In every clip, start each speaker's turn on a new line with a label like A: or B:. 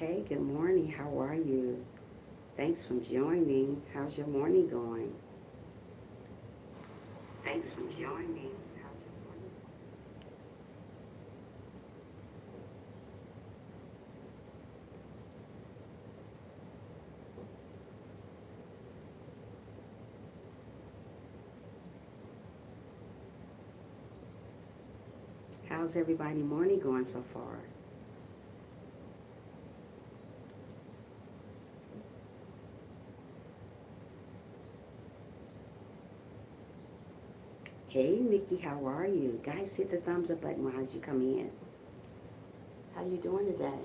A: Hey, good morning. How are you? Thanks for joining. How's your morning going? Thanks for joining. How's your morning? How's everybody morning going so far? Hey, Nikki, how are you? Guys, hit the thumbs up button as you come in. How you doing today?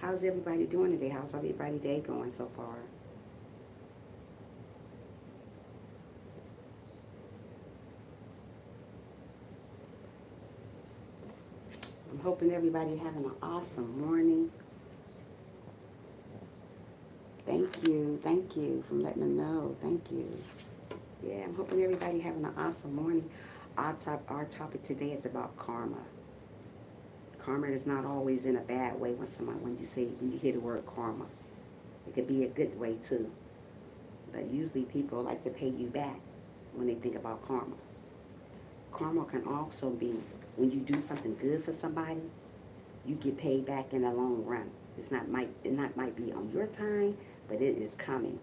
A: How's everybody doing today? How's everybody day going so far? I'm hoping everybody having an awesome morning. Thank you for letting me know. Thank you. Yeah, I'm hoping everybody having an awesome morning. Our topic today is about karma. Karma is not always in a bad way when you hear the word karma. It could be a good way too. But usually people like to pay you back when they think about karma. Karma can also be when you do something good for somebody, you get paid back in the long run. It not might be on your time, but it is coming.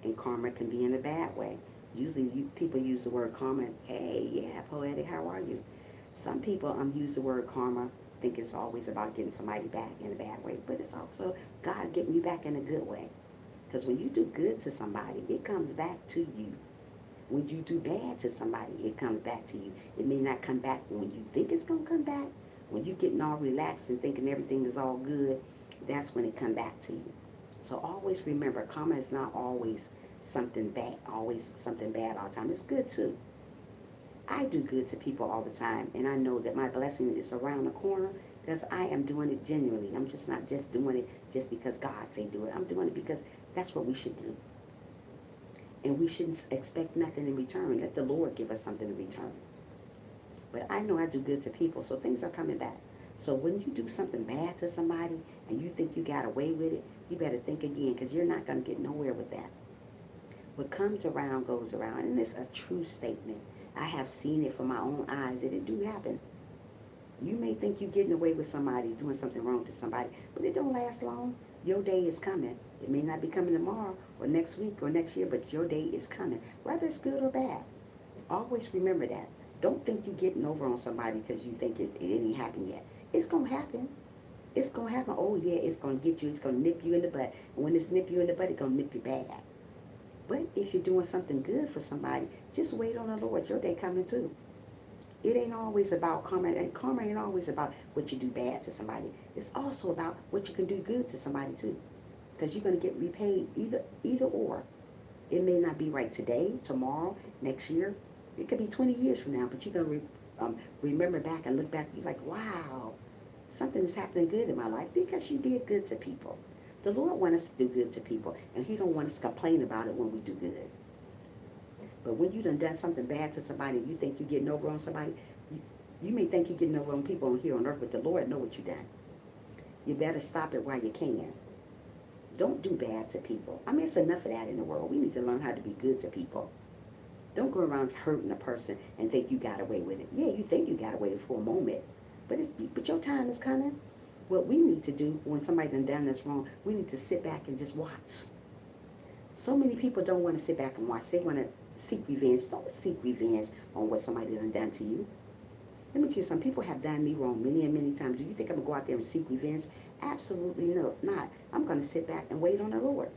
A: And karma can be in a bad way. Usually people use the word karma. Hey, yeah, poetic, how are you? Some people use the word karma, think it's always about getting somebody back in a bad way, but it's also God getting you back in a good way. Because when you do good to somebody, it comes back to you. When you do bad to somebody, it comes back to you. It may not come back when you think it's going to come back. When you're getting all relaxed and thinking everything is all good, that's when it come back to you. So always remember, karma is not always something bad all the time. It's good too. I do good to people all the time, and I know that my blessing is around the corner because I am doing it genuinely. I'm just not just doing it just because God say do it. I'm doing it because that's what we should do. And we shouldn't expect nothing in return. Let the Lord give us something in return. But I know I do good to people, so things are coming back. So when you do something bad to somebody and you think you got away with it, you better think again because you're not going to get nowhere with that. What comes around goes around, and it's a true statement. I have seen it from my own eyes, and it do happen. You may think you're getting away with somebody doing something wrong to somebody, but it don't last long. Your day is coming. It may not be coming tomorrow or next week or next year, but your day is coming, whether it's good or bad. Always remember that. Don't think you're getting over on somebody because you think it ain't happened yet. It's gonna happen. It's gonna happen. Oh yeah, it's gonna get you. It's gonna nip you in the butt. And when it's nip you in the butt, it's gonna nip you bad. But if you're doing something good for somebody, just wait on the Lord. Your day coming too. It ain't always about karma, and karma ain't always about what you do bad to somebody. It's also about what you can do good to somebody too, because you're gonna get repaid either or. It may not be right today, tomorrow, next year. It could be 20 years from now, but you're gonna remember back and look back. You're like, wow, something is happening good in my life because you did good to people. The Lord wants us to do good to people, and He don't want us to complain about it when we do good. But when you done something bad to somebody, you think you're getting over on somebody, you, you may think you're getting over on people on here on earth, but the Lord know what you done. You better stop it while you can. Don't do bad to people. I mean, it's enough of that in the world. We need to learn how to be good to people. Don't go around hurting a person and think you got away with it. Yeah, you think you got away with it for a moment, but your time is coming. What we need to do when somebody done this wrong, we need to sit back and just watch. So many people don't want to sit back and watch. They want to seek revenge. Don't seek revenge on what somebody done to you. Let me tell you, some people have done me wrong many and many times. Do you think I'm going to go out there and seek revenge? Absolutely no, not. I'm going to sit back and wait on the Lord.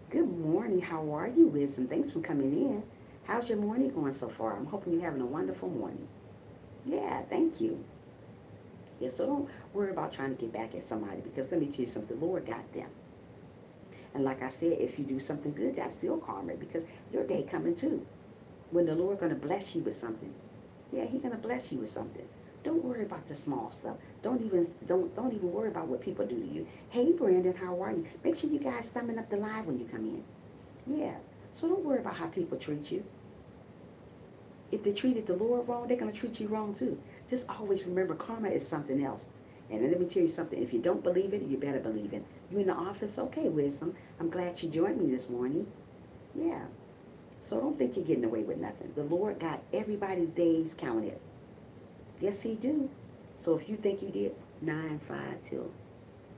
A: Good morning. How are you, Wisdom? Thanks for coming in. How's your morning going so far? I'm hoping you're having a wonderful morning. Yeah, thank you. Yeah, so don't worry about trying to get back at somebody because let me tell you something, the Lord got them. And like I said, if you do something good, that's still karma because your day coming too. When the Lord gonna bless you with something. Yeah, He gonna bless you with something. Don't worry about the small stuff. Don't even worry about what people do to you. Hey Brandon, how are you? Make sure you guys thumbing up the live when you come in. Yeah. So don't worry about how people treat you. If they treated the Lord wrong, they're going to treat you wrong too. Just always remember karma is something else. And let me tell you something. If you don't believe it, you better believe it. You in the office? Okay, Wisdom. I'm glad you joined me this morning. Yeah. So don't think you're getting away with nothing. The Lord got everybody's days counted. Yes, he do. So if you think you did 9-5 till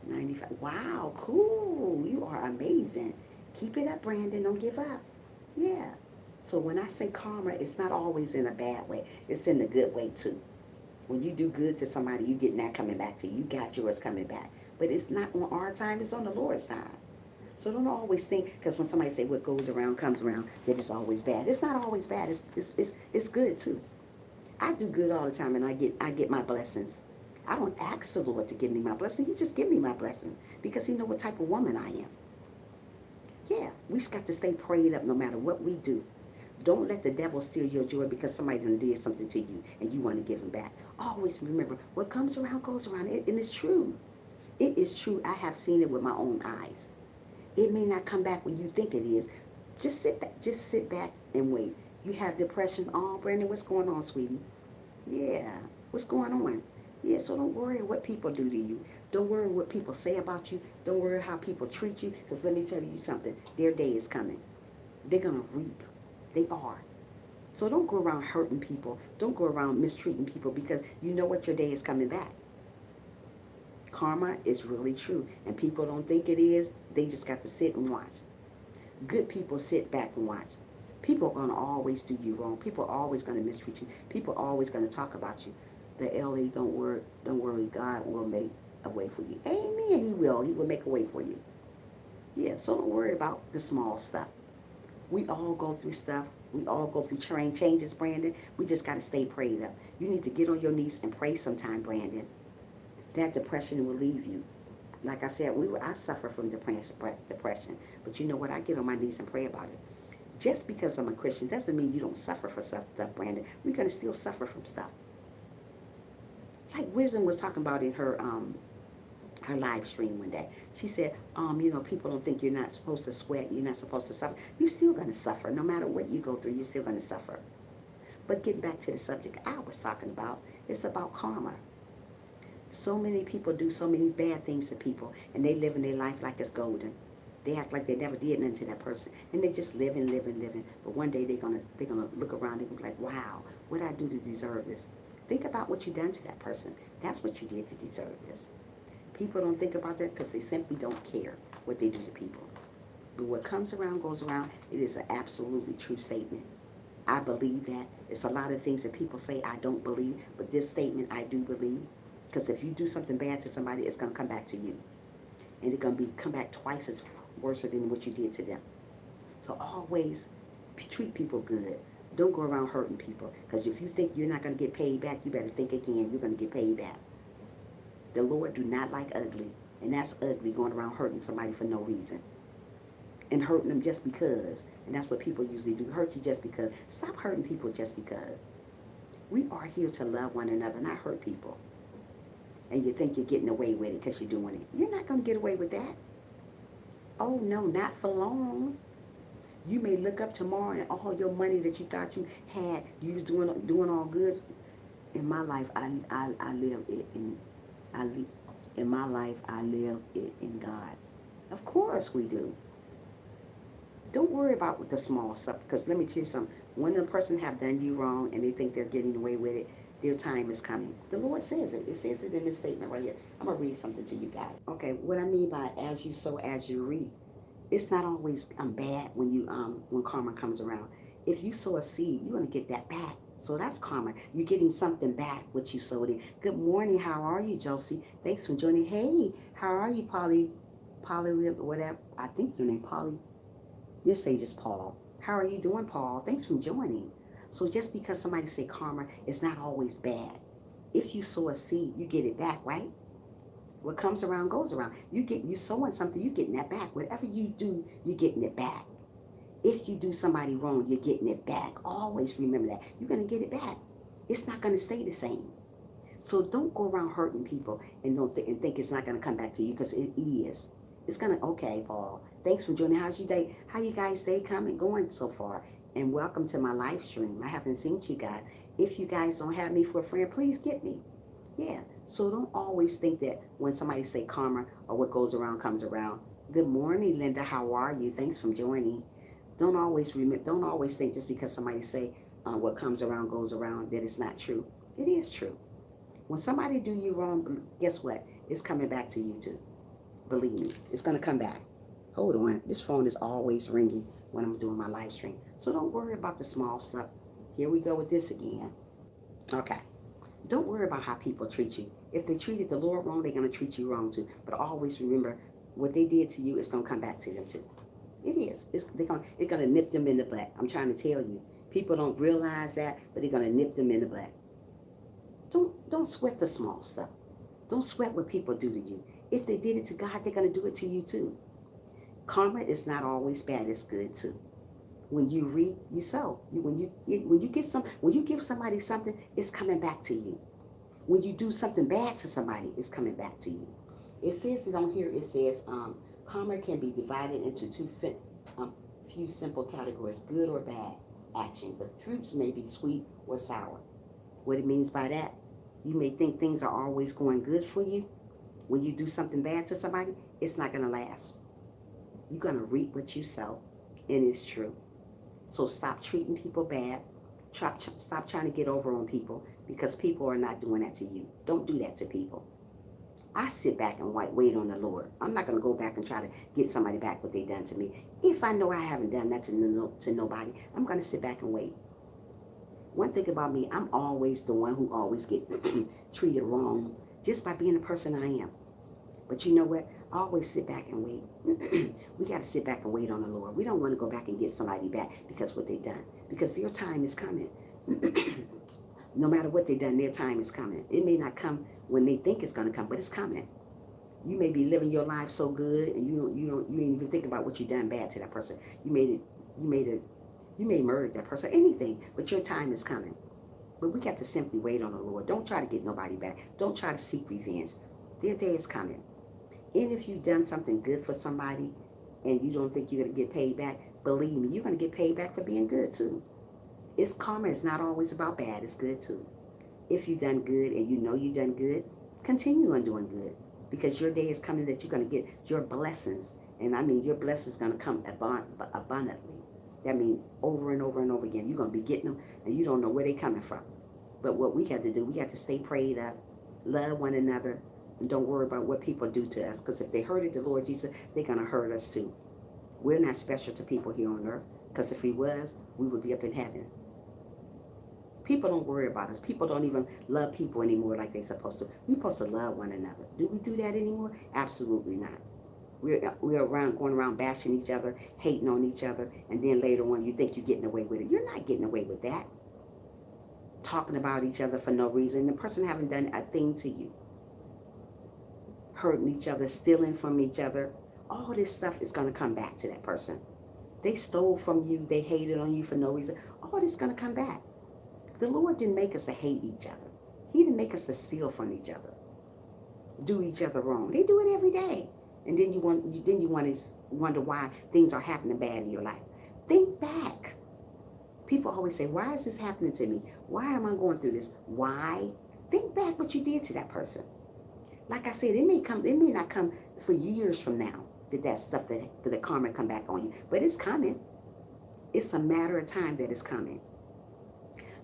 A: 95. Wow, cool. You are amazing. Keep it up, Brandon. Don't give up. Yeah. So when I say karma, it's not always in a bad way. It's in the good way too. When you do good to somebody, you get that coming back to you. You got yours coming back. But it's not on our time, it's on the Lord's time. So don't always think, because when somebody say what goes around comes around, that it's always bad. It's not always bad. It's good too. I do good all the time, and I get my blessings. I don't ask the Lord to give me my blessing. He just give me my blessing because he know what type of woman I am. Yeah, we just got to stay prayed up no matter what we do. Don't let the devil steal your joy because somebody done did something to you and you want to give them back. Always remember, what comes around goes around, and it's true. It is true. I have seen it with my own eyes. It may not come back when you think it is. Just sit back and wait. You have depression. Oh, Brandon, what's going on, sweetie? Yeah, what's going on? Yeah, so don't worry what people do to you. Don't worry what people say about you. Don't worry how people treat you. Because let me tell you something. Their day is coming. They're going to reap. They are. So don't go around hurting people. Don't go around mistreating people because you know what, your day is coming back. Karma is really true. And people don't think it is. They just got to sit and watch. Good people sit back and watch. People are going to always do you wrong. People are always going to mistreat you. People are always going to talk about you. The LA, don't worry, God will make a way for you. Amen, he will. He will make a way for you. Yeah, so don't worry about the small stuff. We all go through stuff. We all go through train changes, Brandon. We just got to stay prayed up. You need to get on your knees and pray sometime, Brandon. That depression will leave you. Like I said, I suffer from depression. But you know what? I get on my knees and pray about it. Just because I'm a Christian doesn't mean you don't suffer for stuff, Brandon. We're going to still suffer from stuff. Like Wisdom was talking about in her live stream one day. She said, people don't think you're not supposed to sweat, you're not supposed to suffer. You're still going to suffer. No matter what you go through, you're still going to suffer. But getting back to the subject I was talking about, it's about karma. So many people do so many bad things to people, and they live in their life like it's golden. They act like they never did nothing to that person, and they just living, living, living. But one day they're gonna look around and be like, "Wow, what did I do to deserve this?" Think about what you done to that person. That's what you did to deserve this. People don't think about that because they simply don't care what they do to people. But what comes around goes around. It is an absolutely true statement. I believe that. It's a lot of things that people say I don't believe, but this statement I do believe. Because if you do something bad to somebody, it's going to come back to you. And it's going to come back twice as worse than what you did to them. So always treat people good. Don't go around hurting people. Because if you think you're not going to get paid back, you better think again. You're going to get paid back. The Lord do not like ugly. And that's ugly, going around hurting somebody for no reason. And hurting them just because. And that's what people usually do. Hurt you just because. Stop hurting people just because. We are here to love one another, not hurt people. And you think you're getting away with it because you're doing it. You're not going to get away with that. Oh, no, not for long. You may look up tomorrow and all your money that you thought you had, you was doing all good. In my life, I live it in my life, I live it in God. Of course we do. Don't worry about the small stuff, because let me tell you something. When a person have done you wrong and they think they're getting away with it, their time is coming. The Lord says it. It says it in this statement right here. I'm going to read something to you guys. Okay, what I mean by as you sow, as you reap, it's not always bad when karma comes around. If you sow a seed, you're going to get that back. So that's karma. You're getting something back, what you sowed in. Good morning. How are you, Josie? Thanks for joining. Hey, how are you, Polly, whatever. I think your name, Polly. This say just Paul. How are you doing, Paul? Thanks for joining. So just because somebody say karma, it's not always bad. If you sow a seed, you get it back, right? What comes around goes around. You sowing something, you getting that back. Whatever you do, you're getting it back. If you do somebody wrong, you're getting it back. Always remember that. You're going to get it back. It's not going to stay the same. So don't go around hurting people and think it's not going to come back to you, because it is. It's going to, okay, Paul. Thanks for joining. How's your day? How you guys' day going so far? and welcome to my live stream. I haven't seen you guys. If you guys don't have me for a friend, please get me. Yeah. So don't always think that when somebody say karma or what goes around comes around. Good morning, Linda. How are you? Thanks for joining. Don't always think just because somebody say what comes around goes around that it's not true. It is true. When somebody do you wrong, guess what? It's coming back to you too. Believe me, it's gonna come back. Hold on. This phone is always ringing when I'm doing my live stream. So don't worry about the small stuff. Here we go with this again. Okay. Don't worry about how people treat you. If they treated the Lord wrong, they're going to treat you wrong too. But always remember, what they did to you is going to come back to them too. It is. It's going to nip them in the butt. I'm trying to tell you. People don't realize that, but they're going to nip them in the butt. Don't sweat the small stuff. Don't sweat what people do to you. If they did it to God, they're going to do it to you too. Karma is not always bad. It's good too. When you reap, you sow. When you give somebody something, it's coming back to you. When you do something bad to somebody, it's coming back to you. It says it on here. It says karma can be divided into few simple categories: good or bad actions. The fruits may be sweet or sour. What it means by that, you may think things are always going good for you. When you do something bad to somebody, it's not going to last. You're going to reap what you sow, and it's true. So stop treating people bad. Stop trying to get over on people because people are not doing that to you. Don't do that to people. I sit back and wait on the Lord. I'm not going to go back and try to get somebody back what they done to me. If I know I haven't done that to nobody, I'm going to sit back and wait. One thing about me, I'm always the one who always get treated wrong just by being the person I am. But you know what? I always sit back and wait. We got to sit back and wait on the Lord. We don't want to go back and get somebody back because what they done. Because their time is coming. No matter what they done, their time is coming. It may not come when they think it's going to come, but it's coming. You may be living your life so good, and you ain't even think about what you done bad to that person. You may murder that person, anything, but your time is coming. But we got to simply wait on the Lord. Don't try to get nobody back. Don't try to seek revenge. Their day is coming. And if you've done something good for somebody and you don't think you're going to get paid back, believe me, you're going to get paid back for being good too. It's karma. It's not always about bad. It's good too. If you've done good and you know you've done good, continue on doing good because your day is coming that you're going to get your blessings. And I mean, your blessings going to come abundantly. That means over and over and over again. You're going to be getting them and you don't know where they're coming from. But what we got to do, we got to stay prayed up, love one another, and don't worry about what people do to us. Because if they hurted the Lord Jesus, they're going to hurt us too. We're not special to people here on earth. Because if we was, we would be up in heaven. People don't worry about us. People don't even love people anymore like they're supposed to. We're supposed to love one another. Do we do that anymore? Absolutely not. We're going around bashing each other, hating on each other, and then later on you think you're getting away with it. You're not getting away with that. Talking about each other for no reason. The person haven't done a thing to you. Hurting each other, stealing from each other. All this stuff is going to come back to that person. They stole from you. They hated on you for no reason. All this is going to come back. The Lord didn't make us to hate each other. He didn't make us to steal from each other. Do each other wrong. They do it every day. And then you want to wonder why things are happening bad in your life. Think back. People always say, why is this happening to me? Why am I going through this? Why? Think back what you did to that person. Like I said, it may not come for years from now that stuff that the karma come back on you. But it's coming. It's a matter of time that it's coming.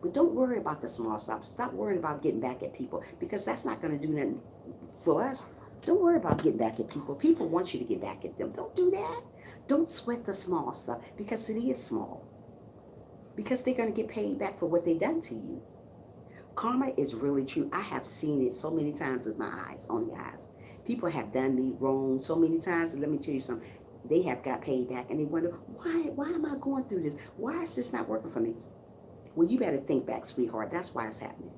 A: But don't worry about the small stuff. Stop worrying about getting back at people because that's not going to do nothing for us. Don't worry about getting back at people. People want you to get back at them. Don't do that. Don't sweat the small stuff because it is small. Because they're going to get paid back for what they done to you. Karma is really true. I have seen it so many times with my eyes, on the eyes. People have done me wrong so many times. And let me tell you something. They have got paid back and they wonder, why am I going through this? Why is this not working for me? Well, you better think back, sweetheart. That's why it's happening.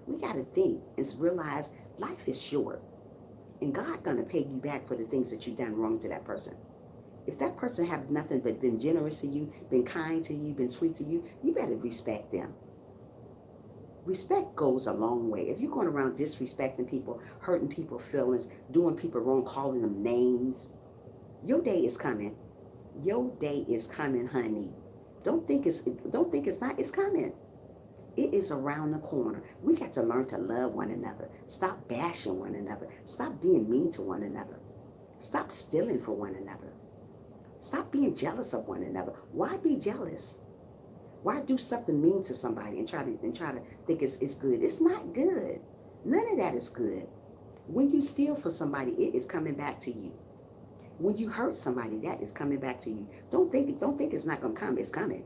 A: We got to think and realize life is short. And God going to pay you back for the things that you've done wrong to that person. If that person have nothing but been generous to you, been kind to you, been sweet to you, you better respect them. Respect goes a long way. If you're going around disrespecting people, hurting people's feelings, doing people wrong, calling them names, your day is coming. Your day is coming, honey. Don't think it's not. It's coming. It is around the corner. We got to learn to love one another. Stop bashing one another. Stop being mean to one another. Stop stealing from one another. Stop being jealous of one another. Why be jealous? Why do something mean to somebody and try to think it's good? It's not good. None of that is good. When you steal from somebody, it is coming back to you. When you hurt somebody, that is coming back to you. Don't think it's not gonna come. It's coming.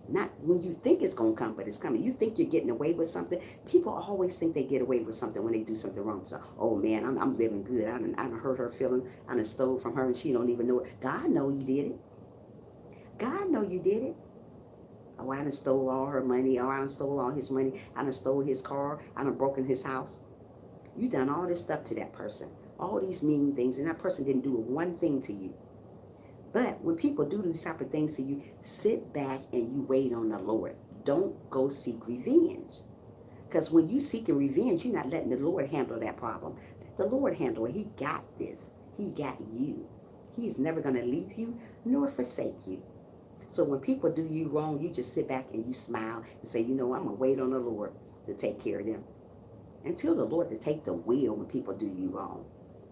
A: Not when you think it's gonna come, but it's coming. You think you're getting away with something. People always think they get away with something when they do something wrong. So, oh man, I'm living good. I done hurt her feeling. I done stole from her and she don't even know it. God know you did it. God know you did it. Oh, I done stole all her money. Oh, I done stole all his money. I done stole his car. I done broken his house. You done all this stuff to that person. All these mean things, and that person didn't do one thing to you. But when people do these type of things to you, sit back and you wait on the Lord. Don't go seek revenge. Because when you seeking revenge, you're not letting the Lord handle that problem. Let the Lord handle it. He got this. He got you. He's never going to leave you nor forsake you. So when people do you wrong, you just sit back and you smile and say, you know, I'm going to wait on the Lord to take care of them. And tell the Lord to take the wheel when people do you wrong.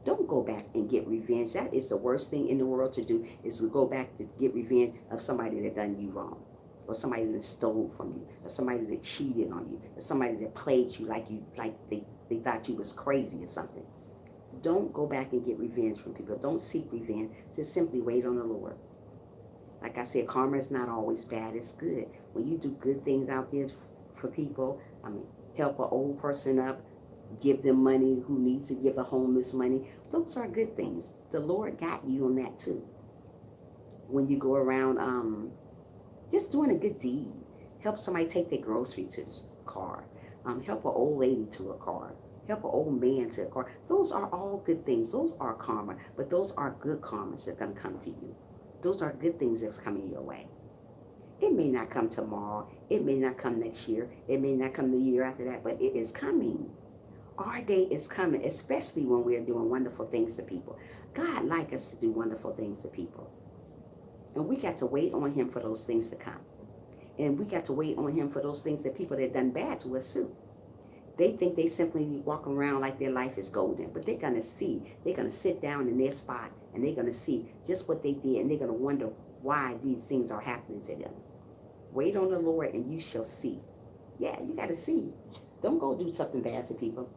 A: Don't go back and get revenge. That is the worst thing in the world to do, is to go back to get revenge of somebody that done you wrong, or somebody that stole from you, or somebody that cheated on you, or somebody that played you like they thought you was crazy or something. Don't go back and get revenge from people. Don't seek revenge. Just simply wait on the Lord. Like I said, karma is not always bad. It's good. When you do good things out there for people, help an old person up, give them money who needs to, give the homeless money. Those are good things. The Lord got you on that too. When you go around just doing a good deed, help somebody take their grocery to the car, help an old lady to a car, help an old man to a car. Those are all good things. Those are karma, but those are good karmas that are going to come to you. Those are good things that's coming your way. It may not come tomorrow. It may not come next year. It may not come the year after that, but it is coming. Our day is coming, especially when we're doing wonderful things to people. God likes us to do wonderful things to people. And we got to wait on him for those things to come. And we got to wait on him for those things that people that done bad to us too. They think they simply walk around like their life is golden, but they're going to see, they're going to sit down in their spot and they're going to see just what they did, and they're going to wonder why these things are happening to them. Wait on the Lord and you shall see. Yeah, you got to see. Don't go do something bad to people.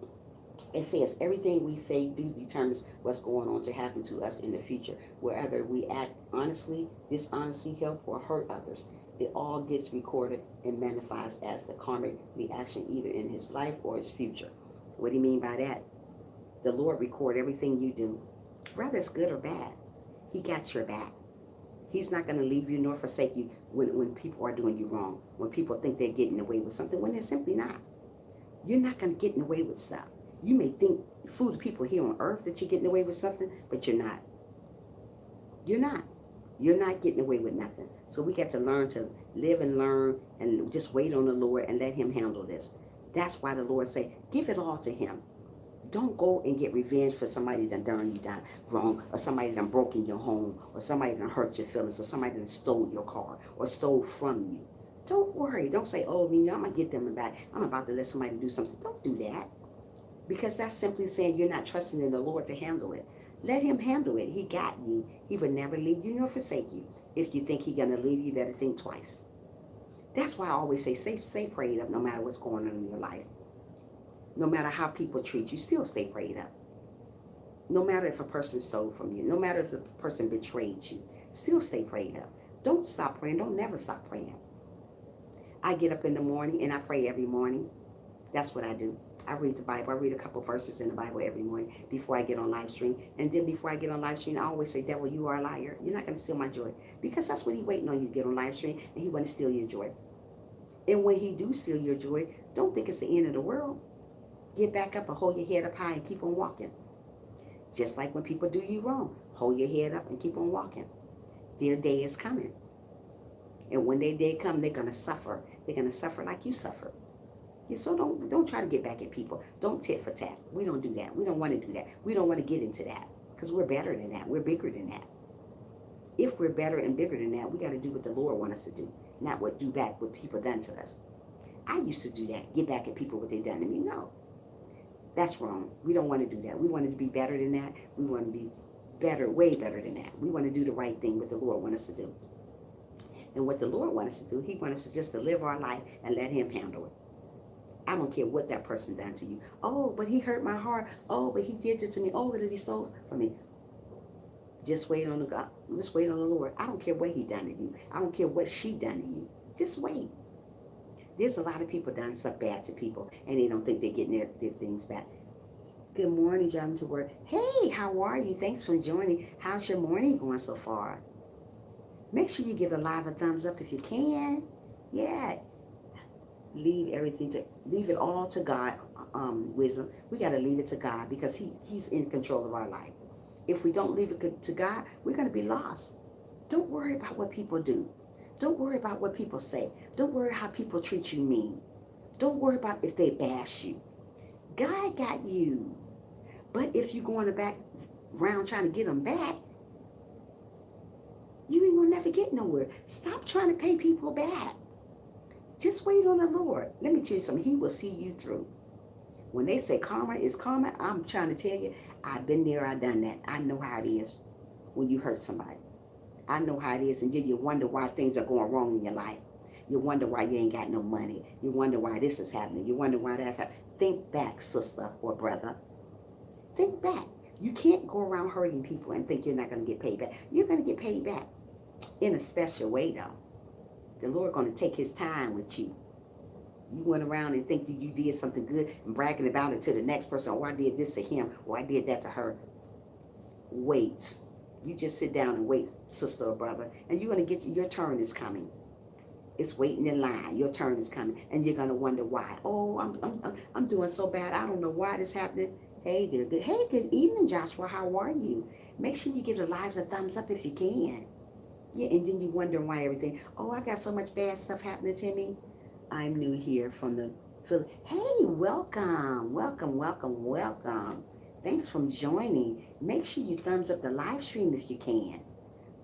A: It says everything we say do determines what's going on to happen to us in the future. Whether we act honestly, dishonestly, help, or hurt others, it all gets recorded and manifests as the karmic reaction either in his life or his future. What do you mean by that? The Lord record everything you do, whether it's good or bad. He got your back. He's not going to leave you nor forsake you when people are doing you wrong, when people think they're getting away with something, when they're simply not. You're not going to get away with stuff. You may think, fool the people here on earth, that you're getting away with something, but you're not. You're not. You're not getting away with nothing. So we got to learn to live and learn and just wait on the Lord and let him handle this. That's why the Lord say, give it all to him. Don't go and get revenge for somebody that done you down wrong, or somebody that broken your home, or somebody that hurt your feelings, or somebody that stole your car, or stole from you. Don't worry. Don't say, oh, I'm going to get them back. I'm about to let somebody do something. Don't do that. Because that's simply saying you're not trusting in the Lord to handle it. Let him handle it. He got you. He would never leave you nor forsake you. If you think he's going to leave you, you better think twice. That's why I always say, stay prayed up no matter what's going on in your life. No matter how people treat you, still stay prayed up. No matter if a person stole from you, no matter if the person betrayed you, still stay prayed up. Don't stop praying. Don't never stop praying. I get up in the morning and I pray every morning. That's what I do. I read the Bible. I read a couple verses in the Bible every morning before I get on live stream. And then before I get on live stream, I always say, devil, you are a liar. You're not going to steal my joy. Because that's what he's waiting on you to get on live stream, and he want to steal your joy. And when he do steal your joy, don't think it's the end of the world. Get back up and hold your head up high and keep on walking. Just like when people do you wrong, hold your head up and keep on walking. Their day is coming. And when their day comes, they're going to suffer. They're going to suffer like you suffer. So don't try to get back at people. Don't tit for tat. We don't do that. We don't want to do that. We don't want to get into that because we're better than that. We're bigger than that. if we're better and bigger than that, we got to do what the Lord wants us to do, not what do back what people done to us. I used to do that, get back at people what they done to me. No, that's wrong. We don't want to do that. We want to be better than that. We want to be better, way better than that. We want to do the right thing, what the Lord wants us to do. And what the Lord wants us to do, he wants us just to live our life and let him handle it. I don't care what that person done to you. Oh, but he hurt my heart. Oh, but he did this to me. Oh, but he stole from me. Just wait on the God. Just wait on the Lord. I don't care what he done to you. I don't care what she done to you. Just wait. There's a lot of people done stuff bad to people, and they don't think they're getting their things back. Good morning, driving to work. Hey, how are you? Thanks for joining. How's your morning going so far? Make sure you give the live a thumbs up if you can. Yeah. Leave it all to God. Wisdom. We got to leave it to God because he's in control of our life. If we don't leave it to God, we're going to be lost. Don't worry about what people do. Don't worry about what people say. Don't worry how people treat you mean. Don't worry about if they bash you. God got you. But if you're going back around trying to get them back, you ain't going to never get nowhere. Stop trying to pay people back. Just wait on the Lord. Let me tell you something. He will see you through. When they say karma is karma, I'm trying to tell you, I've been there, I've done that. I know how it is when you hurt somebody. I know how it is, and then you wonder why things are going wrong in your life. You wonder why you ain't got no money. You wonder why this is happening. You wonder why that's happening. Think back, sister or brother. Think back. You can't go around hurting people and think you're not going to get paid back. You're going to get paid back in a special way, though. The Lord going to take his time with you. You went around and think you did something good and bragging about it to the next person. Oh, I did this to him, or I did that to her. Wait. You just sit down and wait, sister or brother, and you're going to get your turn is coming. It's waiting in line. Your turn is coming, and you're going to wonder why. Oh, I'm doing so bad. I don't know why this happening. Hey there. Good evening, Joshua. How are you? Make sure you give the lives a thumbs up if you can. Yeah, and then you wonder why everything. Oh, I got so much bad stuff happening to me. I'm new here from the Philippines. Hey, welcome. Thanks for joining. Make sure you thumbs up the live stream if you can.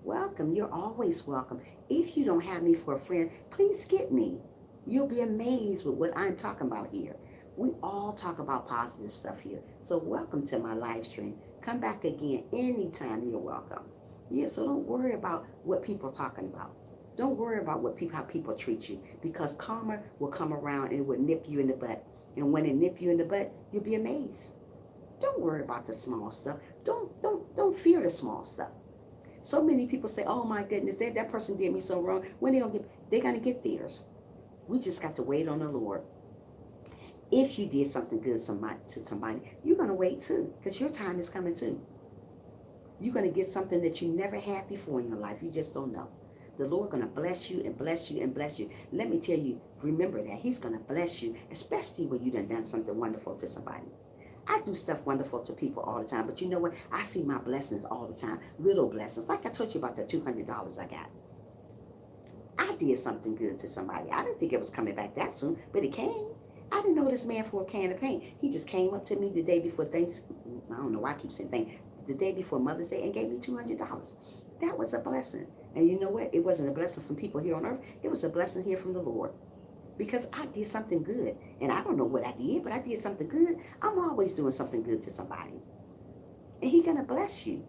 A: Welcome. You're always welcome. If you don't have me for a friend, please get me. You'll be amazed with what I'm talking about here. We all talk about positive stuff here. So welcome to my live stream. Come back again anytime. You're welcome. Yeah, so don't worry about what people are talking about. Don't worry about how people treat you, because karma will come around and it will nip you in the butt. And when it nip you in the butt, you'll be amazed. Don't worry about the small stuff. Don't fear the small stuff. So many people say, "Oh my goodness, that person did me so wrong." When they're gonna get theirs. We just got to wait on the Lord. If you did something good to somebody, you're gonna wait too, because your time is coming too. You're gonna get something that you never had before in your life. You just don't know. The Lord going to bless you and bless you and bless you. Let me tell you, remember that. He's going to bless you, especially when you done something wonderful to somebody. I do stuff wonderful to people all the time, but you know what? I see my blessings all the time. Little blessings. Like I told you about the $200 I got. I did something good to somebody. I didn't think it was coming back that soon, but it came. I didn't know this man for a can of paint. He just came up to me the day before Thanksgiving. I don't know why I keep saying Thanksgiving. The day before Mother's Day and gave me $200. That was a blessing. And you know what? It wasn't a blessing from people here on earth. It was a blessing here from the Lord. Because I did something good. And I don't know what I did, but I did something good. I'm always doing something good to somebody. And He's going to bless you.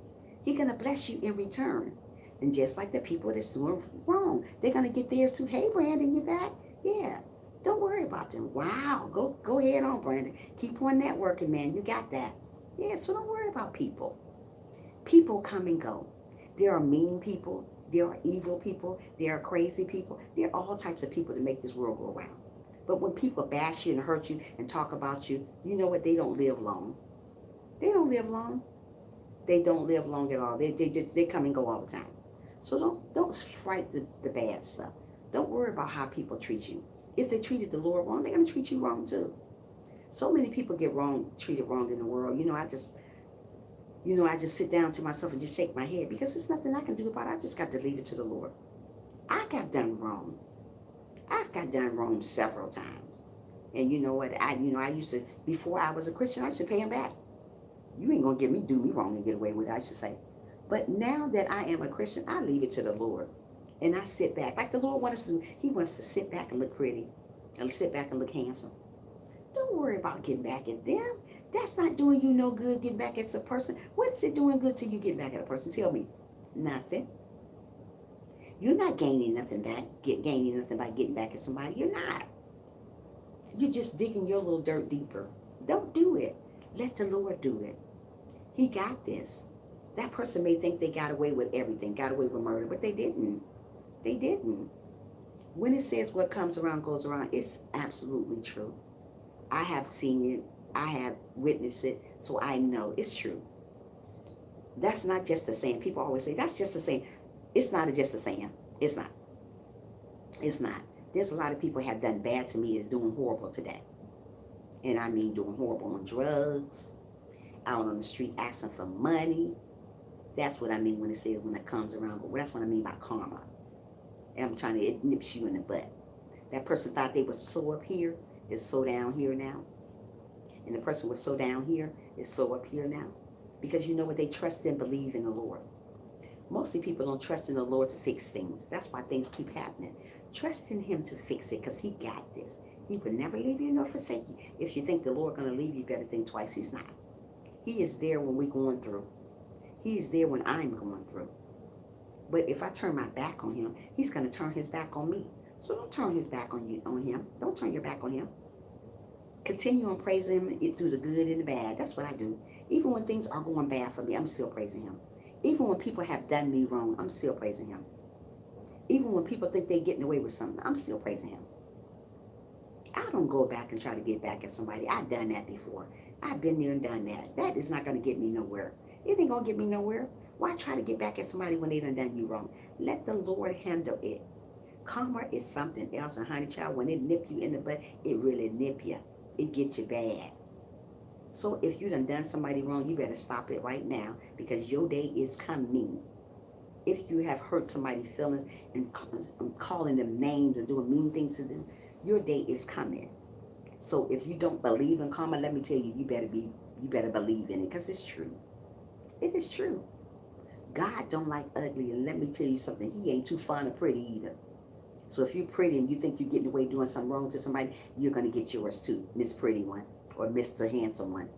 A: He's going to bless you in return. And just like the people that's doing wrong, they're going to get theirs too. Hey, Brandon, you back? Yeah. Don't worry about them. Wow. Go ahead on, Brandon. Keep on networking, man. You got that. Yeah, so don't worry about people. People come and go. There are mean people. There are evil people. There are crazy people. There are all types of people that make this world go around. But when people bash you and hurt you and talk about you, you know what? They don't live long. They don't live long. They don't live long at all. They come and go all the time. So don't fright the bad stuff. Don't worry about how people treat you. If they treated the Lord wrong, they're going to treat you wrong too. So many people get treated wrong in the world. I just sit down to myself and just shake my head because there's nothing I can do about it. I just got to leave it to the Lord. I got done wrong. I've got done wrong several times. And you know what? I used to, before I was a Christian, I used to pay him back. You ain't going to do me wrong and get away with it, I should say. But now that I am a Christian, I leave it to the Lord. And I sit back. Like the Lord wants us to do. He wants to sit back and look pretty. And sit back and look handsome. Don't worry about getting back at them. That's not doing you no good, getting back at a person. What is it doing good to you getting back at a person? Tell me. Nothing. You're not gaining nothing back, gaining nothing by getting back at somebody. You're not. You're just digging your little dirt deeper. Don't do it. Let the Lord do it. He got this. That person may think they got away with everything, got away with murder, but they didn't. They didn't. When it says what comes around goes around, it's absolutely true. I have seen it. I have witnessed it, so I know it's true. That's not just the saying. People always say, that's just the saying. It's not just a saying. It's not. It's not. There's a lot of people have done bad to me is doing horrible today. And I mean doing horrible on drugs, out on the street asking for money. That's what I mean when it says when it comes around. That's what I mean by karma. And I'm trying to, it nips you in the butt. That person thought they was so up here, is so down here now. And the person was so down here, is so up here now. Because you know what? They trust and believe in the Lord. Mostly people don't trust in the Lord to fix things. That's why things keep happening. Trust in Him to fix it because He got this. He would never leave you nor forsake you. If you think the Lord going to leave you, better think twice. He's not. He is there when we're going through. He is there when I'm going through. But if I turn my back on Him, He's going to turn His back on me. So don't turn His back on Him. Don't turn your back on Him. Continue on praising Him through the good and the bad. That's what I do. Even when things are going bad for me, I'm still praising Him. Even when people have done me wrong, I'm still praising Him. Even when people think they're getting away with something, I'm still praising Him. I don't go back and try to get back at somebody. I've done that before. I've been there and done that. That is not going to get me nowhere. It ain't going to get me nowhere. Why try to get back at somebody when they done you wrong? Let the Lord handle it. Karma is something else. And honey child, when it nip you in the butt, it really nip you. It gets you bad. So if you done somebody wrong, you better stop it right now because your day is coming. If you have hurt somebody's feelings and calling them names and doing mean things to them, your day is coming. So if you don't believe in karma, let me tell you, you better believe in it because it's true. It is true. God don't like ugly, and let me tell you something, He ain't too fond of pretty either. So if you're pretty and you think you're getting away doing something wrong to somebody, you're going to get yours too, Miss Pretty One or Mr. Handsome One.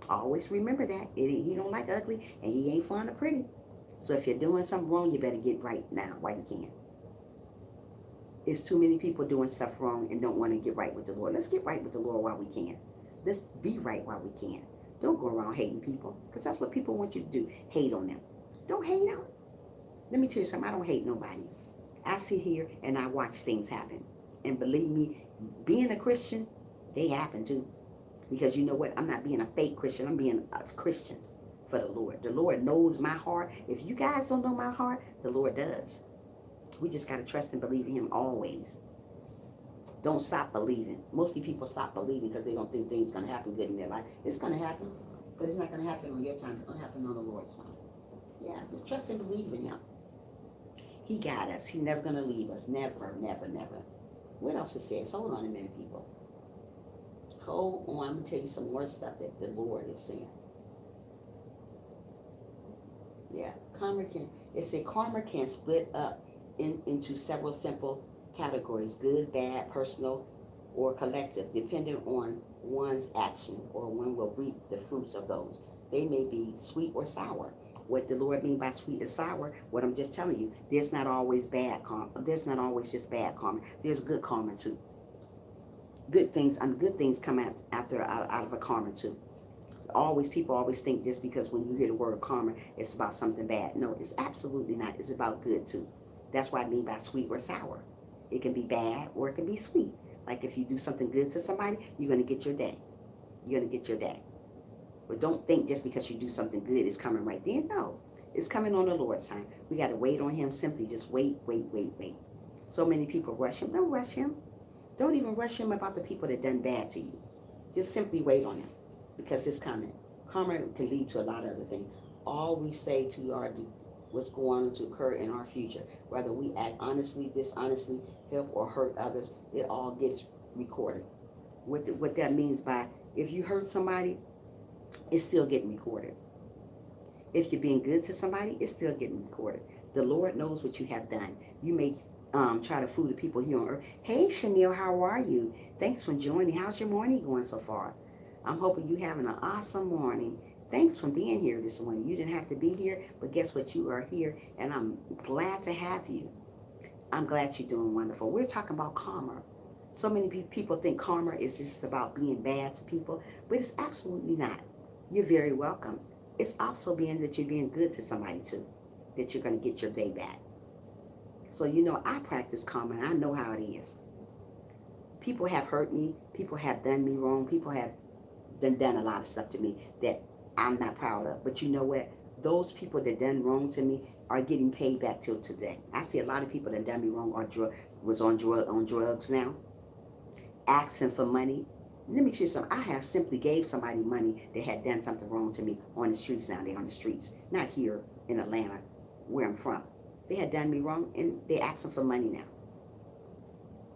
A: Always remember that. He don't like ugly, and He ain't fond of pretty. So if you're doing something wrong, you better get right now while you can. It's too many people doing stuff wrong and don't want to get right with the Lord. Let's get right with the Lord while we can. Let's be right while we can. Don't go around hating people because that's what people want you to do. Hate on them. Don't hate them. Let me tell you something. I don't hate nobody. I sit here and I watch things happen. And believe me, being a Christian, they happen too. Because you know what? I'm not being a fake Christian. I'm being a Christian for the Lord. The Lord knows my heart. If you guys don't know my heart, the Lord does. We just got to trust and believe in Him always. Don't stop believing. Mostly people stop believing because they don't think things going to happen good in their life. It's going to happen, but it's not going to happen on your time. It's going to happen on the Lord's time. Yeah, just trust and believe in Him. He got us. He's never going to leave us. Never, never, never. What else it says? Hold on a minute, people. Hold on. I'm going to tell you some more stuff that the Lord is saying. Yeah, karma can split up into several simple categories: good, bad, personal, or collective, depending on one's action, or one will reap the fruits of those. They may be sweet or sour. What the Lord mean by sweet and sour, what I'm just telling you, there's not always bad karma. There's not always just bad karma. There's good karma too. Good things come out of a karma too. People always think just because when you hear the word karma, it's about something bad. No, it's absolutely not. It's about good too. That's what I mean by sweet or sour. It can be bad or it can be sweet. Like if you do something good to somebody, you're going to get your day. You're going to get your day. But don't think just because you do something good, it's coming right then. No, it's coming on the Lord's time. We got to wait on Him. Simply just wait. So many people rush Him. Don't rush Him. Don't even rush Him about the people that done bad to you. Just simply wait on Him because it's coming. Karma can lead to a lot of other things. All we say to what's going to occur in our future, whether we act honestly, dishonestly, help or hurt others, it all gets recorded. What that means by if you hurt somebody, it's still getting recorded. If you're being good to somebody, it's still getting recorded. The Lord knows what you have done. You may try to fool the people here on earth. Hey, Chanel, how are you? Thanks for joining. How's your morning going so far? I'm hoping you're having an awesome morning. Thanks for being here this morning. You didn't have to be here, but guess what? You are here, and I'm glad to have you. I'm glad you're doing wonderful. We're talking about karma. So many people think karma is just about being bad to people, but it's absolutely not. You're very welcome. It's also being that you're being good to somebody too, that you're going to get your day back. So, I practice karma and I know how it is. People have hurt me. People have done me wrong. People have done a lot of stuff to me that I'm not proud of. But you know what? Those people that done wrong to me are getting paid back till today. I see a lot of people that done me wrong was on drugs now, asking for money. Let me tell you something. I have simply gave somebody money that had done something wrong to me on the streets now. They're on the streets, not here in Atlanta, where I'm from. They had done me wrong, and they're asking for money now.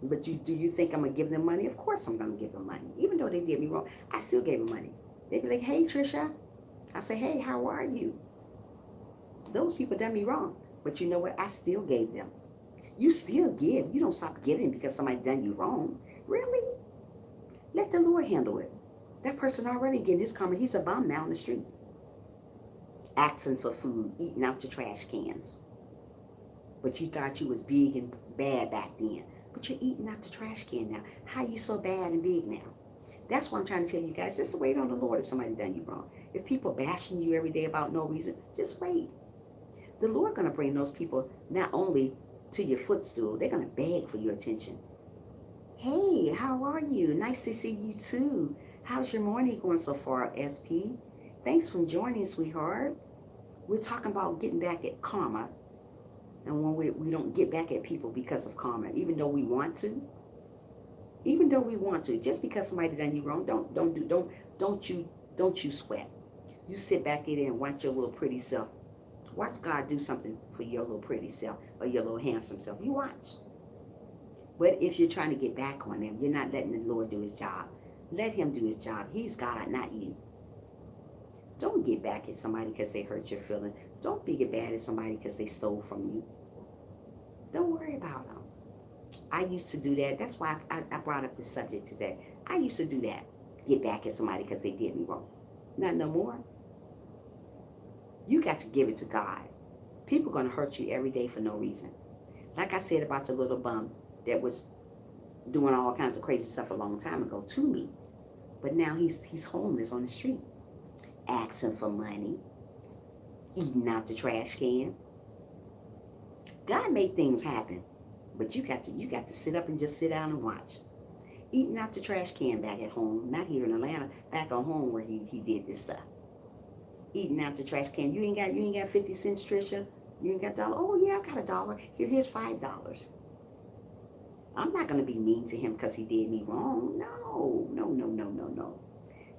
A: But do you think I'm going to give them money? Of course I'm going to give them money. Even though they did me wrong, I still gave them money. They'd be like, hey, Trisha. I say, hey, how are you? Those people done me wrong. But you know what? I still gave them. You still give. You don't stop giving because somebody done you wrong. Really? Let the Lord handle it. That person already getting his karma. He's a bum now on the street. Asking for food, eating out the trash cans. But you thought you was big and bad back then. But you're eating out the trash can now. How you so bad and big now? That's what I'm trying to tell you guys. Just wait on the Lord if somebody done you wrong. If people bashing you every day about no reason, just wait. The Lord going to bring those people not only to your footstool, they're going to beg for your attention. Hey, how are you? Nice to see you too. How's your morning going so far, SP? Thanks for joining, sweetheart. We're talking about getting back at karma. And when we don't get back at people because of karma, even though we want to. Even though we want to, just because somebody done you wrong, don't you sweat. You sit back in there and watch your little pretty self. Watch God do something for your little pretty self or your little handsome self. You watch. But if you're trying to get back on them, you're not letting the Lord do his job. Let him do his job. He's God, not you. Don't get back at somebody because they hurt your feelings. Don't be get bad at somebody because they stole from you. Don't worry about them. I used to do that. That's why I brought up this subject today. I used to do that. Get back at somebody because they did me wrong. Not no more. You got to give it to God. People are going to hurt you every day for no reason. Like I said about the little bum that was doing all kinds of crazy stuff a long time ago to me. But now he's homeless on the street. Asking for money. Eating out the trash can. God made things happen. But you got to sit up and just sit down and watch. Eating out the trash can back at home, not here in Atlanta, back on home where he did this stuff. Eating out the trash can. You ain't got 50 cents, Trisha. You ain't got $1. Oh yeah, I got $1. Here's $5. I'm not gonna be mean to him because he did me wrong. No.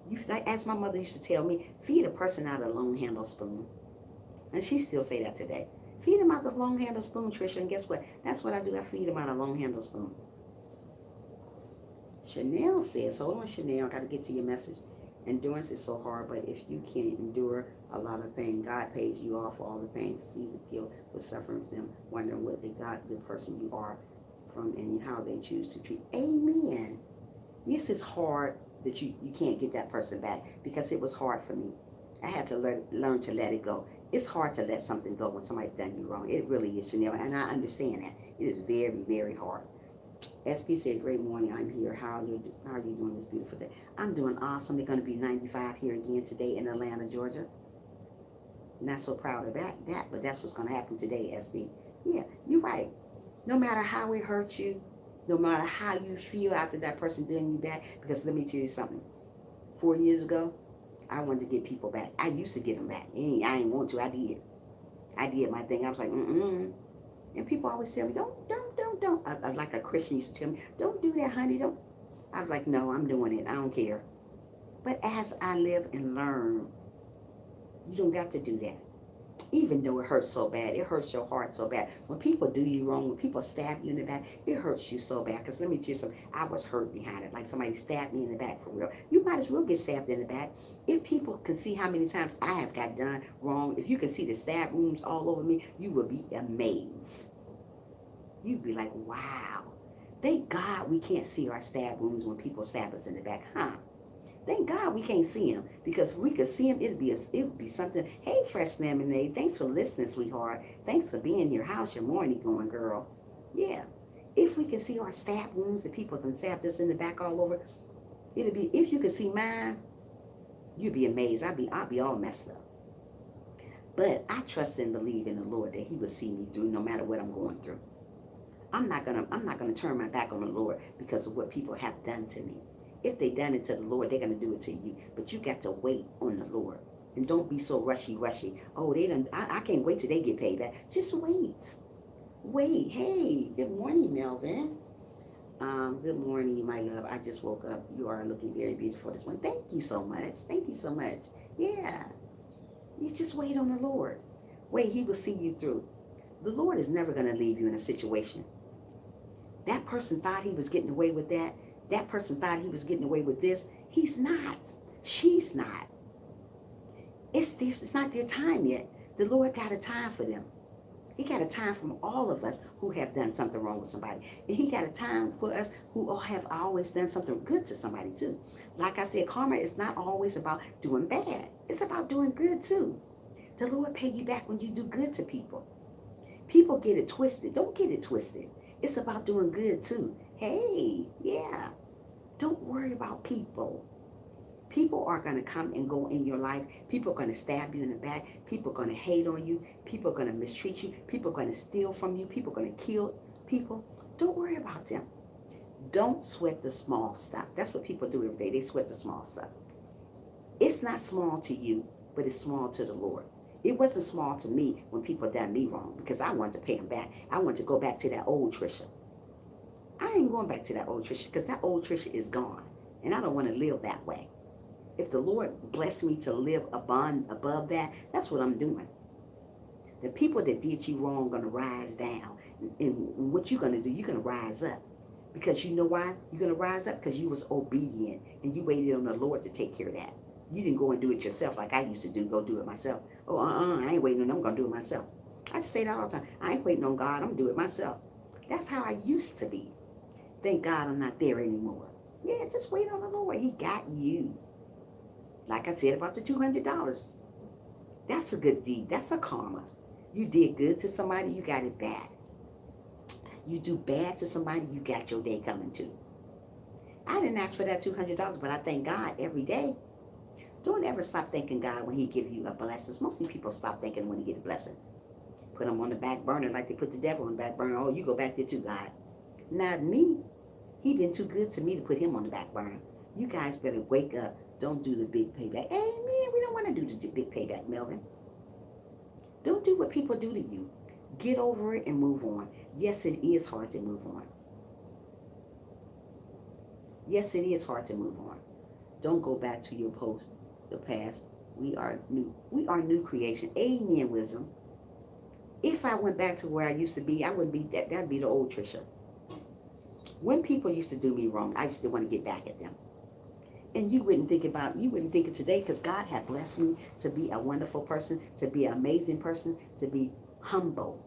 A: You, like, as my mother used to tell me, feed a person out of a long handle spoon. And she still say that today. Feed him out the long handle spoon, Trisha, and guess what? That's what I do. I feed him out a long handle spoon. Chanel says, hold on, Chanel, I got to get to your message. Endurance is so hard, but if you can endure a lot of pain, God pays you off for all the pain. See the guilt with suffering from them, wondering what the person you are from and how they choose to treat. Amen. Yes, it's hard that you can't get that person back because it was hard for me. I had to learn to let it go. It's hard to let something go when somebody done you wrong. It really is, Chanel, and I understand that. It is very, very hard. SP said, great morning, I'm here. How are you doing this beautiful day? I'm doing awesome. They're going to be 95 here again today in Atlanta, Georgia. Not so proud of that, but that's what's going to happen today, SP. Yeah, you're right. No matter how it hurts you, no matter how you feel after that person doing you bad, because let me tell you something. 4 years ago, I wanted to get people back. I used to get them back. I ain't want to. I did my thing. I was like, And people always tell me, don't. Like a Christian used to tell me, don't do that, honey. Don't. I was like, no, I'm doing it. I don't care. But as I live and learn, you don't got to do that. Even though it hurts so bad, it hurts your heart so bad. When people do you wrong, when people stab you in the back, it hurts you so bad. Because let me tell you something, I was hurt behind it. Like somebody stabbed me in the back for real. You might as well get stabbed in the back. If people can see how many times I have got done wrong, if you can see the stab wounds all over me, you would be amazed. You'd be like, wow. Thank God we can't see our stab wounds when people stab us in the back, huh? Thank God we can't see him, because if we could see him, it would be something. Hey, Fresh Lemonade, thanks for listening, sweetheart. Thanks for being here. How's your morning going, girl? Yeah. If we could see our stab wounds, the people that stabbed us in the back all over, it'd be. If you could see mine, you'd be amazed. I'd be all messed up. But I trust and believe in the Lord that He would see me through, no matter what I'm going through. I'm not gonna turn my back on the Lord because of what people have done to me. If they done it to the Lord, they're gonna do it to you. But you got to wait on the Lord. And don't be so rushy. Oh, they done I can't wait till they get paid back. Just wait. Wait. Hey, good morning, Melvin. Good morning, my love. I just woke up. You are looking very beautiful this morning. Thank you so much. Thank you so much. Yeah. You just wait on the Lord. Wait, He will see you through. The Lord is never gonna leave you in a situation. That person thought he was getting away with that. That person thought he was getting away with this. He's not. She's not. It's not their time yet. The Lord got a time for them. He got a time from all of us who have done something wrong with somebody. And He got a time for us who all have always done something good to somebody too. Like I said, karma is not always about doing bad. It's about doing good too. The Lord pay you back when you do good to people. People get it twisted. Don't get it twisted. It's about doing good too. Hey, yeah. Don't worry about people. People are going to come and go in your life. People are going to stab you in the back. People are going to hate on you. People are going to mistreat you. People are going to steal from you. People are going to kill people. Don't worry about them. Don't sweat the small stuff. That's what people do every day. They sweat the small stuff. It's not small to you, but it's small to the Lord. It wasn't small to me when people done me wrong, because I wanted to pay them back. I wanted to go back to that old Trisha. I ain't going back to that old Trisha, because that old Trisha is gone. And I don't want to live that way. If the Lord blessed me to live above that, that's what I'm doing. The people that did you wrong are going to rise down. And what you're going to do, you're going to rise up. Because you know why you're going to rise up? Because you was obedient and you waited on the Lord to take care of that. You didn't go and do it yourself like I used to do, go do it myself. Oh, I ain't waiting on them, I'm going to do it myself. I just say that all the time. I ain't waiting on God, I'm going to do it myself. That's how I used to be. Thank God I'm not there anymore. Yeah, just wait on the Lord. He got you. Like I said about the $200. That's a good deed. That's a karma. You did good to somebody, you got it back. You do bad to somebody, you got your day coming too. I didn't ask for that $200, but I thank God every day. Don't ever stop thanking God when He gives you a blessing. Most people stop thanking when He get a blessing. Put them on the back burner like they put the devil on the back burner. Oh, you go back there too, God. Not me. He been too good to me to put him on the back burner. You guys better wake up. Don't do the big payback. Hey, man, we don't want to do the big payback, Melvin. Don't do what people do to you. Get over it and move on. Yes, it is hard to move on. Yes, it is hard to move on. Don't go back to your the past. We are new creation. Amen, wisdom. If I went back to where I used to be, I wouldn't be that. That'd be the old Trisha. When people used to do me wrong, I used to want to get back at them. And you wouldn't think it today, because God had blessed me to be a wonderful person, to be an amazing person, to be humble.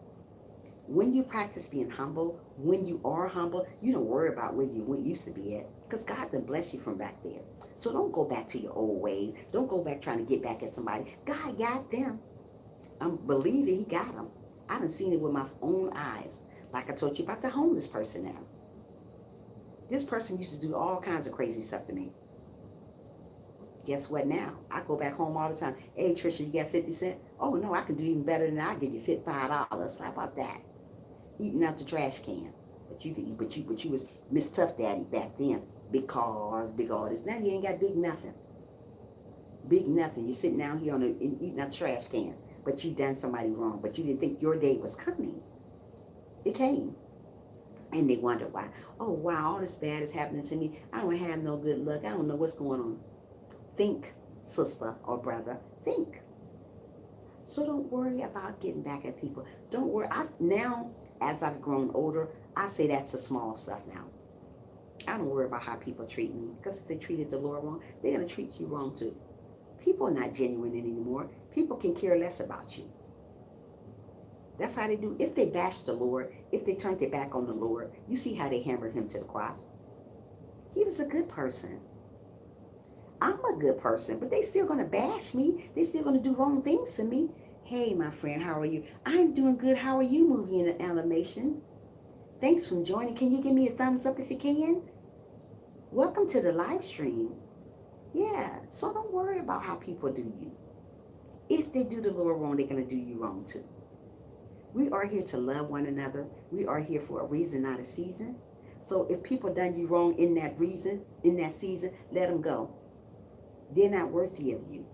A: When you practice being humble, when you are humble, you don't worry about where you used to be at, because God done bless you from back there. So don't go back to your old ways. Don't go back trying to get back at somebody. God got them. I'm believing He got them. I done seen it with my own eyes. Like I told you about the homeless person now. This person used to do all kinds of crazy stuff to me. Guess what now? I go back home all the time. Hey, Trisha, you got 50 cents? Oh, no, I can do even better than that. I'll give you $5. How about that? Eating out the trash can. But you was Miss Tough Daddy back then. Big cars, big all this. Now you ain't got big nothing. Big nothing. You're sitting down here eating out the trash can. But you done somebody wrong. But you didn't think your day was coming. It came. And they wonder why. Oh, wow, all this bad is happening to me. I don't have no good luck. I don't know what's going on. Think, sister or brother. Think. So don't worry about getting back at people. Don't worry. Now, as I've grown older, I say that's the small stuff now. I don't worry about how people treat me, because if they treated the Lord wrong, they're going to treat you wrong too. People are not genuine anymore. People can care less about you. That's how they do. If they bash the Lord, if they turned their back on the Lord, you see how they hammered him to the cross. He was a good person. I'm a good person, but they still going to bash me. They still going to do wrong things to me. Hey, my friend, how are you? I'm doing good. How are you, movie and animation? Thanks for joining. Can you give me a thumbs up if you can? Welcome to the live stream. Yeah, so don't worry about how people do you. If they do the Lord wrong, they're going to do you wrong too. We are here to love one another. We are here for a reason, not a season. So if people done you wrong in that reason, in that season, let them go. They're not worthy of you.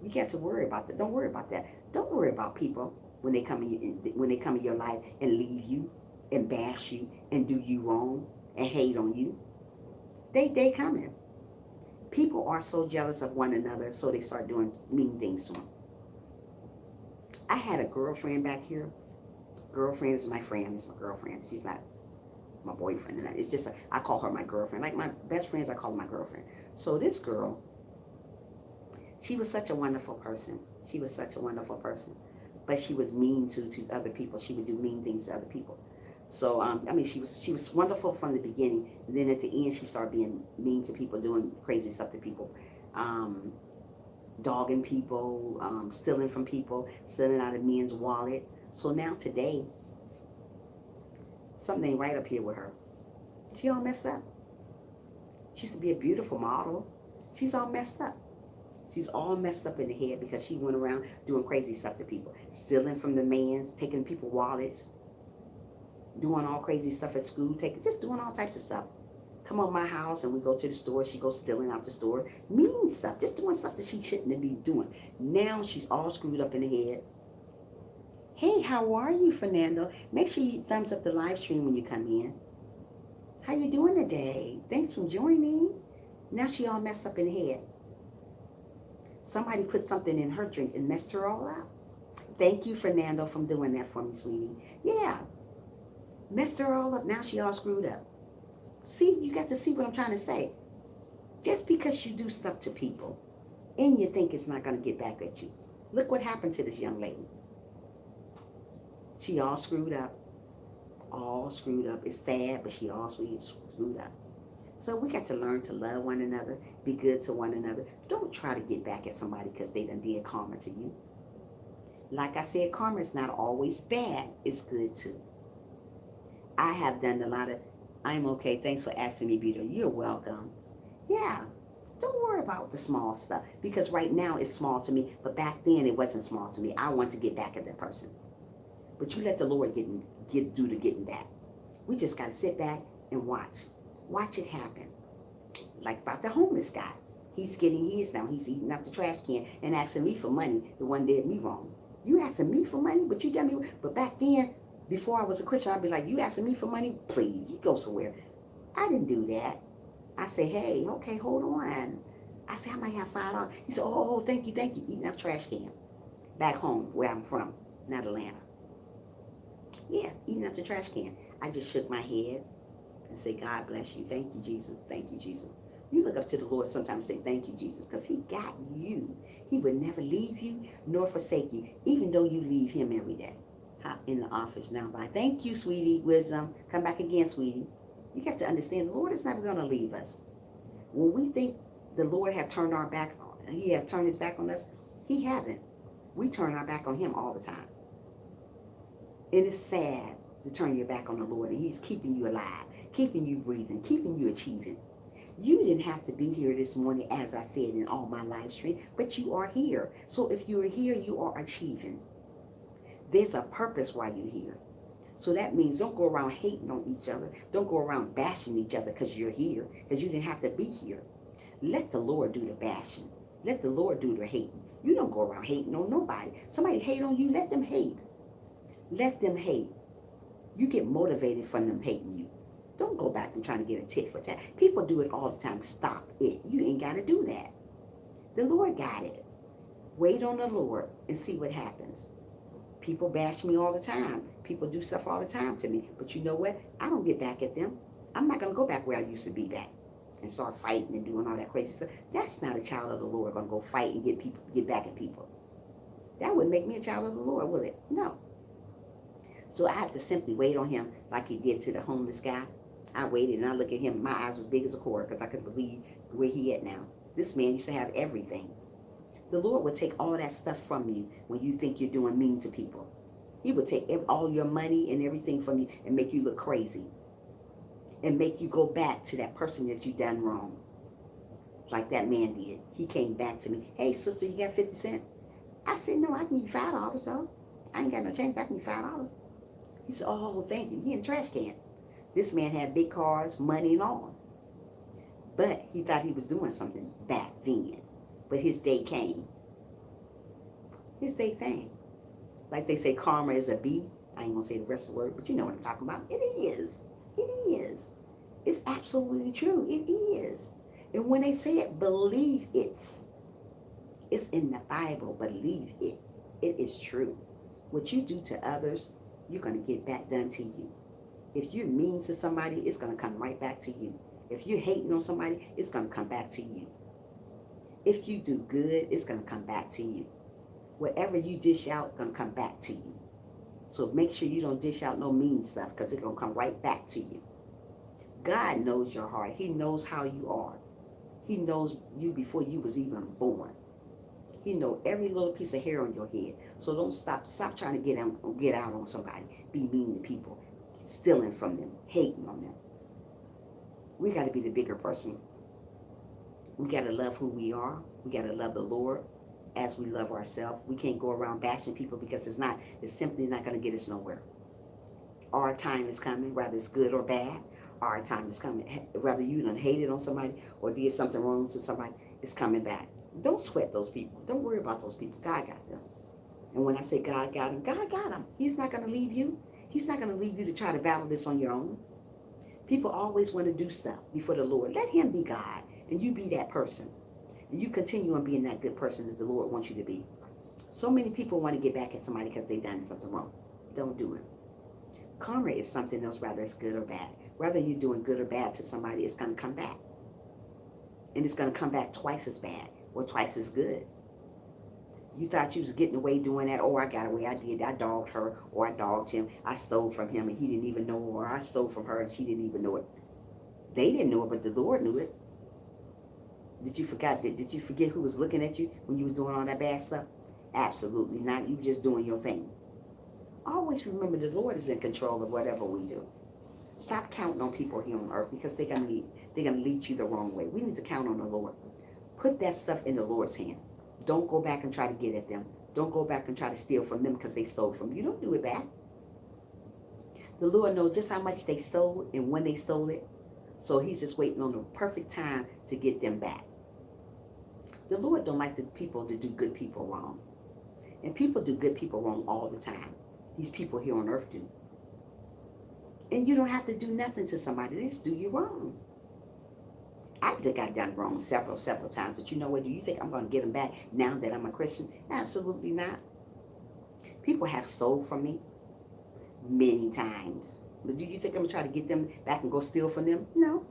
A: You got to worry about that. Don't worry about that. Don't worry about people when they come in your life and leave you and bash you and do you wrong and hate on you. They coming. People are so jealous of one another, so they start doing mean things to them. I had a girlfriend back here. Girlfriend is my friend. Is my girlfriend. She's not my boyfriend. And it's just I call her my girlfriend. Like my best friends, I call her my girlfriend. So this girl, she was such a wonderful person. She was such a wonderful person. But she was mean to other people. She would do mean things to other people. So, I mean, she was wonderful from the beginning. And then at the end, she started being mean to people, doing crazy stuff to people. Dogging people, stealing from people, stealing out of men's wallet. So now today, something ain't right up here with her. She all messed up. She used to be a beautiful model. She's all messed up. She's all messed up in the head because she went around doing crazy stuff to people. Stealing from the mans, taking people's wallets, doing all crazy stuff at school, just doing all types of stuff. Come on my house and we go to the store. She goes stealing out the store. Mean stuff. Just doing stuff that she shouldn't be doing. Now she's all screwed up in the head. Hey, how are you, Fernando? Make sure you thumbs up the live stream when you come in. How you doing today? Thanks for joining. Now she all messed up in the head. Somebody put something in her drink and messed her all up. Thank you, Fernando, for doing that for me, sweetie. Yeah. Messed her all up. Now she all screwed up. See, you got to see what I'm trying to say. Just because you do stuff to people and you think it's not going to get back at you. Look what happened to this young lady. She all screwed up. All screwed up. It's sad, but she all screwed up. So we got to learn to love one another, be good to one another. Don't try to get back at somebody because they done did karma to you. Like I said, karma is not always bad. It's good too. I have done a lot of, I'm okay. Thanks for asking me, Peter. You're welcome. Yeah. Don't worry about the small stuff because right now it's small to me, but back then it wasn't small to me. I want to get back at that person. But you let the Lord do the getting back. We just got to sit back and watch. Watch it happen. Like about the homeless guy. He's getting his now. He's eating out the trash can and asking me for money. The one did me wrong. You asking me for money, but you tell me. But back then, before I was a Christian, I'd be like, you asking me for money? Please, you go somewhere. I didn't do that. I say, hey, okay, hold on. I say, I might have $5. He said, oh, thank you. Eating out trash can. Back home, where I'm from, not Atlanta. Yeah, eating out the trash can. I just shook my head and say, God bless you. Thank you, Jesus. Thank you, Jesus. You look up to the Lord sometimes and say, thank you, Jesus, because he got you. He would never leave you nor forsake you, even though you leave him every day. In the office now. Bye. Thank you, sweetie. Wisdom. Come back again, sweetie. You got to understand the Lord is never going to leave us. When we think the Lord have turned our back, he has turned his back on us, he haven't. We turn our back on him all the time. It is sad to turn your back on the Lord, and he's keeping you alive, keeping you breathing, keeping you achieving. You didn't have to be here this morning, as I said in all my live stream, but you are here. So if you are here, you are achieving. There's a purpose why you're here. So that means don't go around hating on each other. Don't go around bashing each other because you're here, because you didn't have to be here. Let the Lord do the bashing. Let the Lord do the hating. You don't go around hating on nobody. Somebody hate on you, let them hate. Let them hate. You get motivated from them hating you. Don't go back and trying to get a tit for tat. People do it all the time. Stop it. You ain't got to do that. The Lord got it. Wait on the Lord and see what happens. People bash me all the time. People do stuff all the time to me. But you know what? I don't get back at them. I'm not going to go back where I used to be back and start fighting and doing all that crazy stuff. That's not a child of the Lord going to go fight and get back at people. That wouldn't make me a child of the Lord, will it? No. So I have to simply wait on him like he did to the homeless guy. I waited and I look at him. My eyes was big as a quarter because I couldn't believe where he at now. This man used to have everything. The Lord would take all that stuff from you when you think you're doing mean to people. He would take all your money and everything from you and make you look crazy. And make you go back to that person that you done wrong. Like that man did. He came back to me. Hey, sister, you got 50 cents? I said, no, I can give you $5, though. I ain't got no change. I can give you $5. He said, oh, thank you. He in the trash can. This man had big cars, money and all. But he thought he was doing something back then. But his day came. His day came. Like they say, karma is a bee. I ain't going to say the rest of the word, but you know what I'm talking about. It is. It is. It's absolutely true. It is. And when they say it, believe it. It's in the Bible. Believe it. It is true. What you do to others, you're going to get back done to you. If you're mean to somebody, it's going to come right back to you. If you're hating on somebody, it's going to come back to you. If you do good, it's going to come back to you. Whatever you dish out, going to come back to you. So make sure you don't dish out no mean stuff because it's going to come right back to you. God knows your heart. He knows how you are. He knows you before you was even born. He knows every little piece of hair on your head. So don't stop trying to get out on somebody. Be mean to people. Stealing from them. Hating on them. We got to be the bigger person. We got to love who we are. We got to love the Lord as we love ourselves. We can't go around bashing people because it's simply not going to get us nowhere. Our time is coming, whether it's good or bad. Our time is coming. Whether you done hated on somebody or did something wrong to somebody, it's coming back. Don't sweat those people. Don't worry about those people. God got them. And when I say God got them, God got them. He's not going to leave you. He's not going to leave you to try to battle this on your own. People always want to do stuff before the Lord. Let him be God, and you be that person. And you continue on being that good person that the Lord wants you to be. So many people want to get back at somebody because they done something wrong. Don't do it. Karma is something else, whether it's good or bad. Whether you're doing good or bad to somebody, it's going to come back. And it's going to come back twice as bad or twice as good. You thought you was getting away doing that. Oh, I got away. I did. I dogged her or I dogged him. I stole from him and he didn't even know, or I stole from her and she didn't even know it. They didn't know it, but the Lord knew it. Did you forget who was looking at you when you was doing all that bad stuff? Absolutely not. You just doing your thing. Always remember the Lord is in control of whatever we do. Stop counting on people here on earth because they're gonna lead you the wrong way. We need to count on the Lord. Put that stuff in the Lord's hand. Don't go back and try to get at them. Don't go back and try to steal from them because they stole from you. Don't do it back. The Lord knows just how much they stole and when they stole it. So he's just waiting on the perfect time to get them back. The Lord don't like the people to do good people wrong. And people do good people wrong all the time. These people here on earth do. And you don't have to do nothing to somebody. They just do you wrong. I think I've done wrong several times. But you know what? Do you think I'm going to get them back now that I'm a Christian? Absolutely not. People have stole from me many times. But do you think I'm going to try to get them back and go steal from them? No.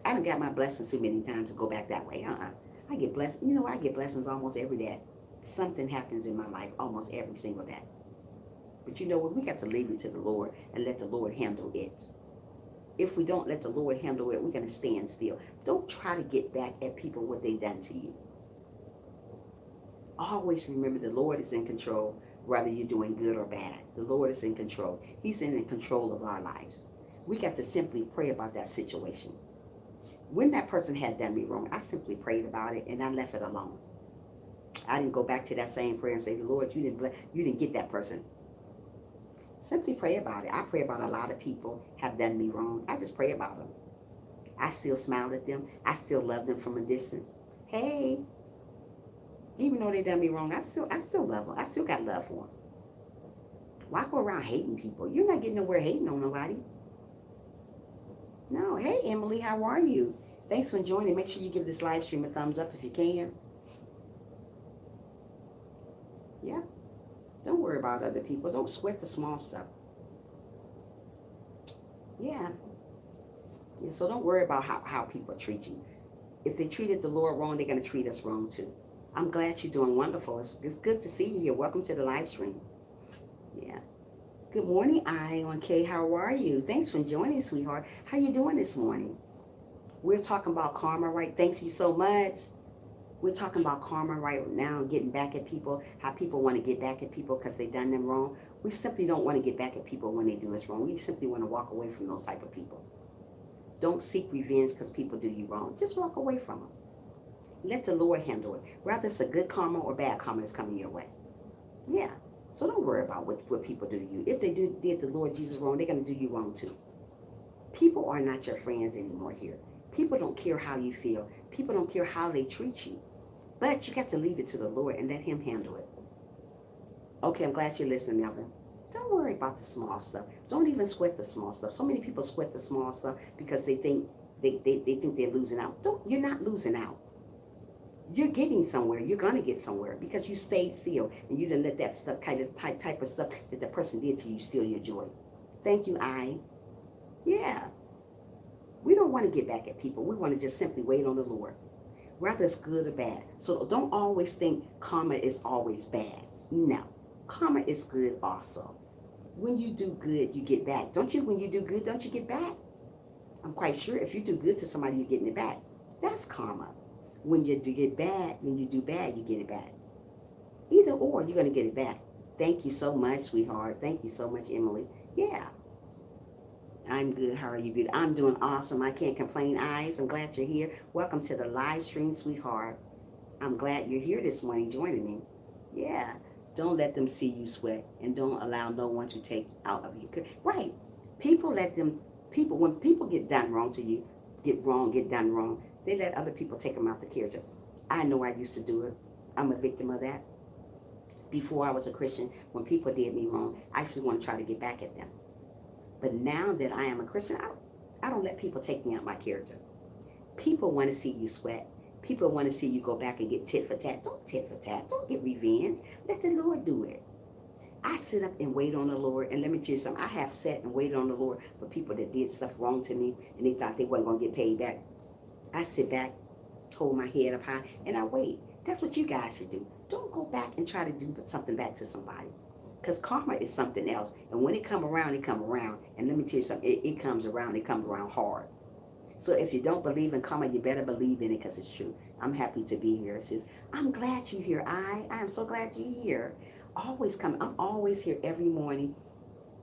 A: I done got my blessings too many times to go back that way. I get blessed. You know, I get blessings almost every day. Something happens in my life almost every single day. But you know what? We got to leave it to the Lord and let the Lord handle it. If we don't let the Lord handle it, we're going to stand still. Don't try to get back at people what they done to you. Always remember the Lord is in control, whether you're doing good or bad. The Lord is in control. He's in control of our lives. We got to simply pray about that situation. When that person had done me wrong, I simply prayed about it and I left it alone. I didn't go back to that same prayer and say, Lord, you didn't get that person. Simply pray about it. I pray about a lot of people have done me wrong. I just pray about them. I still smile at them. I still love them from a distance. Hey, even though they done me wrong, I still love them. I still got love for them. Why go around hating people? You're not getting nowhere hating on nobody. No. Hey, Emily, how are you? Thanks for joining. Make sure you give this live stream a thumbs up if you can. Yeah. Don't worry about other people. Don't sweat the small stuff. Yeah. Yeah. So don't worry about how people treat you. If they treated the Lord wrong, they're going to treat us wrong too. I'm glad you're doing wonderful. It's good to see you here. Welcome to the live stream. Yeah. Good morning, I on K. How are you? Thanks for joining, sweetheart. How you doing this morning? We're talking about karma, right? Thank you so much. We're talking about karma right now, getting back at people, how people want to get back at people because they done them wrong. We simply don't want to get back at people when they do us wrong. We simply want to walk away from those type of people. Don't seek revenge because people do you wrong. Just walk away from them. Let the Lord handle it. Whether it's a good karma or bad karma is coming your way. Yeah. So don't worry about what people do to you. If they did the Lord Jesus wrong, they're going to do you wrong too. People are not your friends anymore here. People don't care how you feel. People don't care how they treat you. But you got to leave it to the Lord and let him handle it. Okay, I'm glad you're listening, Melvin. Don't worry about the small stuff. Don't even sweat the small stuff. So many people sweat the small stuff because they think they think they're losing out. You're not losing out. You're getting somewhere. You're gonna get somewhere because you stayed still and you didn't let that stuff kind of type of stuff that the person did to you steal your joy. Thank you, I. Yeah. We don't want to get back at people. We want to just simply wait on the Lord. Whether it's good or bad. So don't always think karma is always bad. No. Karma is good also. When you do good, you get back. Don't you? When you do good, don't you get back? I'm quite sure if you do good to somebody, you're getting it back. That's karma. When you do get bad, when you do bad, you get it back. Either or, you're going to get it back. Thank you so much, sweetheart. Thank you so much, Emily. Yeah. I'm good. How are you, beauty? I'm doing awesome. I can't complain, eyes. I'm glad you're here. Welcome to the live stream, sweetheart. I'm glad you're here this morning joining me. Yeah. Don't let them see you sweat and don't allow no one to take out of you. Right. When people get done wrong to you, get done wrong, they let other people take them out the character. I know I used to do it. I'm a victim of that. Before I was a Christian, when people did me wrong, I used to want to try to get back at them. But now that I am a Christian, I don't let people take me out my character. People want to see you sweat. People want to see you go back and get tit for tat. Don't tit for tat. Don't get revenge. Let the Lord do it. I sit up and wait on the Lord. And let me tell you something. I have sat and waited on the Lord for people that did stuff wrong to me and they thought they weren't going to get paid back. I sit back, hold my head up high, and I wait. That's what you guys should do. Don't go back and try to do something back to somebody. Because karma is something else. And when it come around, it come around. And let me tell you something. It comes around hard. So if you don't believe in karma, you better believe in it because it's true. I'm happy to be here. It says, I'm glad you're here. I am so glad you're here. Always come. I'm always here every morning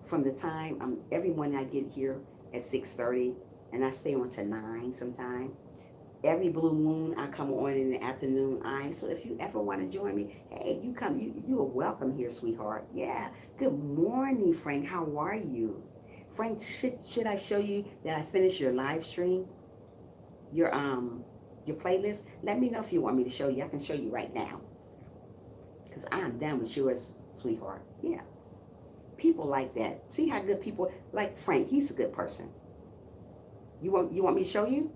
A: from the time every morning I get here at 6:30 and I stay on to 9 sometime. Every blue moon I come on in the afternoon. So if you ever want to join me, hey, you come. You are welcome here, sweetheart. Yeah. Good morning, Frank. How are you? Frank, should I show you that I finished your live stream, your playlist? Let me know if you want me to show you. I can show you right now, because I'm done with yours, sweetheart. Yeah, people like that. See how good people like Frank. He's a good person. You want me to show you?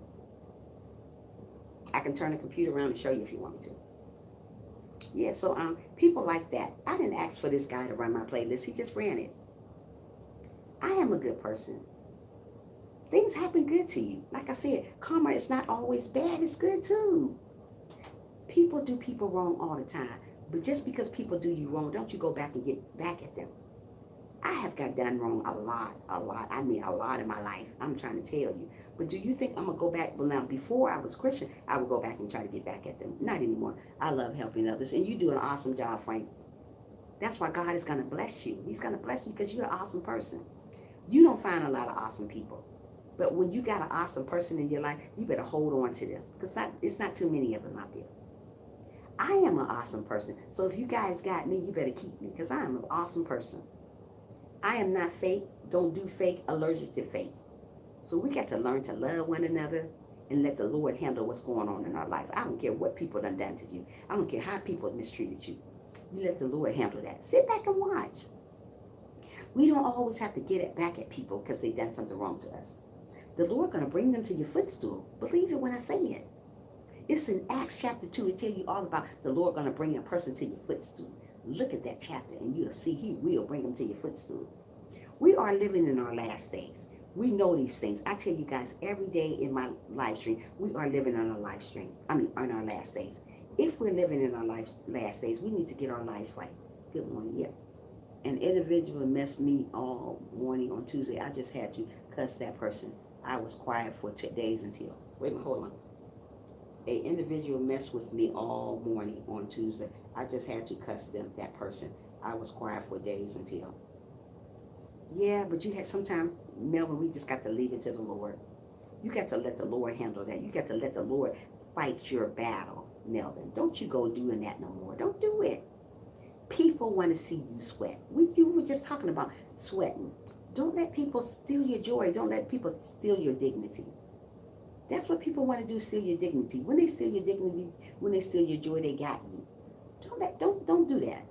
A: I can turn the computer around and show you if you want me to. Yeah, so people like that. I didn't ask for this guy to run my playlist. He just ran it. I am a good person. Things happen good to you. Like I said, karma is not always bad. It's good too. People do people wrong all the time. But just because people do you wrong, don't you go back and get back at them. I have got done wrong a lot. I mean, a lot in my life. I'm trying to tell you. But do you think I'm going to go back? Well, now, before I was Christian, I would go back and try to get back at them. Not anymore. I love helping others. And you do an awesome job, Frank. That's why God is going to bless you. He's going to bless you because you're an awesome person. You don't find a lot of awesome people. But when you got an awesome person in your life, you better hold on to them. Because it's not too many of them out there. I am an awesome person. So if you guys got me, you better keep me. Because I am an awesome person. I am not fake. Don't do fake. Allergic to fake. So we got to learn to love one another and let the Lord handle what's going on in our lives. I don't care what people done to you. I don't care how people mistreated you. You let the Lord handle that. Sit back and watch. We don't always have to get it back at people because they done something wrong to us. The Lord going to bring them to your footstool. Believe it when I say it. It's in Acts chapter 2. It tells you all about the Lord going to bring a person to your footstool. Look at that chapter and you'll see he will bring them to your footstool. We are living in our last days. We know these things. I tell you guys every day in my live stream, we are living on our live stream. On our last days. If we're living in our last days, we need to get our life right. Good morning. Yeah. An individual messed me all morning on Tuesday. I just had to cuss that person. I was quiet for 2 days until. Wait a minute, hold on. A individual messed with me all morning on Tuesday. I just had to cuss that person. I was quiet for days until. Yeah, but you had sometimes, Melvin, we just got to leave it to the Lord. You got to let the Lord handle that. You got to let the Lord fight your battle, Melvin. Don't you go doing that no more. Don't do it. People want to see you sweat. You were just talking about sweating. Don't let people steal your joy. Don't let people steal your dignity. That's what people want to do, steal your dignity. When they steal your dignity, when they steal your joy, they got you. Don't do that.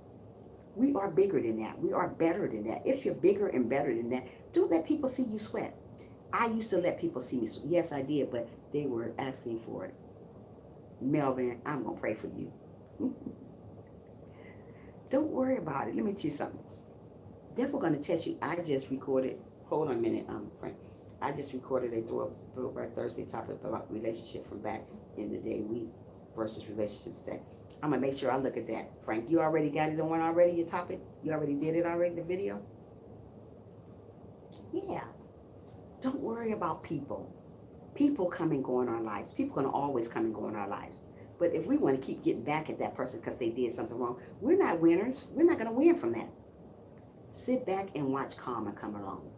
A: We are bigger than that. We are better than that. If you're bigger and better than that, don't let people see you sweat. I used to let people see me sweat. Yes, I did, but they were asking for it. Melvin, I'm going to pray for you. Don't worry about it. Let me tell you something. Devil going to test you. I just recorded, hold on a minute, Frank. I just recorded a Throwback Thursday topic about relationship from back in the day, week versus relationships today. I'm going to make sure I look at that. Frank, you already got it on already, your topic? You already did it already, the video? Yeah. Don't worry about people. People come and go in our lives. People are going to always come and go in our lives. But if we want to keep getting back at that person because they did something wrong, we're not winners. We're not going to win from that. Sit back and watch karma come along.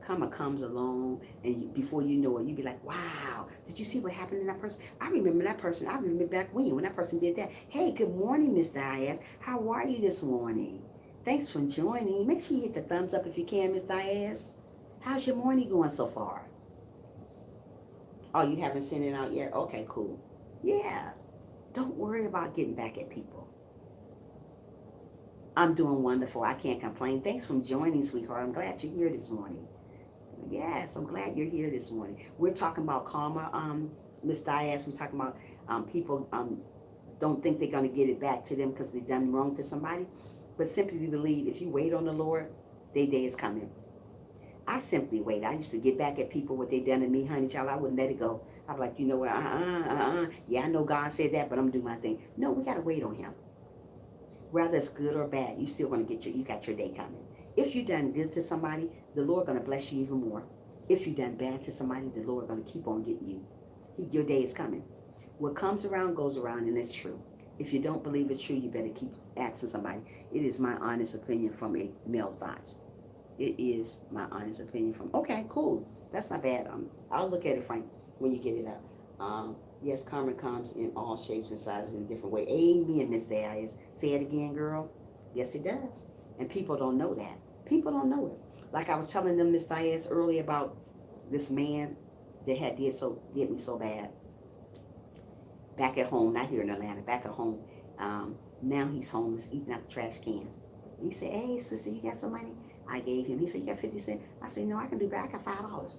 A: Karma comes along, and before you know it, you be like, wow, did you see what happened to that person? I remember that person. I remember back when that person did that. Hey, good morning, Miss Diaz. How are you this morning? Thanks for joining. Make sure you hit the thumbs up if you can, Miss Diaz. How's your morning going so far? Oh, you haven't sent it out yet? Okay, cool. Yeah. Don't worry about getting back at people. I'm doing wonderful. I can't complain. Thanks for joining, sweetheart. I'm glad you're here this morning. Yes, I'm glad you're here this morning. We're talking about karma, Miss Diaz. We're talking about people don't think they're going to get it back to them because they've done wrong to somebody. But simply believe if you wait on the Lord, their day is coming. I simply wait. I used to get back at people what they done to me, honey child. I wouldn't let it go. I'd be like, you know what, yeah, I know God said that, but I'm doing my thing. No, we got to wait on him. Whether it's good or bad, you still going to get you got your day coming. If you done good to somebody, the Lord going to bless you even more. If you done bad to somebody, the Lord going to keep on getting you. Your day is coming. What comes around goes around, and it's true. If you don't believe it's true, you better keep asking somebody. It is my honest opinion from a male thoughts. It is my honest opinion from, okay, cool. That's not bad. I'll look at it, Frank, when you get it out. Yes, karma comes in all shapes and sizes in a different way. Amen, Miss Diaz. Say it again, girl. Yes, it does. And people don't know that. People don't know it. Like I was telling them, Miss Diaz, earlier about this man that did me so bad. Back at home, not here in Atlanta, back at home. Now he's homeless, eating out the trash cans. He said, hey, sister, you got some money? I gave him. He said, you got 50 cents? I said, no, I can do better. I got $5.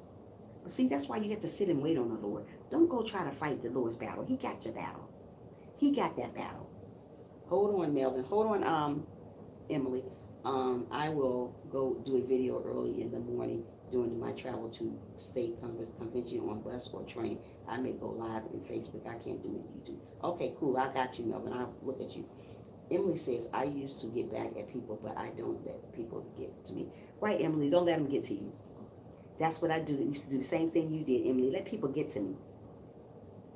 A: But see, that's why you have to sit and wait on the Lord. Don't go try to fight the Lord's battle. He got your battle. He got that battle. Hold on, Melvin. Hold on, Emily. I will go do a video early in the morning during my travel to state convention on bus or train. I may go live in Facebook. I can't do it on YouTube. Okay, cool. I got you, Melvin. I'll look at you. Emily says, I used to get back at people, but I don't let people get to me. Right, Emily, don't let them get to you. That's what I do. I used to do the same thing you did, Emily. Let people get to me.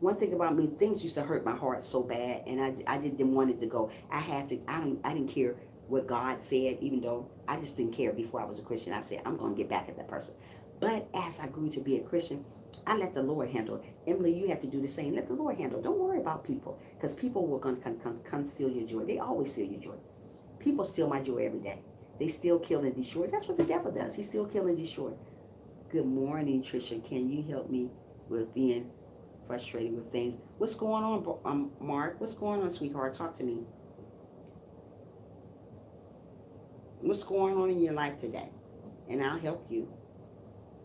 A: One thing about me, things used to hurt my heart so bad, and I didn't want it to go. I didn't care what God said, even though I just didn't care before I was a Christian. I said, I'm going to get back at that person. But as I grew to be a Christian, I let the Lord handle it. Emily, you have to do the same. Let the Lord handle it. Don't worry about people, because people will going to come steal your joy. They always steal your joy. People steal my joy every day. They still kill and destroy. That's what the devil does. He still kill and destroy. Good morning, Trisha. Can you help me with being frustrated with things? What's going on, Mark? What's going on, sweetheart? Talk to me. What's going on in your life today? And I'll help you.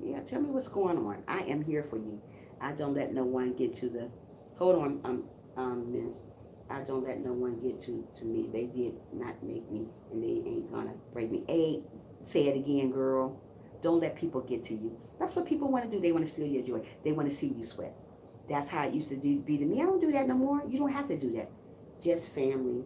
A: Yeah, tell me what's going on. I am here for you. I don't let no one get to the... Hold on, Miss. I don't let no one get to me. They did not make me, and they ain't gonna break me. Hey, say it again, girl. Don't let people get to you. That's what people want to do. They want to steal your joy. They want to see you sweat. That's how it used to be to me. I don't do that no more. You don't have to do that. Just family.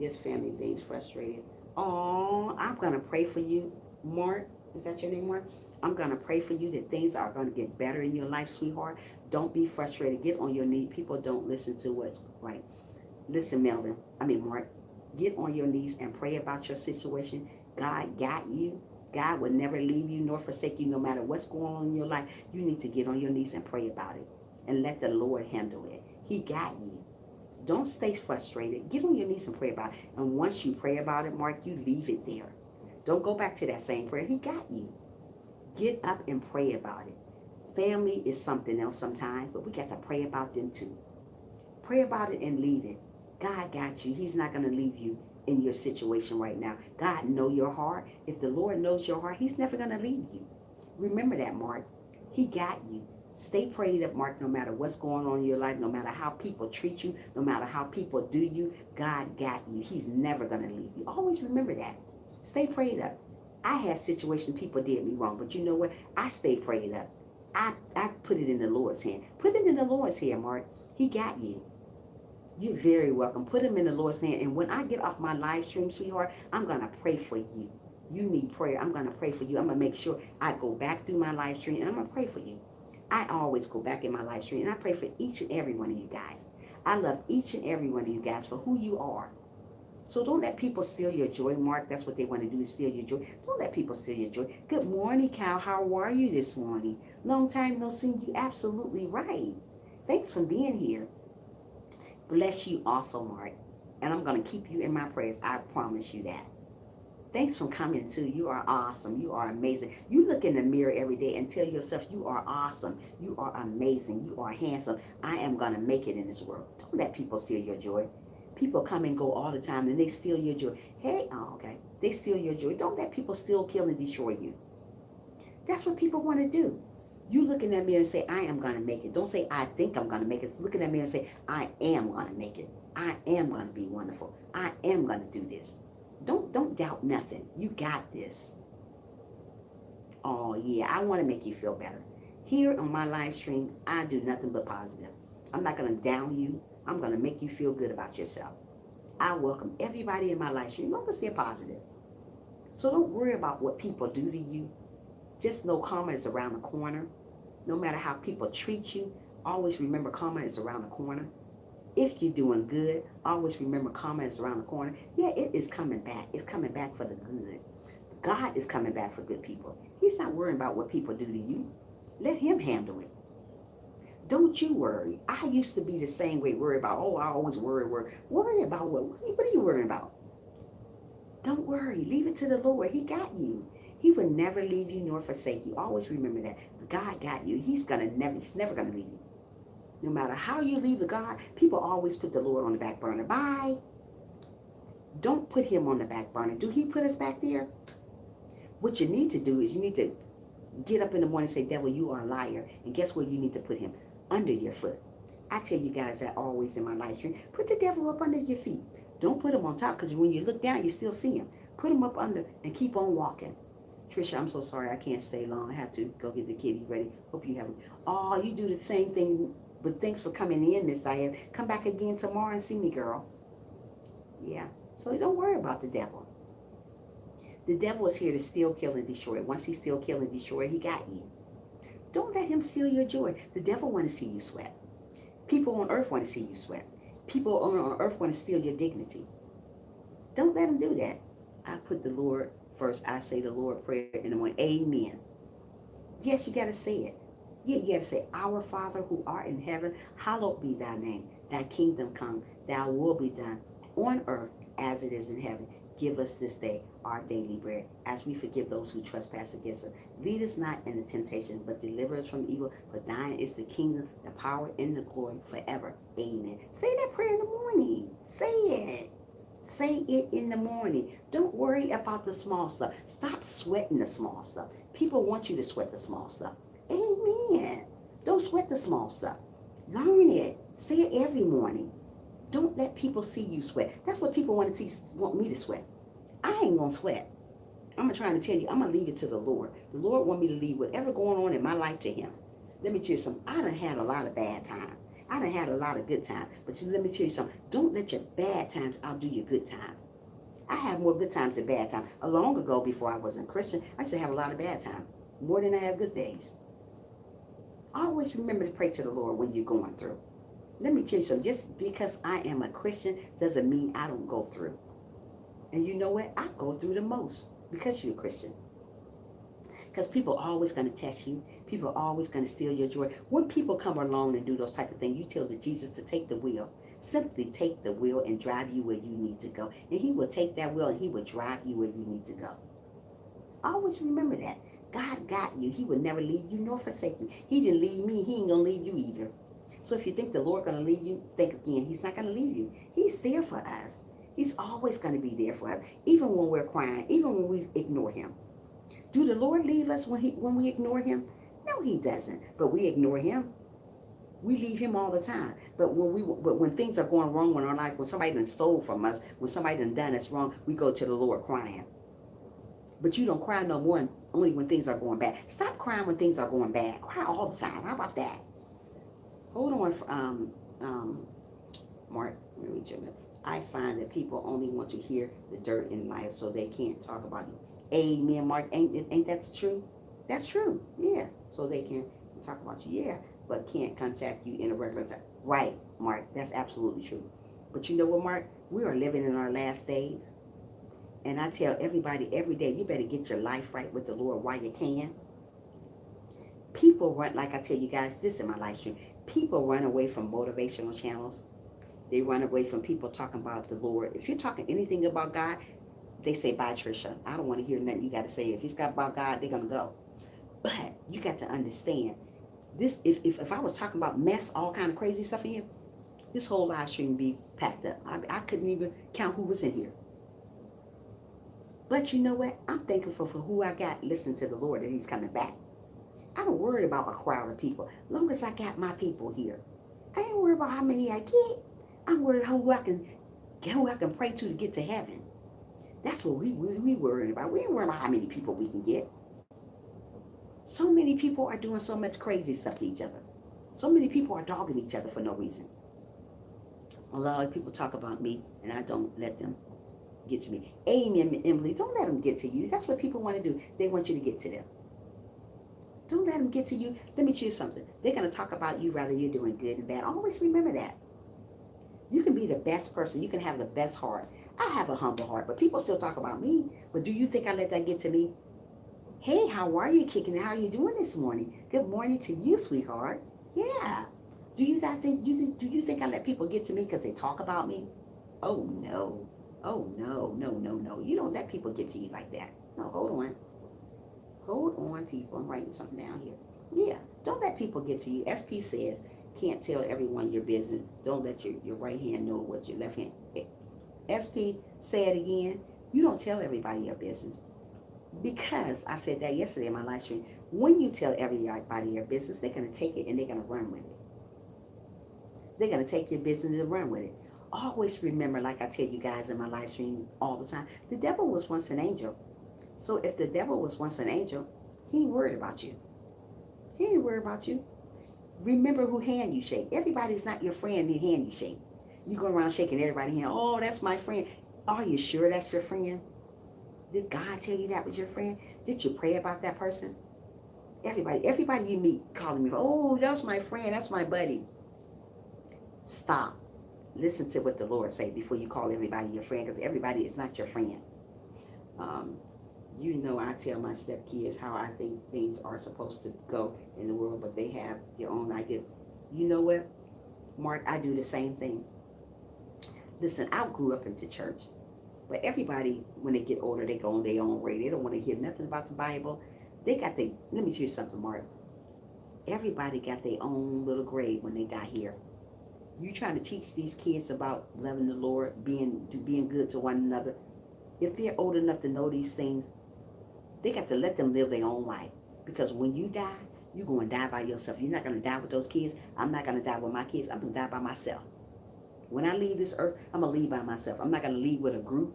A: Just family things frustrated. Oh, I'm gonna pray for you, Mark. Is that your name, Mark? I'm gonna pray for you that things are gonna get better in your life, sweetheart. Don't be frustrated. Get on your knees. People don't listen to what's right. Listen, Melvin, Mark, get on your knees and pray about your situation. God got you. God will never leave you nor forsake you no matter what's going on in your life. You need to get on your knees and pray about it and let the Lord handle it. He got you. Don't stay frustrated. Get on your knees and pray about it. And once you pray about it, Mark, you leave it there. Don't go back to that same prayer. He got you. Get up and pray about it. Family is something else sometimes, but we got to pray about them too. Pray about it and leave it. God got you. He's not going to leave you in your situation right now. God know your heart. If the Lord knows your heart, he's never going to leave you. Remember that, Mark. He got you. Stay prayed up, Mark, no matter what's going on in your life, no matter how people treat you, no matter how people do you, God got you. He's never going to leave you. Always remember that. Stay prayed up. I had situations people did me wrong, but you know what? I stay prayed up. I put it in the Lord's hand. Put it in the Lord's hand, Mark. He got you. You're very welcome. Put him in the Lord's hand. And when I get off my live stream, sweetheart, I'm going to pray for you. You need prayer. I'm going to pray for you. I'm going to make sure I go back through my live stream and I'm going to pray for you. I always go back in my live stream and I pray for each and every one of you guys. I love each and every one of you guys for who you are. So don't let people steal your joy, Mark. That's what they want to do, is steal your joy. Don't let people steal your joy. Good morning, Cal. How are you this morning? Long time no see. You absolutely right. Thanks for being here. Bless you also, Mark. And I'm going to keep you in my prayers. I promise you that. Thanks for coming too. You are awesome. You are amazing. You look in the mirror every day and tell yourself you are awesome. You are amazing. You are handsome. I am going to make it in this world. Don't let people steal your joy. People come and go all the time and they steal your joy. Hey, oh, okay. They steal your joy. Don't let people steal, kill, and destroy you. That's what people want to do. You look in that mirror and say, I am going to make it. Don't say, I think I'm going to make it. Look in that mirror and say, I am going to make it. I am going to be wonderful. I am going to do this. Don't doubt nothing. You got this. Oh, yeah, I want to make you feel better. Here on my live stream, I do nothing but positive. I'm not going to down you. I'm going to make you feel good about yourself. I welcome everybody in my live stream, as long as they're positive. So don't worry about what people do to you. Just know karma is around the corner. No matter how people treat you, always remember karma is around the corner. If you're doing good, always remember karma is around the corner. Yeah, it is coming back. It's coming back for the good. God is coming back for good people. He's not worrying about what people do to you. Let him handle it. Don't you worry. I used to be the same way, worry about, I always worry. Worry about what? What are you worrying about? Don't worry. Leave it to the Lord. He got you. He will never leave you nor forsake you. Always remember that. God got you. He's never gonna leave you. No matter how you leave the God, people always put the Lord on the back burner. Bye. Don't put him on the back burner. Do he put us back there? What you need to do is you need to get up in the morning and say, devil, you are a liar. And guess where you need to put him? Under your foot. I tell you guys that always in my life stream. Put the devil up under your feet. Don't put him on top, because when you look down, you still see him. Put him up under and keep on walking. Trisha, I'm so sorry I can't stay long. I have to go get the kitty ready. Hope you have. Oh, you do the same thing. But thanks for coming in, Miss Diane. Come back again tomorrow and see me, girl. Yeah. So don't worry about the devil. The devil is here to steal, kill, and destroy. Once he steal, kill, and destroy, he got you. Don't let him steal your joy. The devil want to see you sweat. People on earth want to see you sweat. People on earth want to steal your dignity. Don't let him do that. I put the Lord first. I say the Lord prayer in the morning. Amen. Yes, you got to say it. Yeah, you got to say, our Father who art in heaven, hallowed be thy name. Thy kingdom come, thy will be done on earth as it is in heaven. Give us this day our daily bread, as we forgive those who trespass against us. Lead us not into temptation, but deliver us from evil. For thine is the kingdom, the power, and the glory forever. Amen. Say that prayer in the morning. Say it. Say it in the morning. Don't worry about the small stuff. Stop sweating the small stuff. People want you to sweat the small stuff. Amen. Don't sweat the small stuff. Learn it. Say it every morning. Don't let people see you sweat. That's what people want me to sweat. I ain't gonna sweat. I'm trying to tell you, I'm gonna leave it to the Lord. The Lord want me to leave whatever going on in my life to Him. Let me tell you something. I done had a lot of bad times. I done had a lot of good times. But let me tell you something. Don't let your bad times outdo your good times. I have more good times than bad times. A long ago, before I wasn't Christian, I used to have a lot of bad times. More than I have good days. Always remember to pray to the Lord when you're going through. Let me tell you something. Just because I am a Christian doesn't mean I don't go through. And you know what? I go through the most because you're a Christian. Because people are always going to test you. People are always going to steal your joy. When people come along and do those type of things, you tell the Jesus to take the wheel. Simply take the wheel and drive you where you need to go. And He will take that wheel and He will drive you where you need to go. Always remember that. God got you. He will never leave you nor forsake you. He didn't leave me. He ain't going to leave you either. So if you think the Lord going to leave you, think again. He's not going to leave you. He's there for us. He's always going to be there for us, even when we're crying, even when we ignore Him. Do the Lord leave us when we ignore Him? No, He doesn't. But we ignore Him. We leave Him all the time. But when things are going wrong in our life, when somebody done stole from us, when somebody done us wrong, we go to the Lord crying. But you don't cry no more only when things are going bad. Stop crying when things are going bad. Cry all the time. How about that? Hold on, Mark. Let me read your note. I find that people only want to hear the dirt in life, so they can't talk about you. Amen, Mark. Ain't that true? That's true. Yeah. So they can talk about you. Yeah. But can't contact you in a regular time. Right, Mark. That's absolutely true. But you know what, Mark? We are living in our last days. And I tell everybody every day, you better get your life right with the Lord while you can. People run, like I tell you guys, this is my live stream. People run away from motivational channels. They run away from people talking about the Lord. If you're talking anything about God, they say, bye, Trisha. I don't want to hear nothing you got to say. If it's got about God, they're going to go. But you got to understand, this. If I was talking about mess, all kind of crazy stuff in here, this whole live stream would be packed up. I couldn't even count who was in here. But you know what? I'm thankful for who I got listening to the Lord, that He's coming back. I don't worry about a crowd of people. As long as I got my people here. I ain't worried about how many I get. I'm worried who I can pray to get to heaven. That's what we worried about. We ain't worried about how many people we can get. So many people are doing so much crazy stuff to each other. So many people are dogging each other for no reason. A lot of people talk about me, and I don't let them get to me. Amen, Emily. Don't let them get to you. That's what people want to do. They want you to get to them. Don't let them get to you. Let me tell you something. They're going to talk about you whether you're doing good and bad. Always remember that. You can be the best person. You can have the best heart. I have a humble heart, but people still talk about me. But do you think I let that get to me? Hey, how are you, kicking? How are you doing this morning? Good morning to you, sweetheart. Yeah. Do you think I let people get to me because they talk about me? Oh no. Oh no, no, no, no. You don't let people get to you like that. No, hold on. Hold on, people. I'm writing something down here. Yeah. Don't let people get to you. SP says, can't tell everyone your business. Don't let your right hand know what your left hand. SP, say it again. You don't tell everybody your business. Because I said that yesterday in my live stream. When you tell everybody your business, they're going to take it and they're going to run with it. They're going to take your business and run with it. Always remember, like I tell you guys in my live stream all the time, the devil was once an angel. So if the devil was once an angel, he ain't worried about you. He ain't worried about you. Remember who hand you shake. Everybody's not your friend who hand you shake. You go around shaking everybody's hand. Oh, that's my friend. Are you sure that's your friend? Did God tell you that was your friend? Did you pray about that person? Everybody you meet calling me, oh, that's my friend, that's my buddy. Stop. Listen to what the Lord say before you call everybody your friend, because everybody is not your friend. You know, I tell my stepkids how I think things are supposed to go in the world, but they have their own idea. You know what, Mark? I do the same thing. Listen, I grew up into church, but everybody, when they get older, they go on their own way. They don't want to hear nothing about the Bible. Let me tell you something, Mark. Everybody got their own little grave when they die here. You trying to teach these kids about loving the Lord, being good to one another. If they're old enough to know these things, they got to let them live their own life. Because when you die, you're going to die by yourself. You're not going to die with those kids. I'm not going to die with my kids. I'm going to die by myself. When I leave this earth, I'm going to leave by myself. I'm not going to leave with a group.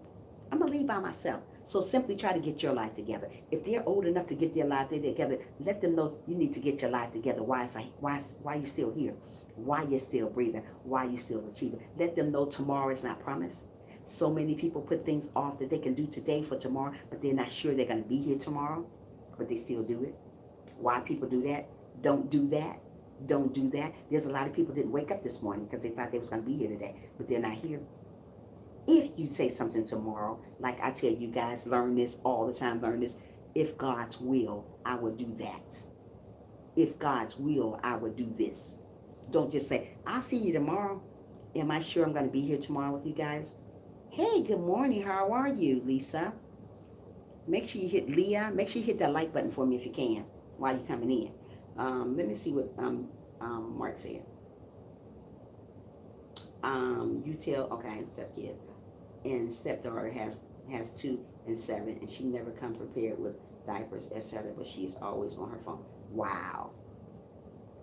A: I'm going to leave by myself. So simply try to get your life together. If they're old enough to get their life together, let them know you need to get your life together. Why you still here? Why you're still breathing? Why you still achieving? Let them know tomorrow is not promised. So many people put things off that they can do today for tomorrow, but they're not sure they're going to be here tomorrow, but they still do it. Why people do that? Don't do that. Don't do that. There's a lot of people didn't wake up this morning because they thought they was going to be here today, but they're not here. If you say something tomorrow, like I tell you guys, learn this all the time, learn this. If God's will, I will do that. If God's will, I will do this. Don't just say, I'll see you tomorrow. Am I sure I'm going to be here tomorrow with you guys? Hey, good morning. How are you, Lisa? Make sure you hit Leah. Make sure you hit that like button for me if you can while you're coming in. Let me see what Mark said. You tell, okay, stepkids. And stepdaughter has 2 and 7, and she never come prepared with diapers, etc. But she's always on her phone. Wow.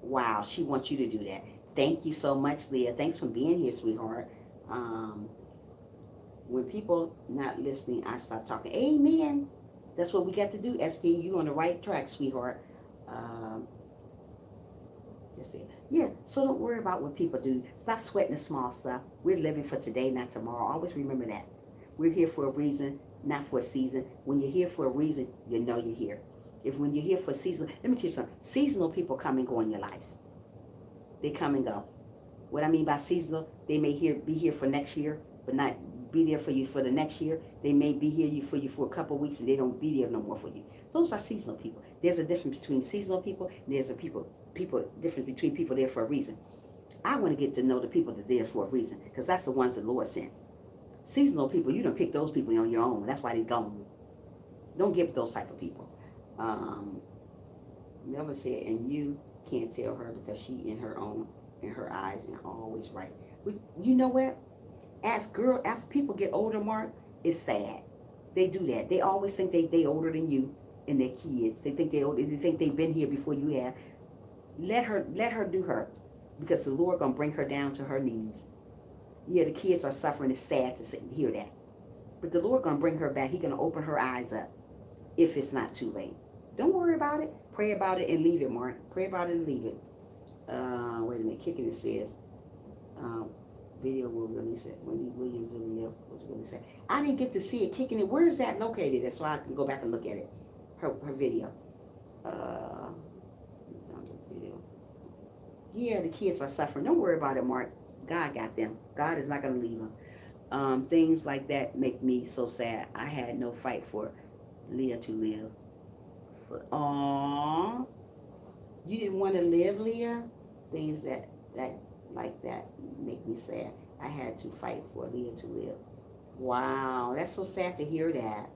A: Wow, she wants you to do that. Thank you so much, Leah. Thanks for being here, sweetheart. When people not listening, I stop talking. Amen. That's what we got to do, SP. You on the right track, sweetheart. Just it. Yeah, so don't worry about what people do. Stop sweating the small stuff. We're living for today, not tomorrow. Always remember that. We're here for a reason, not for a season. When you're here for a reason, you know you're here. If when you're here for a season, let me tell you something. Seasonal people come and go in your lives. They come and go. What I mean by seasonal, they may be here for next year, but not be there for you for the next year. They may be here for you for a couple of weeks and they don't be there no more for you. Those are seasonal people. There's a difference between seasonal people and there's a difference between people there for a reason. I want to get to know the people that are there for a reason because that's the ones the Lord sent. Seasonal people, you don't pick those people on your own. That's why they're gone. Don't give those type of people. Never said, and you can't tell her because she in her eyes and always right. But you know what? As people get older, Mark, it's sad. They do that. They always think they older than you and their kids. They think they think they've been here before you have. Let her do her, because the Lord gonna bring her down to her knees. Yeah, the kids are suffering. It's sad to hear that, but the Lord gonna bring her back. He gonna open her eyes up if it's not too late. Don't worry about it. Pray about it and leave it, Mark. Pray about it and leave it. Wait a minute. Kicking it says, video will release it. Wendy Williams was really sad. I didn't get to see it. Kicking it. Where is that located? That's so I can go back and look at it. Her video. Video. Yeah, the kids are suffering. Don't worry about it, Mark. God got them. God is not going to leave them. Things like that make me so sad. I had no fight for Leah to live. Aww. You didn't want to live, Leah? Things that like that make me sad. I had to fight for Leah to live. Wow, that's so sad to hear that.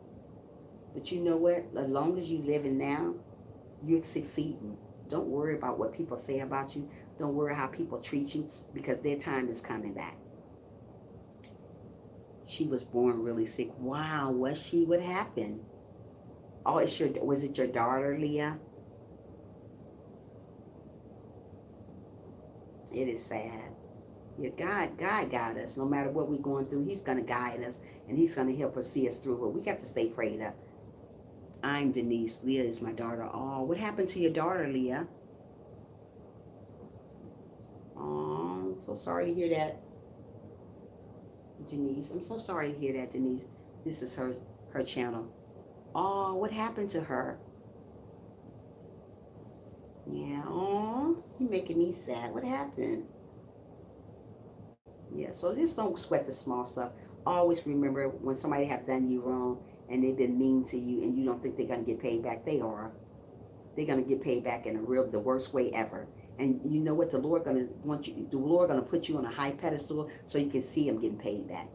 A: But you know what? As long as you living now, you're succeeding. Don't worry about what people say about you. Don't worry how people treat you, because their time is coming back. She was born really sick. Wow, was she? What happened? Oh, was it your daughter, Leah? It is sad. Yeah, God got us. No matter what we're going through, He's going to guide us, and He's going to help us see us through. But we got to stay prayed up. I'm Denise. Leah is my daughter. Oh, what happened to your daughter, Leah? Oh, I'm so sorry to hear that, Denise. I'm so sorry to hear that, Denise. This is her channel. Oh, what happened to her? Yeah, oh, you're making me sad. What happened? Yeah, so just don't sweat the small stuff. Always remember when somebody have done you wrong and they've been mean to you and you don't think they're going to get paid back, they are. They're going to get paid back in the worst way ever. And you know what? The Lord going to put you on a high pedestal so you can see Him getting paid back.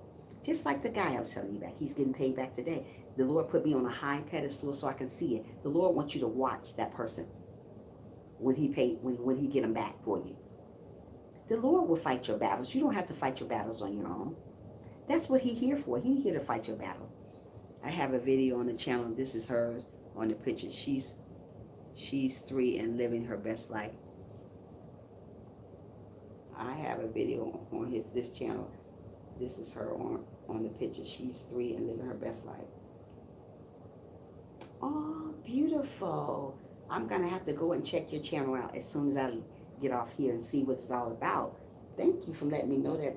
A: Just like the guy I was telling you about. He's getting paid back today. The Lord put me on a high pedestal so I can see it. The Lord wants you to watch that person when He get them back for you. The Lord will fight your battles. You don't have to fight your battles on your own. That's what He's here for. He's here to fight your battles. I have a video on the channel. This is her on the picture. She's 3 and living her best life. I have a video on this channel. This is her on the picture. She's 3 and living her best life. Oh, beautiful. I'm going to have to go and check your channel out as soon as I get off here and see what it's all about. Thank you for letting me know that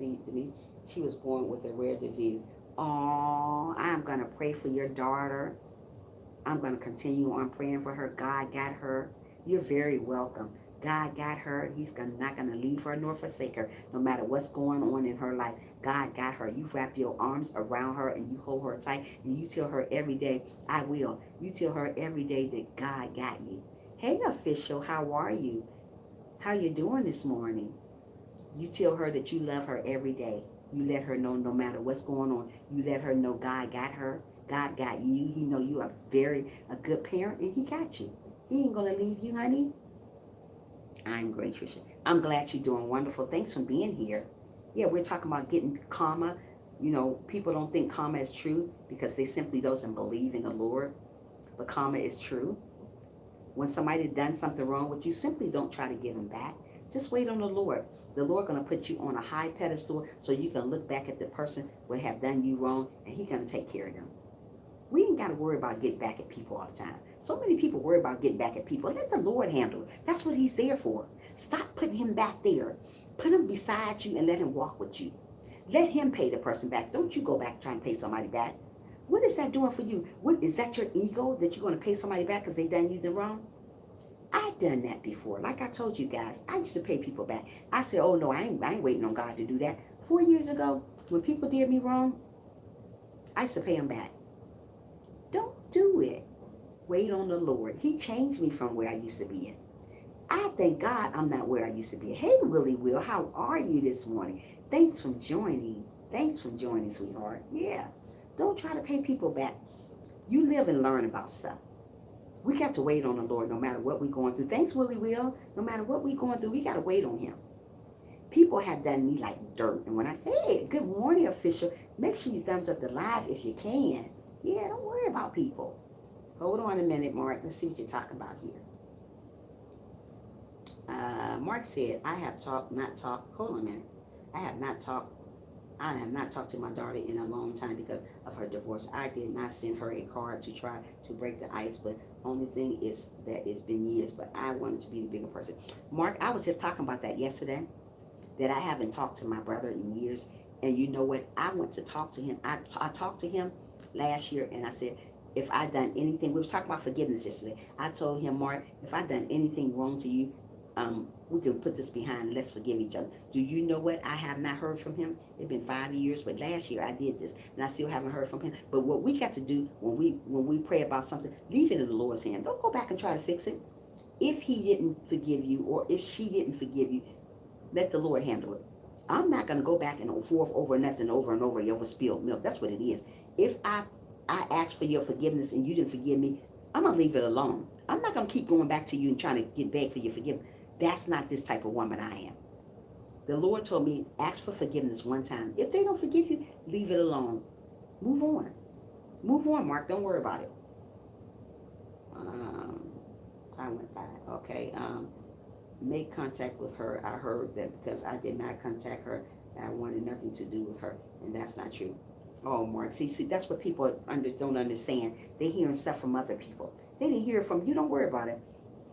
A: she was born with a rare disease. Oh, I'm going to pray for your daughter. I'm going to continue on praying for her. God got her. You're very welcome. God got her. He's not going to leave her nor forsake her, no matter what's going on in her life. God got her. You wrap your arms around her and you hold her tight, and you tell her every day, I will. You tell her every day that God got you. Hey, official, how are you? How you doing this morning? You tell her that you love her every day. You let her know no matter what's going on. You let her know God got her. God got you. He know you are a good parent, and he got you. He ain't going to leave you, honey. I'm great, Trisha. I'm glad you're doing wonderful. Thanks for being here. Yeah, we're talking about getting karma. You know, people don't think karma is true because they simply doesn't believe in the Lord. But karma is true. When somebody done something wrong with you, simply don't try to give them back. Just wait on the Lord. The Lord going to put you on a high pedestal so you can look back at the person who have done you wrong, and he's going to take care of them. We ain't got to worry about getting back at people all the time. So many people worry about getting back at people. Let the Lord handle it. That's what he's there for. Stop putting him back there. Put him beside you and let him walk with you. Let him pay the person back. Don't you go back trying to pay somebody back. What is that doing for you? What is that, your ego, that you're going to pay somebody back because they done you the wrong? I've done that before. Like I told you guys, I used to pay people back. I said, oh no, I ain't waiting on God to do that. 4 years ago, when people did me wrong, I used to pay them back. Don't do it. Wait on the Lord. He changed me from where I used to be in. I thank God I'm not where I used to be. Hey, Willie Will, how are you this morning? Thanks for joining. Thanks for joining, sweetheart. Yeah. Don't try to pay people back. You live and learn about stuff. We got to wait on the Lord no matter what we're going through. Thanks, Willie Will. No matter what we're going through, we got to wait on him. People have done me like dirt. And when hey, good morning, official. Make sure you thumbs up the live if you can. Yeah, don't worry about people. Hold on a minute, Mark. Let's see what you're talking about here. Mark said, I have not talked. Hold on a minute. I have not talked to my daughter in a long time because of her divorce. I did not send her a card to try to break the ice, but only thing is that it's been years, but I wanted to be the bigger person. Mark, I was just talking about that yesterday, that I haven't talked to my brother in years. And you know what? I went to talk to him. I talked to him last year, and I said, if I done anything, we was talking about forgiveness yesterday. I told him, Mark, if I done anything wrong to you, we can put this behind and let's forgive each other. Do you know what? I have not heard from him. It's been 5 years, but last year I did this, and I still haven't heard from him. But what we got to do when we pray about something, leave it in the Lord's hand. Don't go back and try to fix it. If he didn't forgive you, or if she didn't forgive you, let the Lord handle it. I'm not going to go back and forth over nothing over and over over spilled milk. That's what it is. If I asked for your forgiveness and you didn't forgive me, I'm going to leave it alone. I'm not going to keep going back to you and trying to get back for your forgiveness. That's not this type of woman I am. The Lord told me, ask for forgiveness one time. If they don't forgive you, leave it alone. Move on. Move on, Mark. Don't worry about it. Time went by. Okay. Make contact with her. I heard that because I did not contact her, I wanted nothing to do with her, and that's not true. Oh, Mark, see, that's what people don't understand. They're hearing stuff from other people. They didn't hear it from you. Don't worry about it.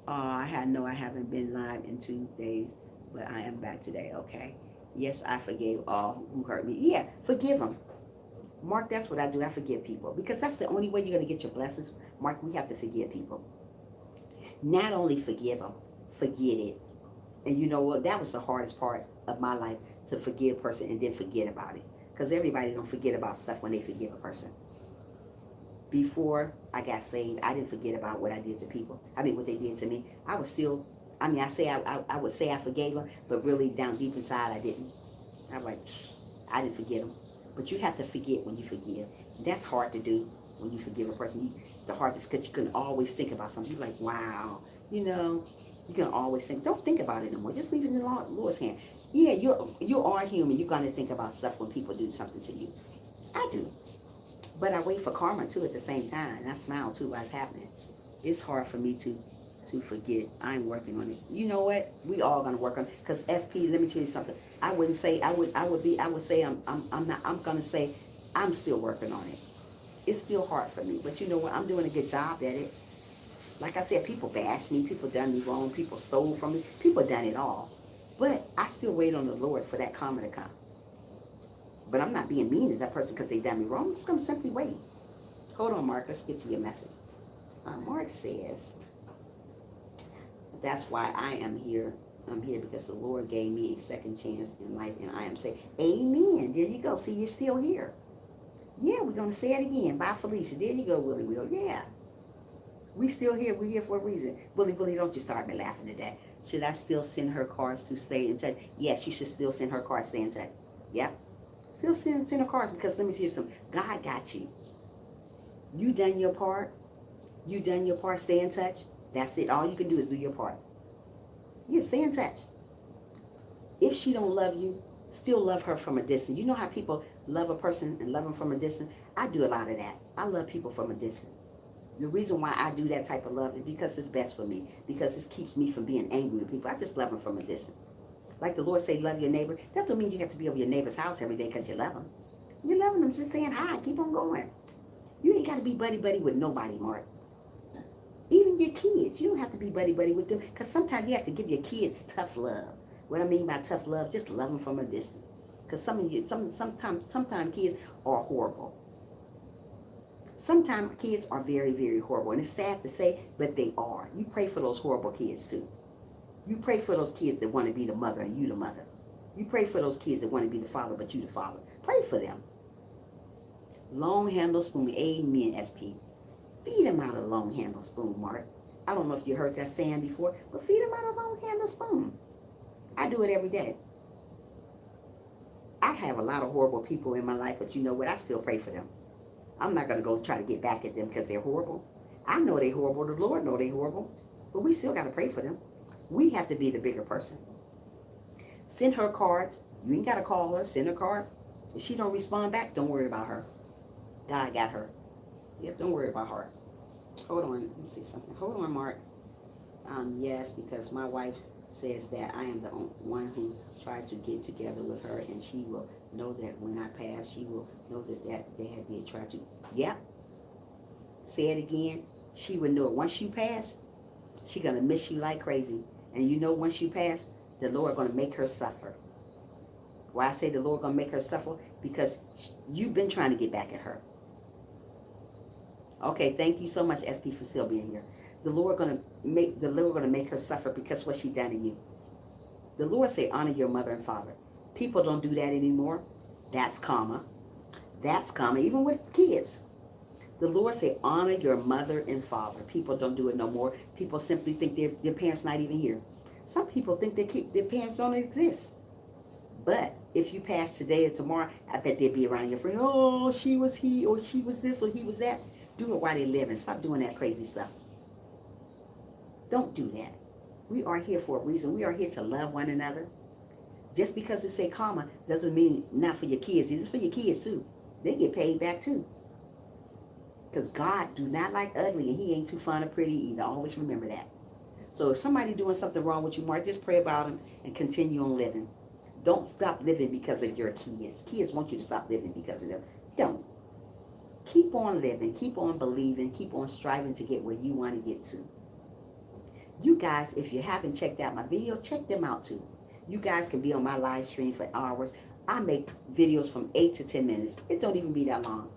A: I haven't been live in 2 days, but I am back today. Okay. Yes, I forgave all who hurt me. Yeah, forgive them. Mark, that's what I do. I forgive people because that's the only way you're going to get your blessings. Mark, we have to forgive people. Not only forgive them, forget it. And you know what? That was the hardest part of my life, to forgive a person and then forget about it. Because everybody don't forget about stuff when they forgive a person. Before I got saved, I didn't forget about what I did to people. What they did to me. I was still, I would say I forgave them, but really down deep inside I didn't. I'm like, I didn't forget them. But you have to forget when you forgive. That's hard to do when you forgive a person. Because you can always think about something. You're like, wow, you can always think. Don't think about it anymore. Just leave it in the Lord's hand. Yeah, you are human. You're going to think about stuff when people do something to you. I do. But I wait for karma, too, at the same time. And I smile, too, while it's happening. It's hard for me to to forget. I'm working on it. You know what? We all gonna work on it. Cause SP, let me tell you something. I wouldn't say I would say I'm not. I'm gonna say I'm still working on it. It's still hard for me, but you know what? I'm doing a good job at it. Like I said, people bashed me, people done me wrong, people stole from me, people done it all. But I still wait on the Lord for that karma to come. But I'm not being mean to that person because they done me wrong. I'm just gonna simply wait. Hold on, Mark. Let's get to your message. Mark says, that's why I am here. I'm here because the Lord gave me a second chance in life, and I am saying, amen. There you go. See, you're still here. Yeah, we're going to say it again. Bye, Felicia. There you go, Willie Will. Yeah. We still here. We're here for a reason. Willie, don't you start me laughing today. Should I still send her cards to stay in touch? Yes, you should still send her cards to stay in touch. Yep. Still send her cards because let me see something. God got you. You done your part. You done your part. Stay in touch. That's it. All you can do is do your part. Yeah, stay in touch. If she don't love you, still love her from a distance. You know how people love a person and love them from a distance? I do a lot of that. I love people from a distance. The reason why I do that type of love is because it's best for me. Because it keeps me from being angry with people. I just love them from a distance. Like the Lord say, love your neighbor. That don't mean you have to be over your neighbor's house every day because you love them. You're loving them, just saying hi. Keep on going. You ain't got to be buddy-buddy with nobody, Mark. Even your kids, you don't have to be buddy-buddy with them because sometimes you have to give your kids tough love. What I mean by tough love, just love them from a distance. Because sometimes kids are horrible. Sometimes kids are very, very horrible. And it's sad to say, but they are. You pray for those horrible kids too. You pray for those kids that want to be the mother and you the mother. You pray for those kids that want to be the father, but you the father. Pray for them. Long handle spoon, amen, SP. Feed them out a long handle spoon, Mark. I don't know if you heard that saying before, but feed them out a long handle spoon. I do it every day. I have a lot of horrible people in my life, but you know what? I still pray for them. I'm not going to go try to get back at them because they're horrible. I know they're horrible. The Lord knows they're horrible. But we still got to pray for them. We have to be the bigger person. Send her cards. You ain't got to call her. Send her cards. If she don't respond back, don't worry about her. God got her. Yep, don't worry about her. Hold on. Let me see something. Hold on, Mark. Yes, because my wife says that I am the one who tried to get together with her, and she will know that when I pass, she will know that dad did try to. Yep. Say it again. She would know it. Once you pass, she going to miss you like crazy. And you know once you pass, the Lord going to make her suffer. Why I say the Lord going to make her suffer? Because you've been trying to get back at her. Okay, thank you so much, SP, for still being here. The Lord gonna make her suffer because what she done to you. The Lord say, honor your mother and father. People don't do that anymore. That's karma. That's karma, even with kids. The Lord say, honor your mother and father. People don't do it no more. People simply think their parents not even here. Some people think their parents don't exist. But if you pass today or tomorrow, I bet they'll be around your friend. Oh, she was he, or she was this, or he was that. Do it while they're living. Stop doing that crazy stuff. Don't do that. We are here for a reason. We are here to love one another. Just because it say karma doesn't mean not for your kids. It's for your kids too. They get paid back too. Because God do not like ugly, and he ain't too fond of pretty either. Always remember that. So if somebody doing something wrong with you, Mark, just pray about them and continue on living. Don't stop living because of your kids. Kids want you to stop living because of them. Don't. Keep on living, keep on believing, keep on striving to get where you want to get to. You guys, if you haven't checked out my videos, check them out too. You guys can be on my live stream for hours. I make videos from 8 to 10 minutes. It don't even be that long.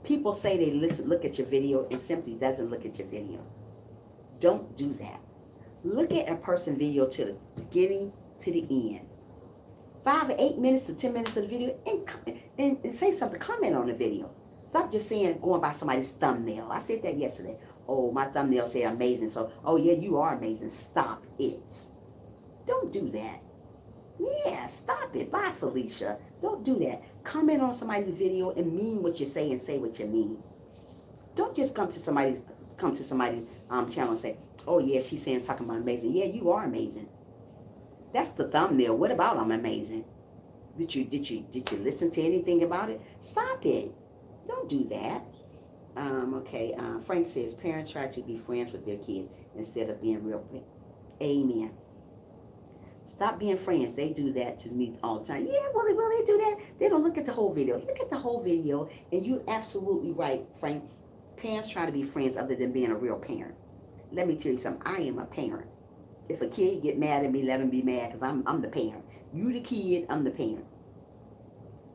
A: People say they look at your video and simply doesn't look at your video. Don't do that. Look at a person's video to the beginning to the end. 5 or 8 minutes to 10 minutes of the video and say something, comment on the video. Stop just saying, going by somebody's thumbnail. I said that yesterday. Oh, my thumbnail say amazing. So, oh yeah, you are amazing. Stop it. Don't do that. Yeah, stop it. Bye, Felicia. Don't do that. Comment on somebody's video and mean what you say and say what you mean. Don't just come to somebody's channel and say, oh yeah, she's saying, talking about amazing. Yeah, you are amazing. That's the thumbnail. What about I'm amazing? Did you listen to anything about it? Stop it. Don't do that. Frank says parents try to be friends with their kids instead of being real. Amen. Stop being friends. They do that to me all the time. Yeah, will they do that? They don't look at the whole video. Look at the whole video, and you're absolutely right, Frank. Parents try to be friends other than being a real parent. Let me tell you something. I am a parent. If a kid get mad at me, let him be mad because I'm the parent. You the kid, I'm the parent.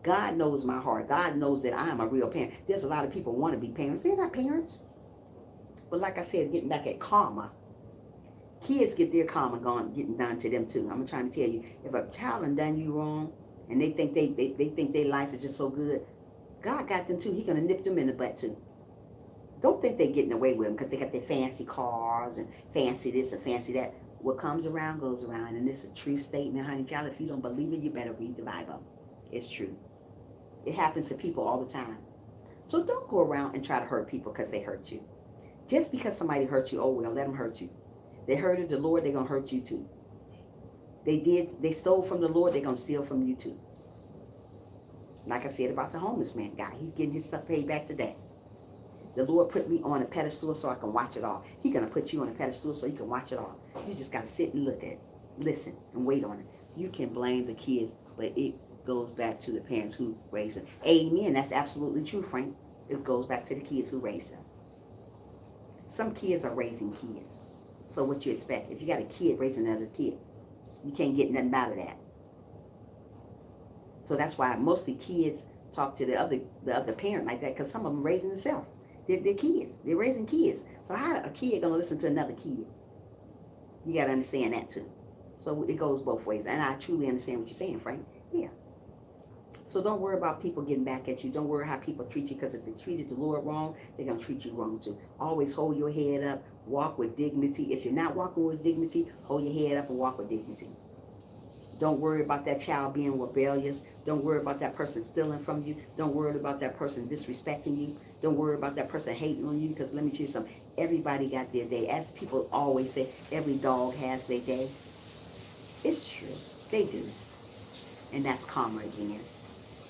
A: God knows my heart. God knows that I am a real parent. There's a lot of people want to be parents. They're not parents. But like I said, getting back at karma, kids get their karma getting done to them too. I'm trying to tell you, if a child done you wrong and they think they think their life is just so good, God got them too. He's gonna nip them in the butt too. Don't think they're getting away with them because they got their fancy cars and fancy this and fancy that. What comes around goes around, and this is a true statement, honey child. If you don't believe it, you better read the Bible. It's true. It happens to people all the time. So don't go around and try to hurt people because they hurt you. Just because somebody hurt you, oh well, let them hurt you. They hurted the Lord, they're going to hurt you too. They stole from the Lord, they're going to steal from you too. Like I said about the homeless man guy, he's getting his stuff paid back today. The Lord put me on a pedestal so I can watch it all. He's going to put you on a pedestal so you can watch it all. You just got to sit and look at it, listen, and wait on it. You can blame the kids, but it goes back to the parents who raised them. Amen. That's absolutely true, Frank. It goes back to the kids who raised them. Some kids are raising kids. So what you expect? If you got a kid raising another kid, you can't get nothing out of that. So that's why mostly kids talk to the other parent like that, because some of them raising themselves. They're kids. They're raising kids. So how a kid gonna listen to another kid? You gotta understand that too. So it goes both ways. And I truly understand what you're saying, Frank. Yeah. So don't worry about people getting back at you. Don't worry how people treat you, because if they treated the Lord wrong, they're going to treat you wrong too. Always hold your head up. Walk with dignity. If you're not walking with dignity, hold your head up and walk with dignity. Don't worry about that child being rebellious. Don't worry about that person stealing from you. Don't worry about that person disrespecting you. Don't worry about that person hating on you, because let me tell you something. Everybody got their day. As people always say, every dog has their day. It's true. They do. And that's karma again.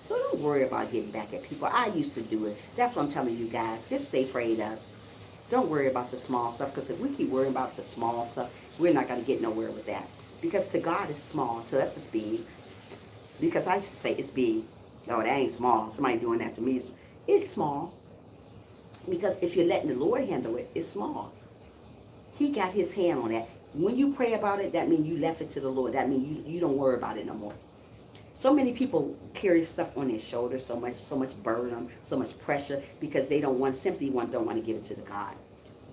A: So don't worry about getting back at people. I used to do it. That's what I'm telling you guys. Just stay prayed up. Don't worry about the small stuff, because if we keep worrying about the small stuff, we're not going to get nowhere with that. Because to God it's small, to us it's big. Because I used to say it's big. No, that ain't small. Somebody doing that to me, it's small. Because if you're letting the Lord handle it, it's small. He got his hand on that. When you pray about it, that means you left it to the Lord. That means you don't worry about it no more. So many people carry stuff on their shoulders, so much burden, so much pressure, because they don't want to give it to the God.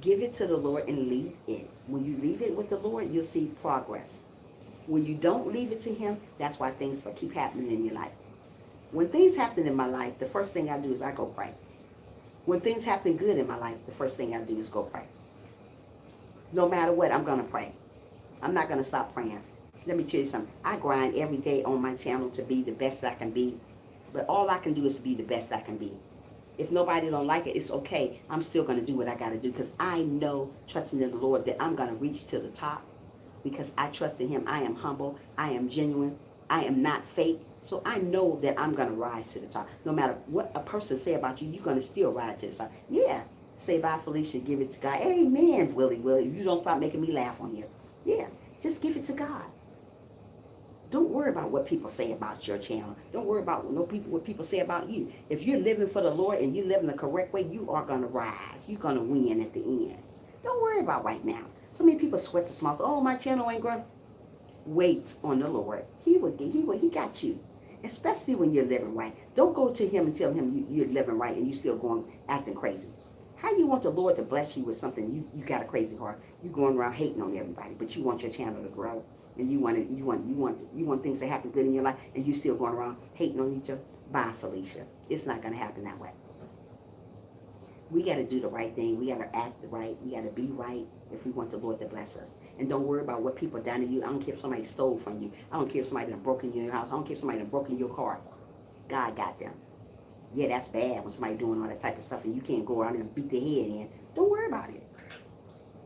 A: Give it to the Lord and leave it. When you leave it with the Lord, you'll see progress. When you don't leave it to him, that's why things keep happening in your life. When things happen in my life, the first thing I do is I go pray. When things happen good in my life, the first thing I do is go pray. No matter what, I'm going to pray. I'm not going to stop praying. Let me tell you something. I grind every day on my channel to be the best I can be. But all I can do is be the best I can be. If nobody don't like it, it's okay. I'm still going to do what I got to do, because I know, trusting in the Lord, that I'm going to reach to the top, because I trust in him. I am humble. I am genuine. I am not fake. So I know that I'm going to rise to the top. No matter what a person say about you, you're going to still rise to the top. Yeah. Say bye, Felicia. Give it to God. Amen, Willie. You don't stop making me laugh on you. Yeah. Just give it to God. Don't worry about what people say about your channel. Don't worry about what people say about you. If you're living for the Lord and you're living the correct way, you are going to rise. You're going to win at the end. Don't worry about right now. So many people sweat the small stuff. Oh, my channel ain't growing. Wait on the Lord. He got you. Especially when you're living right. Don't go to him and tell him you're living right and you're still acting crazy. How do you want the Lord to bless you with something you got a crazy heart? You going around hating on everybody, but you want your channel to grow. And you want things to happen good in your life, and you still going around hating on each other. Bye, Felicia. It's not going to happen that way. We got to do the right thing. We got to act right. We got to be right if we want the Lord to bless us. And don't worry about what people done to you. I don't care if somebody stole from you. I don't care if somebody done broken your house. I don't care if somebody done broken your car. God got them. Yeah, that's bad when somebody doing all that type of stuff and you can't go around and beat their head in. Don't worry about it.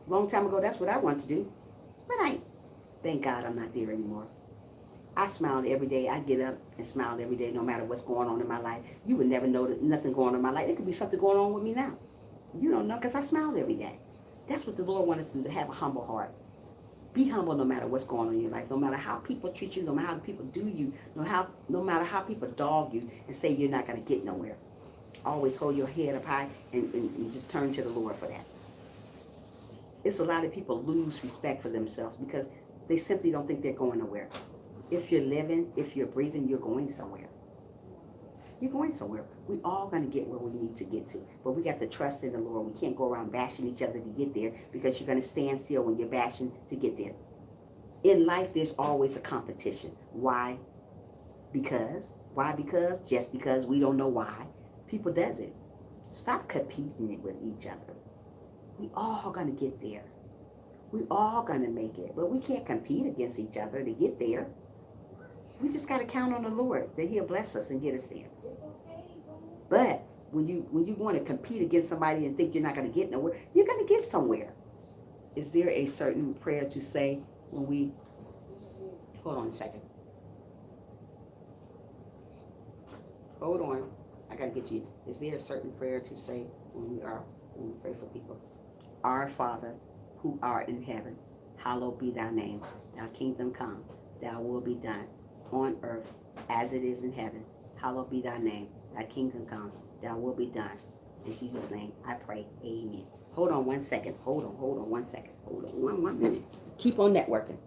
A: Long time ago, that's what I wanted to do. But I ain't. Thank God I'm not there anymore. I smiled every day. I get up and smile every day no matter what's going on in my life. You would never know that nothing going on in my life. It could be something going on with me now. You don't know, because I smiled every day. That's what the Lord wants us to do, to have a humble heart. Be humble no matter what's going on in your life, no matter how people treat you, no matter how people do you, no matter how people dog you and say you're not going to get nowhere. Always hold your head up high and just turn to the Lord for that. It's a lot of people lose respect for themselves because they simply don't think they're going nowhere. If you're living, if you're breathing, you're going somewhere. You're going somewhere. We all going to get where we need to get to. But we got to trust in the Lord. We can't go around bashing each other to get there, because you're going to stand still when you're bashing to get there. In life, there's always a competition. Why? Why? Just because we don't know why. People does it. Stop competing with each other. We all going to get there. We all going to make it. But we can't compete against each other to get there. We just got to count on the Lord that He'll bless us and get us there. But when you want to compete against somebody and think you're not going to get nowhere, you're going to get somewhere. Is there a certain prayer to say when we... Hold on a second. Hold on. I got to get you. Is there a certain prayer to say when we pray for people? Our Father, who art in heaven, hallowed be thy name. Thy kingdom come, thy will be done, on earth as it is in heaven. Hallowed be thy name. Thy kingdom come, thy will be done. In Jesus' name, I pray. Amen. Hold on 1 second. Hold on 1 second. Hold on one minute. Keep on networking.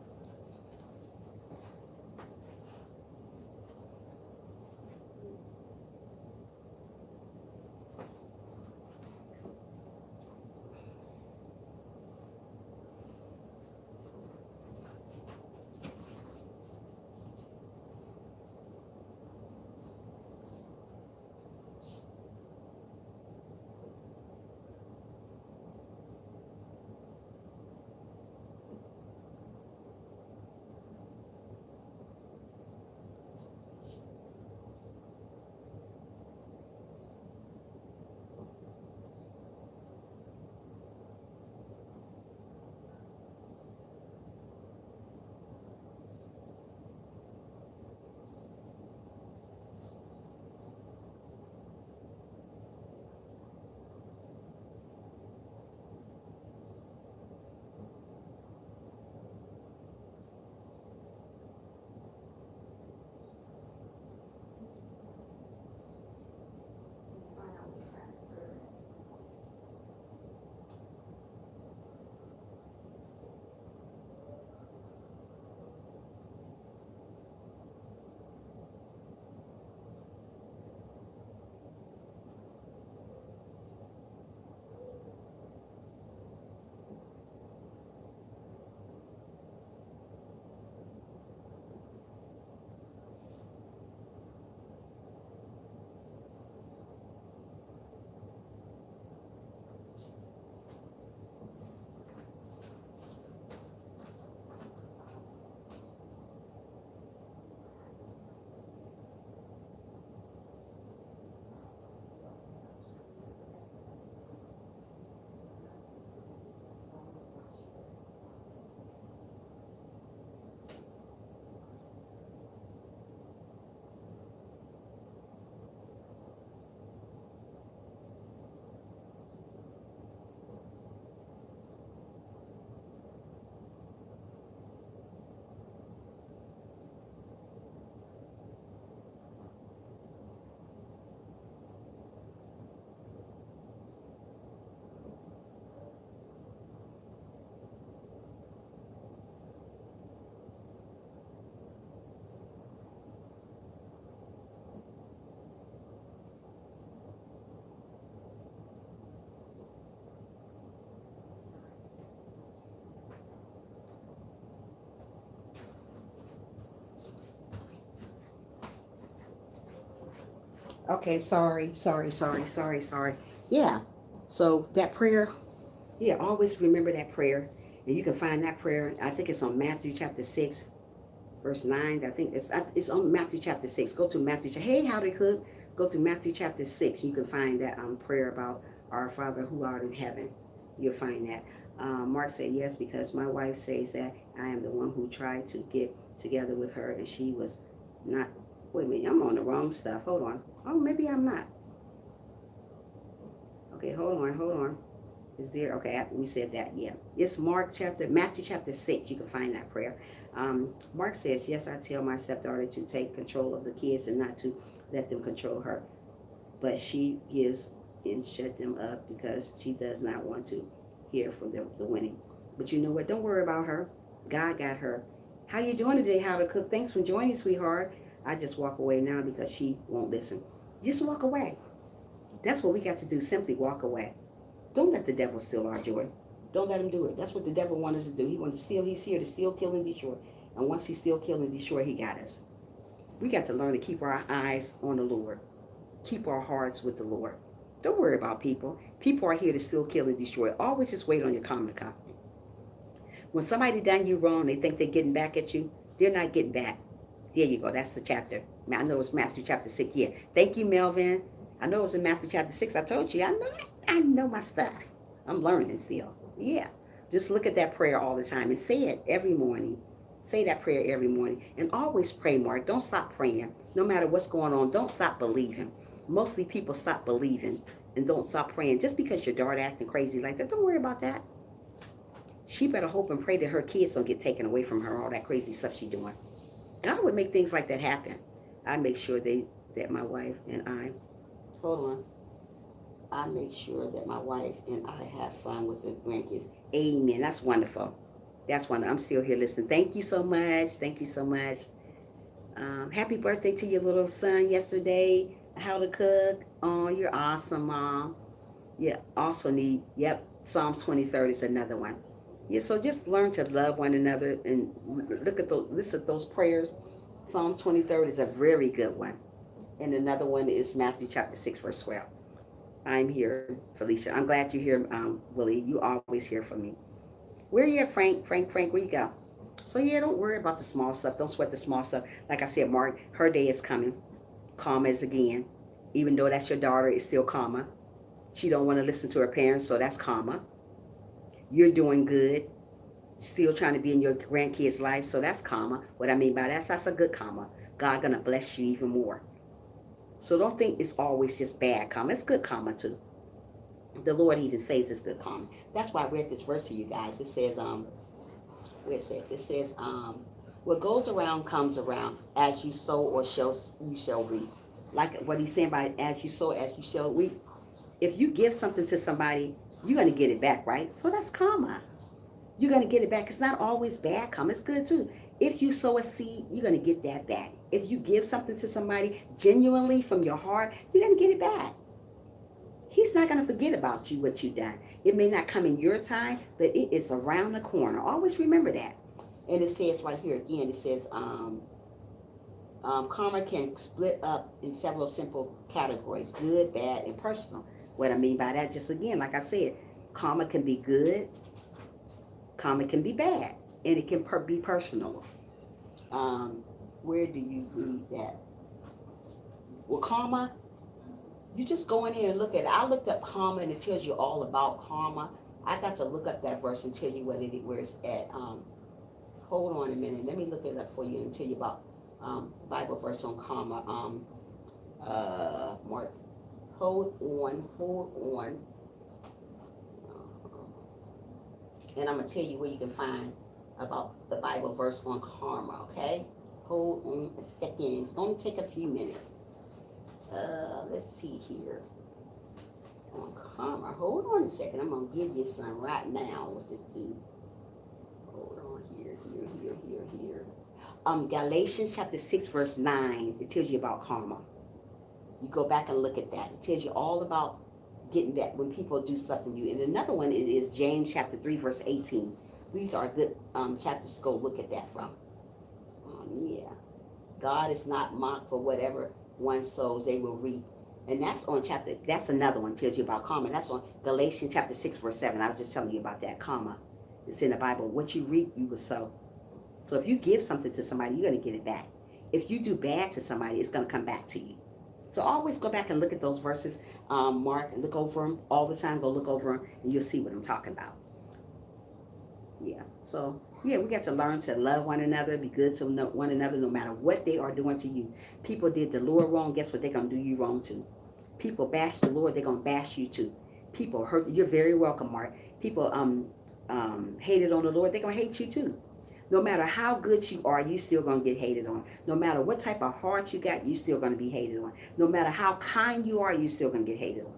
A: Okay, sorry. Yeah. So that prayer, yeah, always remember that prayer. And you can find that prayer, I think it's on Matthew chapter 6, verse 9. I think it's on Matthew chapter 6. Go to Matthew. Hey, howdy, Hood. Go through Matthew chapter 6. You can find that prayer about our Father who art in heaven. You'll find that. Mark said, yes, because my wife says that I am the one who tried to get together with her, and she was not. Wait a minute, I'm on the wrong stuff. Hold on. Oh, maybe I'm not. Okay, hold on. Is there? Okay, we said that. Yeah, it's Matthew chapter 6. You can find that prayer. Mark says, "Yes, I tell my stepdaughter to take control of the kids and not to let them control her. But she gives and shut them up because she does not want to hear from the winning. But you know what? Don't worry about her. God got her. How you doing today, How to Cook? Thanks for joining, sweetheart. I just walk away now because she won't listen. Just walk away. That's what we got to do. Simply walk away. Don't let the devil steal our joy. Don't let him do it. That's what the devil wants us to do. He wants to steal. He's here to steal, kill, and destroy. And once he steal, kill, and destroy, he got us. We got to learn to keep our eyes on the Lord. Keep our hearts with the Lord. Don't worry about people. People are here to steal, kill, and destroy. Always just wait on your karma to come. When somebody done you wrong, they think they're getting back at you. They're not getting back. There you go. That's the chapter. I know it's Matthew chapter 6. Yeah. Thank you, Melvin. I know it's in Matthew chapter 6. I told you. I know my stuff. I'm learning still. Yeah. Just look at that prayer all the time and say it every morning. Say that prayer every morning. And always pray, Mark. Don't stop praying. No matter what's going on, don't stop believing. Mostly people stop believing and don't stop praying. Just because your daughter acting crazy like that, don't worry about that. She better hope and pray that her kids don't get taken away from her, all that crazy stuff she's doing. God would make things like that happen. I make sure that my wife and I, hold on. I make sure that my wife and I have fun with the grandkids. Amen. That's wonderful. That's wonderful. I'm still here listening. Thank you so much. Thank you so much. Happy birthday to your little son yesterday. How to Cook. Oh, you're awesome, Mom. Yeah, also need, Psalms 23 is another one. Yeah, so just learn to love one another and listen to those prayers. Psalms 23 is a very good one. And another one is Matthew chapter 6, verse 12. I'm here, Felicia. I'm glad you're here, Willie. You always hear from me. Where are you at, Frank? Frank, where you go? So yeah, don't worry about the small stuff. Don't sweat the small stuff. Like I said, Mark, her day is coming. Karma is again. Even though that's your daughter, it's still karma. She don't want to listen to her parents, so that's karma. You're doing good. Still trying to be in your grandkids' life, so that's karma. What I mean by that's a good karma. God gonna bless you even more. So don't think it's always just bad karma. It's good karma too. The Lord even says it's good karma. That's why I read this verse to you guys. It says, what goes around comes around. As you sow or you shall reap. Like what he's saying by as you sow, as you shall reap. If you give something to somebody, you're going to get it back, right? So that's karma. You're going to get it back. It's not always bad karma. It's good too. If you sow a seed, you're going to get that back. If you give something to somebody genuinely from your heart, you're going to get it back. He's not going to forget about you, what you've done. It may not come in your time, but it is around the corner. Always remember that. And it says right here again, it says, karma can split up in several simple categories: good, bad, and personal. What I mean by that, just again, like I said, karma can be good, karma can be bad, and it can be personal. Where do you read that? Well, karma, you just go in here and look at it. I looked up karma, and it tells you all about karma. I got to look up that verse and tell you where it's at. Hold on a minute. Let me look it up for you and tell you about Bible verse on karma. Mark, hold on. And I'm going to tell you where you can find about the Bible verse on karma, okay? Hold on a second. It's going to take a few minutes. Let's see here. On karma. Hold on a second. I'm going to give you some right now what to do. Hold on here. Galatians chapter 6, verse 9. It tells you about karma. You go back and look at that. It tells you all about getting back when people do stuff to you. And another one is James chapter 3, verse 18. These are good chapters to go look at that from. Yeah. God is not mocked, for whatever one sows, they will reap. And that's another one, tells you about karma. That's on Galatians chapter 6, verse 7. I was just telling you about that karma. It's in the Bible. What you reap, you will sow. So if you give something to somebody, you're going to get it back. If you do bad to somebody, it's going to come back to you. So always go back and look at those verses, Mark, and look over them all the time. Go look over them, and you'll see what I'm talking about. Yeah. So, yeah, we got to learn to love one another, be good to one another, no matter what they are doing to you. People did the Lord wrong. Guess what? They're going to do you wrong too. People bash the Lord. They're going to bash you too. People hurt. You're very welcome, Mark. People hated on the Lord. They're gonna hate you too. No matter how good you are, you still gonna get hated on. No matter what type of heart you got, you still gonna be hated on. No matter how kind you are, you still gonna get hated on.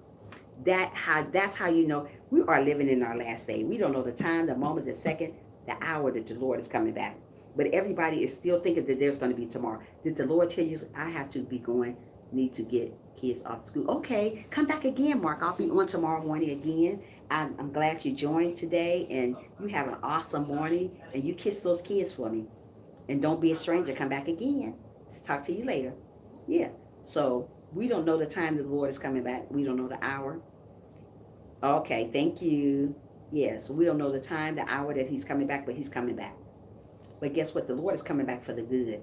A: That's how you know we are living in our last day. We don't know the time, the moment, the second, the hour that the Lord is coming back. But everybody is still thinking that there's going to be tomorrow. Did the Lord tell you I have to be going, need to get kids off school? Okay, come back again, Mark. I'll be on tomorrow morning again. I'm glad you joined today, and you have an awesome morning, and you kiss those kids for me. And don't be a stranger. Come back again. Talk to you later. Yeah. So we don't know the time that the Lord is coming back. We don't know the hour. Okay, thank you. Yes, we don't know the time, the hour that he's coming back, but he's coming back. But guess what? The Lord is coming back for the good.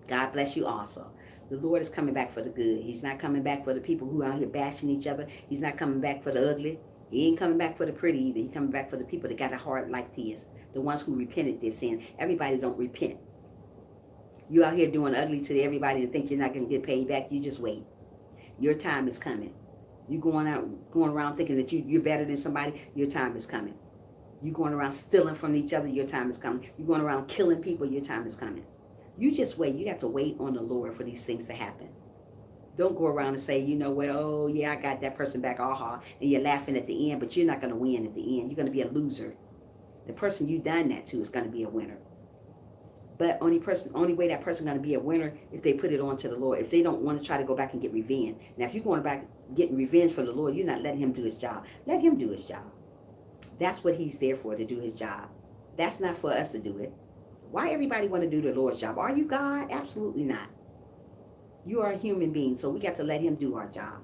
A: God bless you also. The Lord is coming back for the good. He's not coming back for the people who are out here bashing each other. He's not coming back for the ugly. He ain't coming back for the pretty either. He's coming back for the people that got a heart like his. The ones who repented their sin. Everybody don't repent. You out here doing ugly to everybody and think you're not going to get paid back. You just wait. Your time is coming. You going around thinking that you're better than somebody, your time is coming. You going around stealing from each other, your time is coming. You going around killing people, your time is coming. You just wait. You have to wait on the Lord for these things to happen. Don't go around and say, you know what, oh yeah, I got that person back, aha, and you're laughing at the end, but you're not going to win at the end. You're going to be a loser. The person you done that to is going to be a winner. But only way that person going to be a winner if they put it on to the Lord. If they don't want to try to go back and get revenge. Now, if you're going back getting revenge for the Lord, you're not letting him do his job. Let him do his job. That's what he's there for, to do his job. That's not for us to do it. Why everybody want to do the Lord's job? Are you God? Absolutely not. You are a human being, so we got to let him do our job.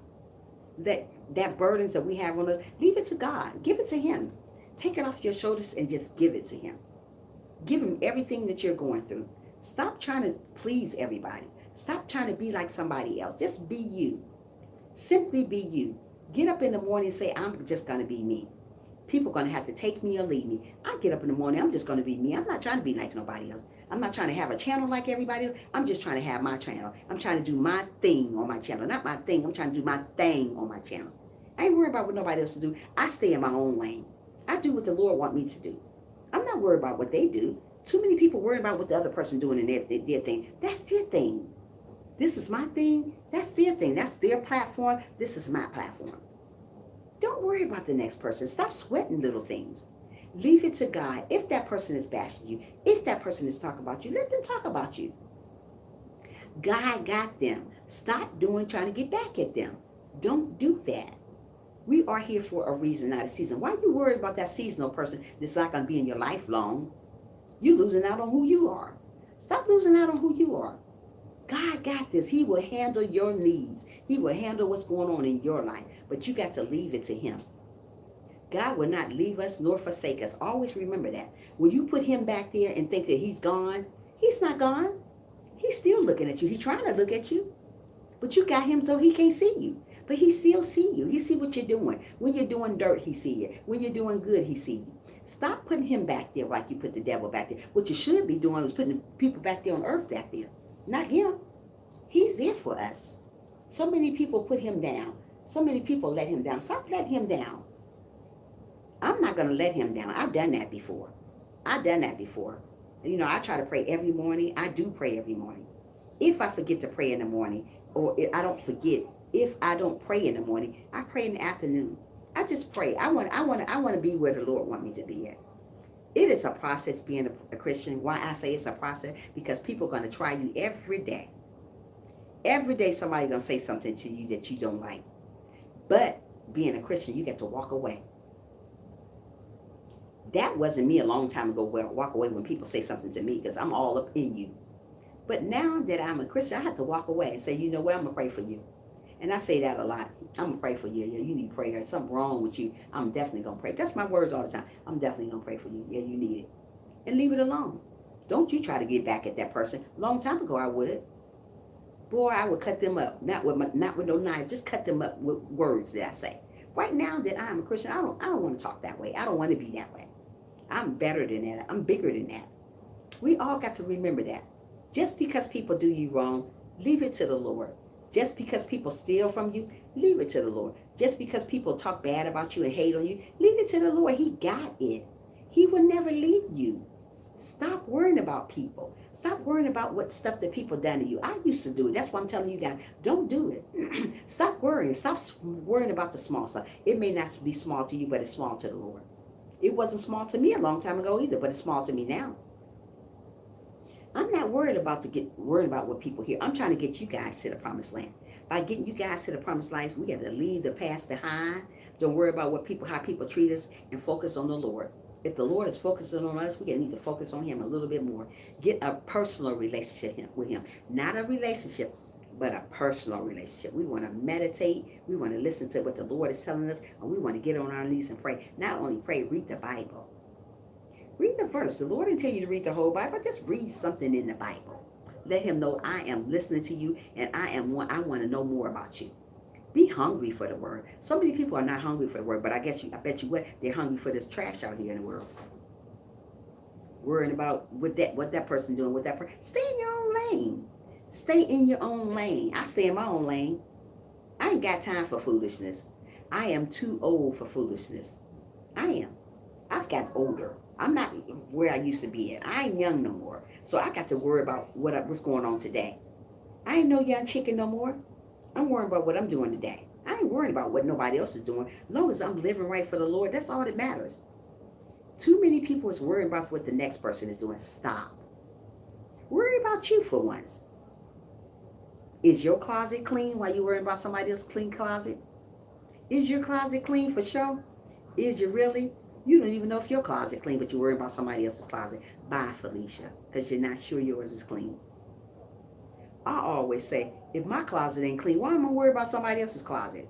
A: That burdens that we have on us, leave it to God. Give it to him. Take it off your shoulders and just give it to him. Give him everything that you're going through. Stop trying to please everybody. Stop trying to be like somebody else. Just be you. Simply be you. Get up in the morning and say, I'm just going to be me. People are going to have to take me or leave me. I get up in the morning, I'm just going to be me. I'm not trying to be like nobody else. I'm not trying to have a channel like everybody else. I'm just trying to have my channel. I'm trying to do my thing on my channel. Not my thing. I'm trying to do my thing on my channel. I ain't worried about what nobody else to do. I stay in my own lane. I do what the Lord want me to do. I'm not worried about what they do. Too many people worry about what the other person doing in their thing. That's their thing. This is my thing. That's their thing. That's their platform. This is my platform. Don't worry about the next person. Stop sweating little things. Leave it to God. If that person is bashing you, if that person is talking about you, let them talk about you. God got them. Stop trying to get back at them. Don't do that. We are here for a reason, not a season. Why are you worried about that seasonal person that's not going to be in your life long? You're losing out on who you are. Stop losing out on who you are. God got this. He will handle your needs. He will handle what's going on in your life. But you got to leave it to him. God will not leave us nor forsake us. Always remember that. When you put him back there and think that he's gone, he's not gone. He's still looking at you. He's trying to look at you. But you got him so he can't see you. But he still see you. He see what you're doing. When you're doing dirt, he see you. When you're doing good, he see you. Stop putting him back there like you put the devil back there. What you should be doing is putting the people back there on earth back there. Not him. He's there for us. So many people put him down. So many people let him down. Stop letting him down. I'm not going to let him down. I've done that before. You know, I try to pray every morning. I do pray every morning. If I forget to pray in the morning, or if I don't forget, if I don't pray in the morning, I pray in the afternoon. I just pray. I want to be where the Lord wants me to be at. It is a process being a Christian. Why I say it's a process? Because people are going to try you every day. Every day somebody's going to say something to you that you don't like. But being a Christian, you get to walk away. That wasn't me a long time ago where I walk away when people say something to me because I'm all up in you. But now that I'm a Christian, I have to walk away and say, you know what, I'm going to pray for you. And I say that a lot. I'm going to pray for you. Yeah, you need prayer. There's something wrong with you. I'm definitely going to pray. That's my words all the time. I'm definitely going to pray for you. Yeah, you need it. And leave it alone. Don't you try to get back at that person. A long time ago, I would. Boy, I would cut them up. Not with no knife. Just cut them up with words that I say. Right now that I'm a Christian, I don't want to talk that way. I don't want to be that way. I'm better than that. I'm bigger than that. We all got to remember that. Just because people do you wrong, leave it to the Lord. Just because people steal from you, leave it to the Lord. Just because people talk bad about you and hate on you, leave it to the Lord. He got it. He will never leave you. Stop worrying about people. Stop worrying about what stuff that people done to you. I used to do it. That's why I'm telling you guys, don't do it. Stop worrying. Stop worrying about the small stuff. It may not be small to you, but it's small to the Lord. It wasn't small to me a long time ago either, but it's small to me now. I'm not worried about what people hear. I'm trying to get you guys to the promised land. By getting you guys to the promised land, we got to leave the past behind. Don't worry about how people treat us, and focus on the Lord. If the Lord is focusing on us, we need to focus on Him a little bit more. Get a personal relationship with Him. Not a relationship, but a personal relationship. We want to meditate. We want to listen to what the Lord is telling us, and we want to get on our knees and pray. Not only pray, read the Bible. Read the verse. The Lord didn't tell you to read the whole Bible. Just read something in the Bible. Let Him know, I am listening to you, and I want to know more about you. Be hungry for the word. So many people are not hungry for the word, but I bet you what, they're hungry for this trash out here in the world. Worrying about what that person doing, what that person. Stay in your own lane. Stay in your own lane. I stay in my own lane. I ain't got time for foolishness. I am too old for foolishness. I am. I've got older. I'm not where I used to be at. I ain't young no more. So I got to worry about what's going on today. I ain't no young chicken no more. I'm worrying about what I'm doing today. I ain't worrying about what nobody else is doing. As long as I'm living right for the Lord, that's all that matters. Too many people is worrying about what the next person is doing. Stop. Worry about you for once. Is your closet clean while you worrying about somebody else's clean closet? Is your closet clean for sure? Is you really? You don't even know if your closet clean, but you're worried about somebody else's closet. Bye, Felicia, because you're not sure yours is clean. I always say, if my closet ain't clean, why am I worried about somebody else's closet?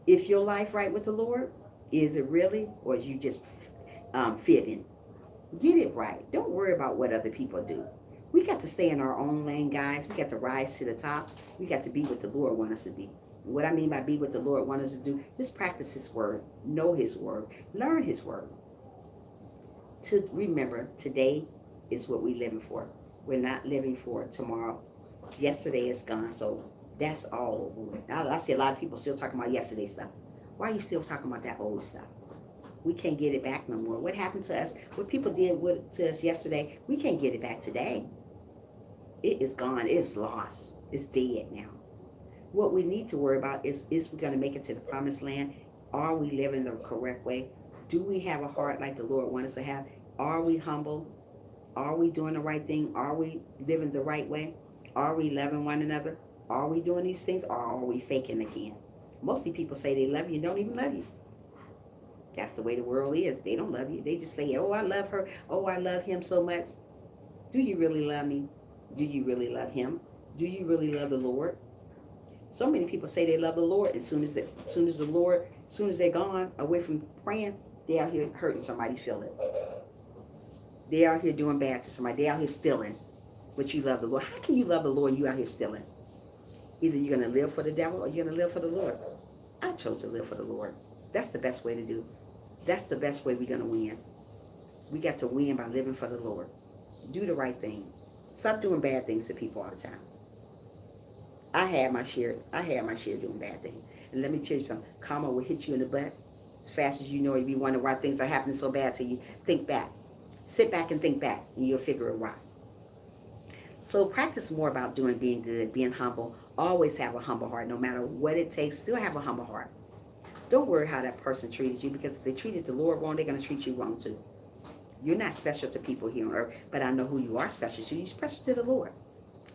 A: If your life right with the Lord, is it really, or is you just fitting? Get it right. Don't worry about what other people do. We got to stay in our own lane, guys. We got to rise to the top. We got to be what the Lord wants us to be. What I mean by be what the Lord wants us to do, just practice His word, know His word, learn His word. To remember, today is what we're living for. We're not living for tomorrow. Yesterday is gone, so that's all over with. I see a lot of people still talking about yesterday stuff. Why are you still talking about that old stuff? We can't get it back no more. What happened to us, what people did to us yesterday, we can't get it back today. It is gone. It's lost. It's dead now. What we need to worry about is we going to make it to the promised land? Are we living the correct way? Do we have a heart like the Lord wants us to have? Are we humble? Are we doing the right thing? Are we living the right way? Are we loving one another? Are we doing these things, or are we faking again? Mostly people say they love you and don't even love you. That's the way the world is. They don't love you. They just say, oh, I love her. Oh, I love him so much. Do you really love me? Do you really love Him? Do you really love the Lord? So many people say they love the Lord, and as soon as they're gone away from praying, they're out here hurting somebody's feeling. They're out here doing bad to somebody. They're out here stealing. But you love the Lord. How can you love the Lord and you out here stealing? Either you're going to live for the devil or you're going to live for the Lord. I chose to live for the Lord. That's the best way to do. That's the best way we're going to win. We got to win by living for the Lord. Do the right thing. Stop doing bad things to people all the time. I had my share doing bad things. And let me tell you something. Karma will hit you in the butt as fast as you know. If you wonder why things are happening so bad to you, think back. Sit back and think back, and you'll figure it out. So practice more about being good, being humble. Always have a humble heart, no matter what it takes. Still have a humble heart. Don't worry how that person treated you, because if they treated the Lord wrong, they're going to treat you wrong too. You're not special to people here on earth, but I know who you are special to. You're special to the Lord.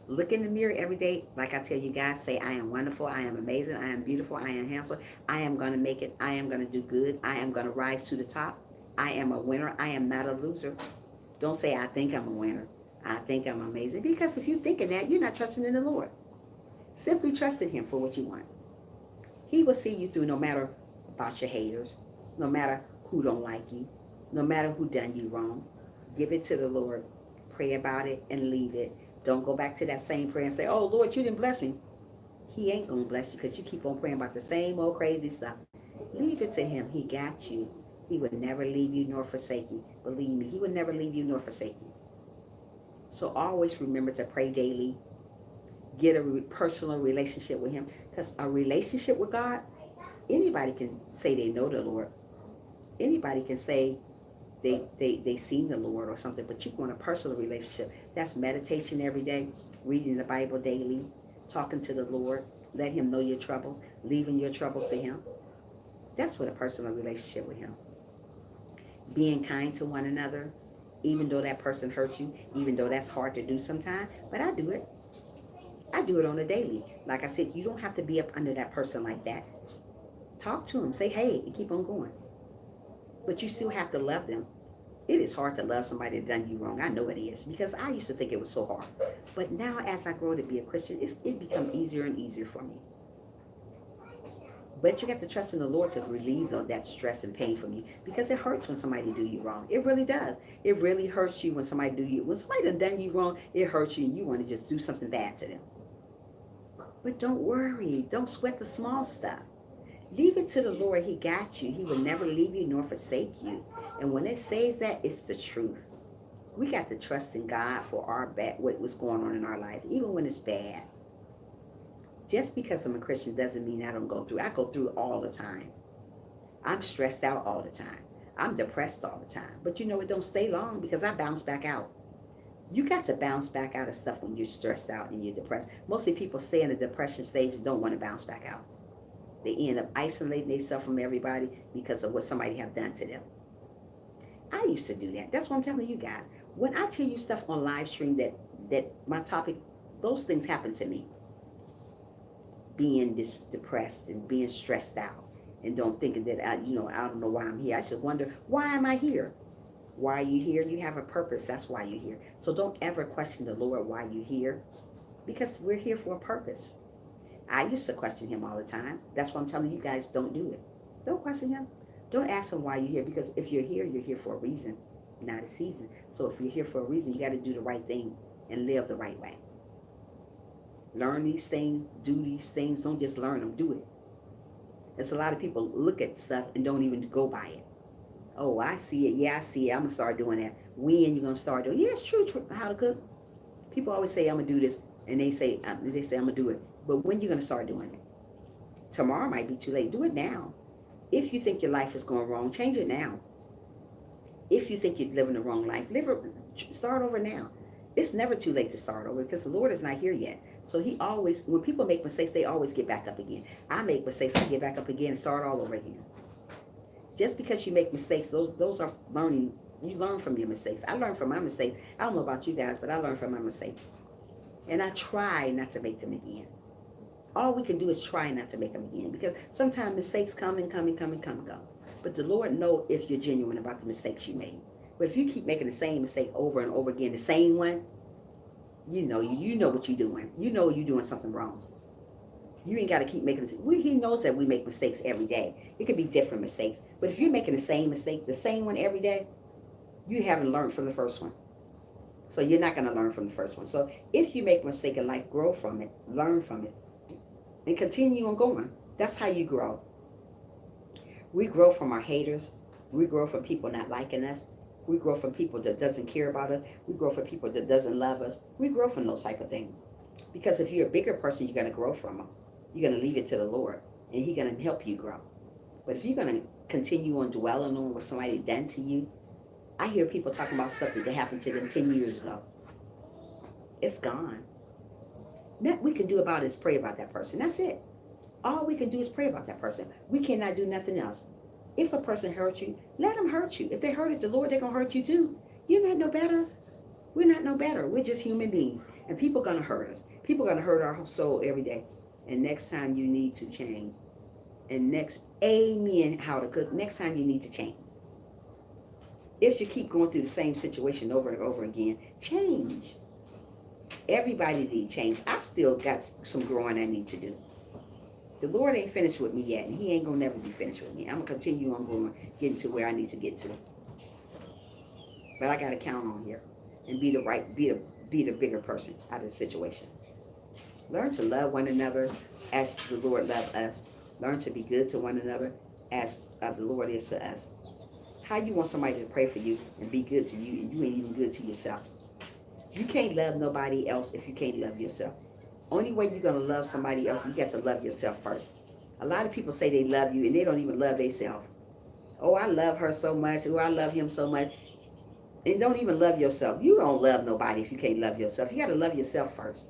A: Look in the mirror every day. Like I tell you guys, say, I am wonderful, I am amazing, I am beautiful, I am handsome, I am going to make it, I am going to do good, I am going to rise to the top, I am a winner, I am not a loser. Don't say, I think I'm a winner, I think I'm amazing, because if you're thinking that, you're not trusting in the Lord. Simply trust in Him for what you want. He will see you through, no matter about your haters, no matter who don't like you, no matter who done you wrong. Give it to the Lord. Pray about it and leave it. Don't go back to that same prayer and say, oh, Lord, you didn't bless me. He ain't going to bless you because you keep on praying about the same old crazy stuff. Leave it to Him. He got you. He would never leave you nor forsake you. Believe me, He would never leave you nor forsake you. So always remember to pray daily. Get a personal relationship with Him, because a relationship with God Anybody can say they know the Lord. Anybody can say they seen the Lord or something, but you want a personal relationship. That's meditation every day, reading the Bible daily, talking to the Lord, let him know your troubles, leaving your troubles to him. That's what a personal relationship with him. Being kind to one another, even though that person hurt you, even though that's hard to do sometimes, but I do it. I do it on a daily. Like I said, you don't have to be up under that person like that. Talk to him, say hey, and keep on going. But you still have to love them. It is hard to love somebody that done you wrong. I know it is, because I used to think it was so hard. But now as I grow to be a Christian, it becomes easier and easier for me. But you got to trust in the Lord to relieve that stress and pain from you, because it hurts when somebody do you wrong. It really does. It really hurts you when somebody when somebody done you wrong, it hurts you and you want to just do something bad to them. But don't worry. Don't sweat the small stuff. Leave it to the Lord. He got you. He will never leave you nor forsake you. And when it says that, it's the truth. We got to trust in God for our bad, what's going on in our life, even when it's bad. Just because I'm a Christian doesn't mean I don't go through. I go through all the time. I'm stressed out all the time. I'm depressed all the time. But you know, it don't stay long, because I bounce back out. You got to bounce back out of stuff when you're stressed out and you're depressed. Mostly people stay in the depression stage and don't want to bounce back out. They end up isolating themselves from everybody because of what somebody have done to them. I used to do that. That's what I'm telling you guys. When I tell you stuff on live stream that my topic, those things happen to me. Being depressed and being stressed out and don't think that I don't know why I'm here. I just wonder, why am I here? Why are you here? You have a purpose. That's why you're here. So don't ever question the Lord why you're here, because we're here for a purpose. I used to question him all the time. That's why I'm telling you guys, don't do it. Don't question him. Don't ask him why you're here, because if you're here for a reason, not a season. So if you're here for a reason, you got to do the right thing and live the right way. Learn these things, do these things. Don't just learn them, do it. There's a lot of people look at stuff and don't even go by it. Oh, I see it. Yeah, I see it. I'm going to start doing that. When you going to start doing it? Yeah, it's true. How to cook. People always say, I'm going to do this. And they say, I'm going to do it. But when you going to start doing it? Tomorrow might be too late. Do it now. If you think your life is going wrong, change it now. If you think you're living the wrong life, start over now. It's never too late to start over, because the Lord is not here yet. So he always, when people make mistakes, they always get back up again. I make mistakes, I get back up again and start all over again. Just because you make mistakes, those are learning. You learn from your mistakes. I learned from my mistakes. I don't know about you guys, but I learned from my mistakes. And I try not to make them again. All we can do is try not to make them again, because sometimes mistakes come and go. But the Lord knows if you're genuine about the mistakes you made. But if you keep making the same mistake over and over again, the same one, you know what you're doing. You know you're doing something wrong. You ain't got to keep making mistakes. He knows that we make mistakes every day. It could be different mistakes. But if you're making the same mistake, the same one every day, you haven't learned from the first one. So you're not going to learn from the first one. So if you make a mistake in life, grow from it, learn from it, and continue on going. That's how you grow. We grow from our haters. We grow from people not liking us. We grow from people that doesn't care about us. We grow from people that doesn't love us. We grow from those type of things. Because if you're a bigger person, you're going to grow from them. You're going to leave it to the Lord, and he's going to help you grow. But if you're going to continue on dwelling on what somebody done to you, I hear people talking about stuff that happened to them 10 years ago. It's gone. Nothing we can do about it is pray about that person. That's it. All we can do is pray about that person. We cannot do nothing else. If a person hurt you, let them hurt you. If they hurted the Lord, they're going to hurt you too. You're not no better. We're not no better. We're just human beings. And people are going to hurt us. People are going to hurt our soul every day. And next time you need to change. And amen, how to cook. Next time you need to change. If you keep going through the same situation over and over again, change. Everybody needs change. I still got some growing I need to do. The Lord ain't finished with me yet, and he ain't going to never be finished with me. I'm going to continue on growing, getting to where I need to get to. But I got to count on here and be the bigger person out of the situation. Learn to love one another as the Lord loved us. Learn to be good to one another as the Lord is to us. How you want somebody to pray for you and be good to you, and you ain't even good to yourself? You can't love nobody else if you can't love yourself. Only way you're going to love somebody else, you got to love yourself first. A lot of people say they love you and they don't even love themselves. Oh, I love her so much. Oh, I love him so much. And don't even love yourself. You don't love nobody if you can't love yourself. You got to love yourself first.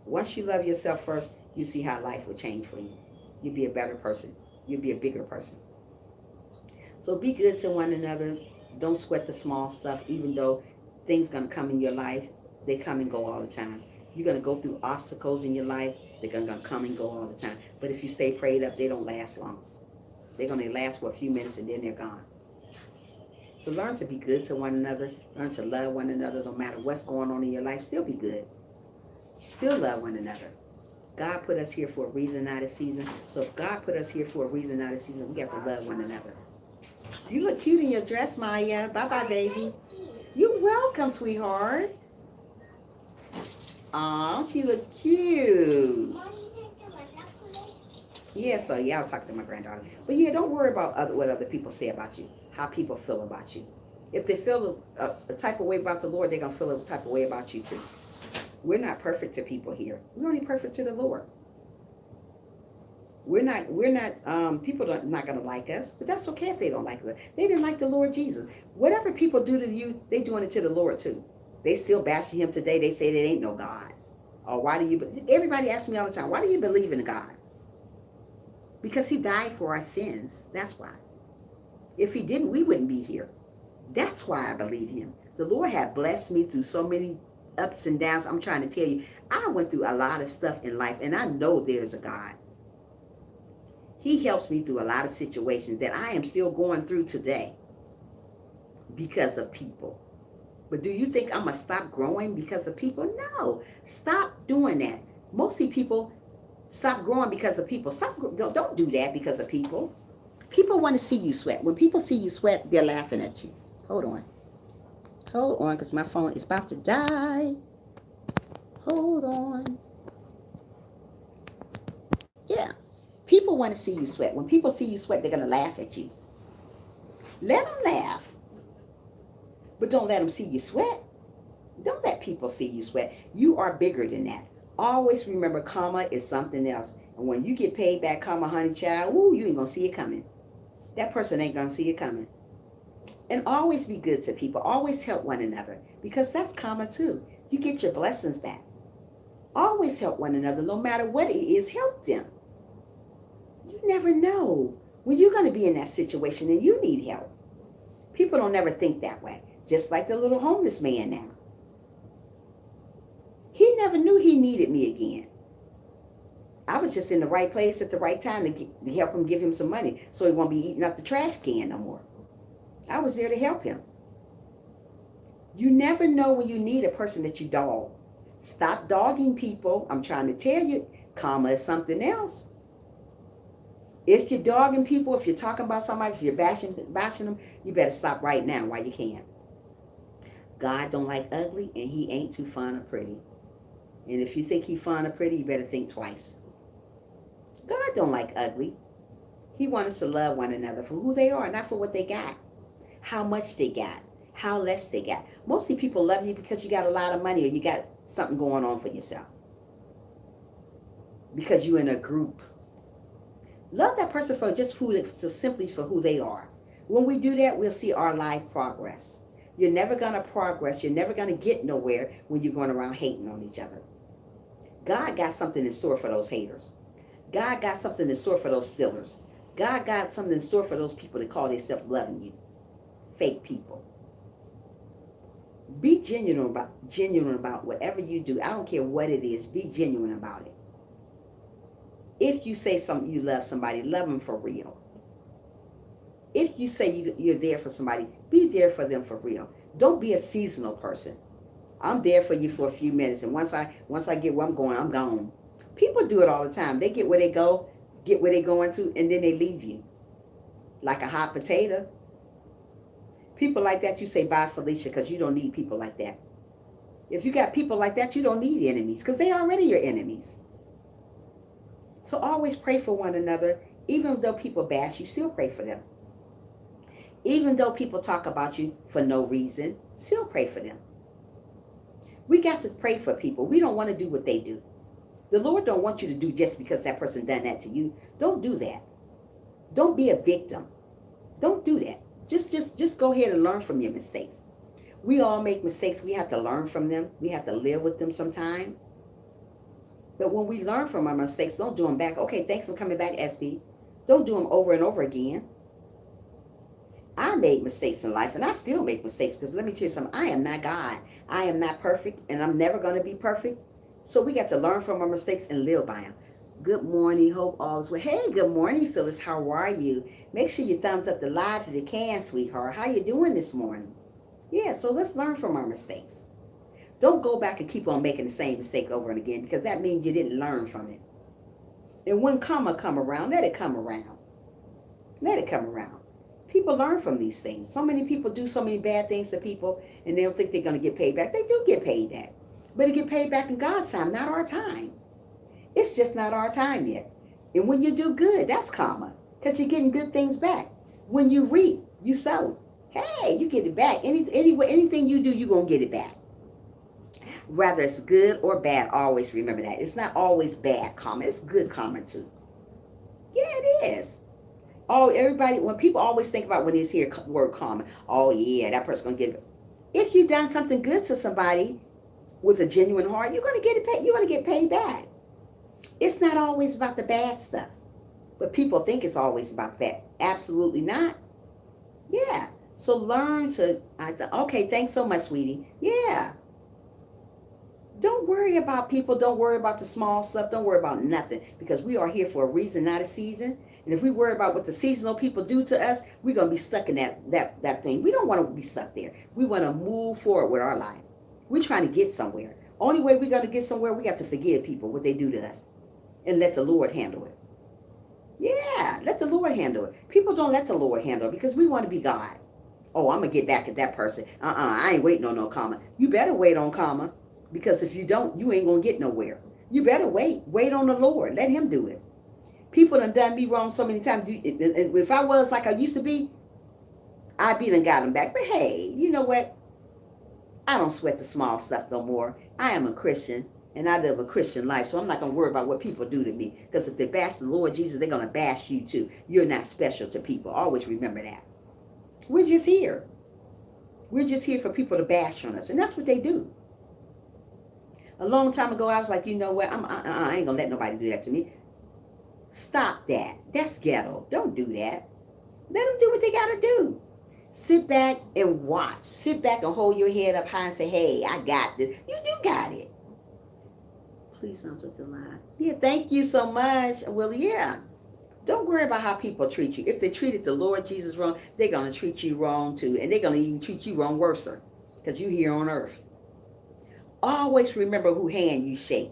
A: Once you love yourself first, you see how life will change for you. You'll be a better person. You'll be a bigger person. So be good to one another. Don't sweat the small stuff, even though things going to come in your life. They come and go all the time. You're going to go through obstacles in your life. They're going to come and go all the time. But if you stay prayed up, they don't last long. They're going to last for a few minutes and then they're gone. So learn to be good to one another. Learn to love one another no matter what's going on in your life. Still be good. Still love one another. God put us here for a reason, not a season. So if God put us here for a reason, not a season, we got to love one another. You look cute in your dress, Maya. Bye-bye, baby. You're welcome, sweetheart. Aw, she look cute. Yeah, so yeah, I'll talk to my granddaughter. But yeah, don't worry about what other people say about you, how people feel about you. If they feel a type of way about the Lord, they're going to feel a type of way about you too. We're not perfect to people here. We're only perfect to the Lord. People are not going to like us, but that's okay if they don't like us. They didn't like the Lord Jesus. Whatever people do to you, they doing it to the Lord too. They still bashing him today. They say there ain't no God. Or why do you, everybody asks me all the time, why do you believe in God? Because he died for our sins. That's why. If he didn't, we wouldn't be here. That's why I believe him. The Lord had blessed me through so many ups and downs. I'm trying to tell you, I went through a lot of stuff in life, and I know there's a God. He helps me through a lot of situations that I am still going through today because of people. But do you think I'm going to stop growing because of people? No. Stop doing that. Mostly people stop growing because of people. Don't do that because of people. People want to see you sweat. When people see you sweat, they're laughing at you. Hold on. Hold on, because my phone is about to die. Hold on. Yeah. People want to see you sweat. When people see you sweat, they're going to laugh at you. Let them laugh. But don't let them see you sweat. Don't let people see you sweat. You are bigger than that. Always remember, karma is something else. And when you get paid back karma, honey child, woo, you ain't going to see it coming. That person ain't going to see it coming. And always be good to people. Always help one another. Because that's karma too. You get your blessings back. Always help one another. No matter what it is, help them. You never know when you're going to be in that situation and you need help. People don't ever think that way. Just like the little homeless man now. He never knew he needed me again. I was just in the right place at the right time to help him, give him some money so he won't be eating out the trash can no more. I was there to help him. You never know when you need a person that you dog. Stop dogging people. I'm trying to tell you, karma is something else. If you're dogging people, if you're talking about somebody, if you're bashing them, you better stop right now while you can. God don't like ugly, and he ain't too fond of pretty. And if you think he fond of pretty, you better think twice. God don't like ugly. He wants us to love one another for who they are, not for what they got, how much they got, how less they got. Mostly people love you because you got a lot of money or you got something going on for yourself. Because you're in a group. Love that person for just simply for who they are. When we do that, we'll see our life progress. You're never going to progress. You're never going to get nowhere when you're going around hating on each other. God got something in store for those haters. God got something in store for those stealers. God got something in store for those people that call themselves loving you. Fake people. Be genuine about whatever you do. I don't care what it is. Be genuine about it. If you say something, you love somebody, love them for real. If you say you're there for somebody, be there for them for real. Don't be a seasonal person. I'm there for you for a few minutes, and once I get where I'm going, I'm gone. People do it all the time. They get where they go, get where they're going to, and then they leave you. Like a hot potato. People like that, you say bye, Felicia, because you don't need people like that. If you got people like that, you don't need enemies, because they already your enemies. So always pray for one another. Even though people bash you, still pray for them. Even though people talk about you for no reason, still pray for them. We got to pray for people. We don't want to do what they do. The Lord don't want you to do just because that person done that to you. Don't do that. Don't be a victim. Don't do that. Just go ahead and learn from your mistakes. We all make mistakes. We have to learn from them. We have to live with them sometime. But when we learn from our mistakes, don't do them back. Okay, thanks for coming back, SB. Don't do them over and over again. I made mistakes in life, and I still make mistakes, because let me tell you something. I am not God. I am not perfect, and I'm never going to be perfect. So we got to learn from our mistakes and live by them. Good morning. Hope all is well. Hey, good morning, Phyllis. How are you? Make sure you thumbs up the live if you can, sweetheart. How you doing this morning? Yeah, so let's learn from our mistakes. Don't go back and keep on making the same mistake over and again, because that means you didn't learn from it. And when karma come around, let it come around. Let it come around. People learn from these things. So many people do so many bad things to people, and they don't think they're going to get paid back. They do get paid back. But it get paid back in God's time, not our time. It's just not our time yet. And when you do good, that's karma, because you're getting good things back. When you reap, you sow. Hey, you get it back. Anything you do, you're going to get it back. Whether it's good or bad, always remember that. It's not always bad karma. It's good karma too. Yeah, it is. Oh, everybody, when people always think about when they hear the word karma, oh yeah, that person's going to get it. If you've done something good to somebody with a genuine heart, you're going to get it paid. You're going to get paid back. It's not always about the bad stuff. But people think it's always about the bad. Absolutely not. Yeah. So learn to, okay, thanks so much, sweetie. Yeah. Don't worry about people. Don't worry about the small stuff. Don't worry about nothing, because we are here for a reason, not a season. And if we worry about what the seasonal people do to us, we're going to be stuck in that thing. We don't want to be stuck there. We want to move forward with our life. We're trying to get somewhere. Only way we're going to get somewhere, we got to forgive people what they do to us and let the Lord handle it. Yeah, let the Lord handle it. People don't let the Lord handle it because we want to be God. Oh, I'm going to get back at that person. I ain't waiting on no karma. You better wait on karma, because if you don't, you ain't going to get nowhere. You better wait. Wait on the Lord. Let him do it. People done me wrong so many times. If I was like I used to be, I'd be done got them back. But hey, you know what? I don't sweat the small stuff no more. I am a Christian, and I live a Christian life, so I'm not going to worry about what people do to me. Because if they bash the Lord Jesus, they're going to bash you too. You're not special to people. Always remember that. We're just here. We're just here for people to bash on us, and that's what they do. A long time ago, I was like, you know what? I ain't going to let nobody do that to me. Stop that. That's ghetto. Don't do that. Let them do what they got to do. Sit back and watch. Sit back and hold your head up high and say, hey, I got this. You do got it. Please don't touch the line. Yeah, thank you so much. Well, yeah. Don't worry about how people treat you. If they treated the Lord Jesus wrong, they're going to treat you wrong too. And they're going to even treat you wrong worse, because you're here on earth. Always remember who hand you shake.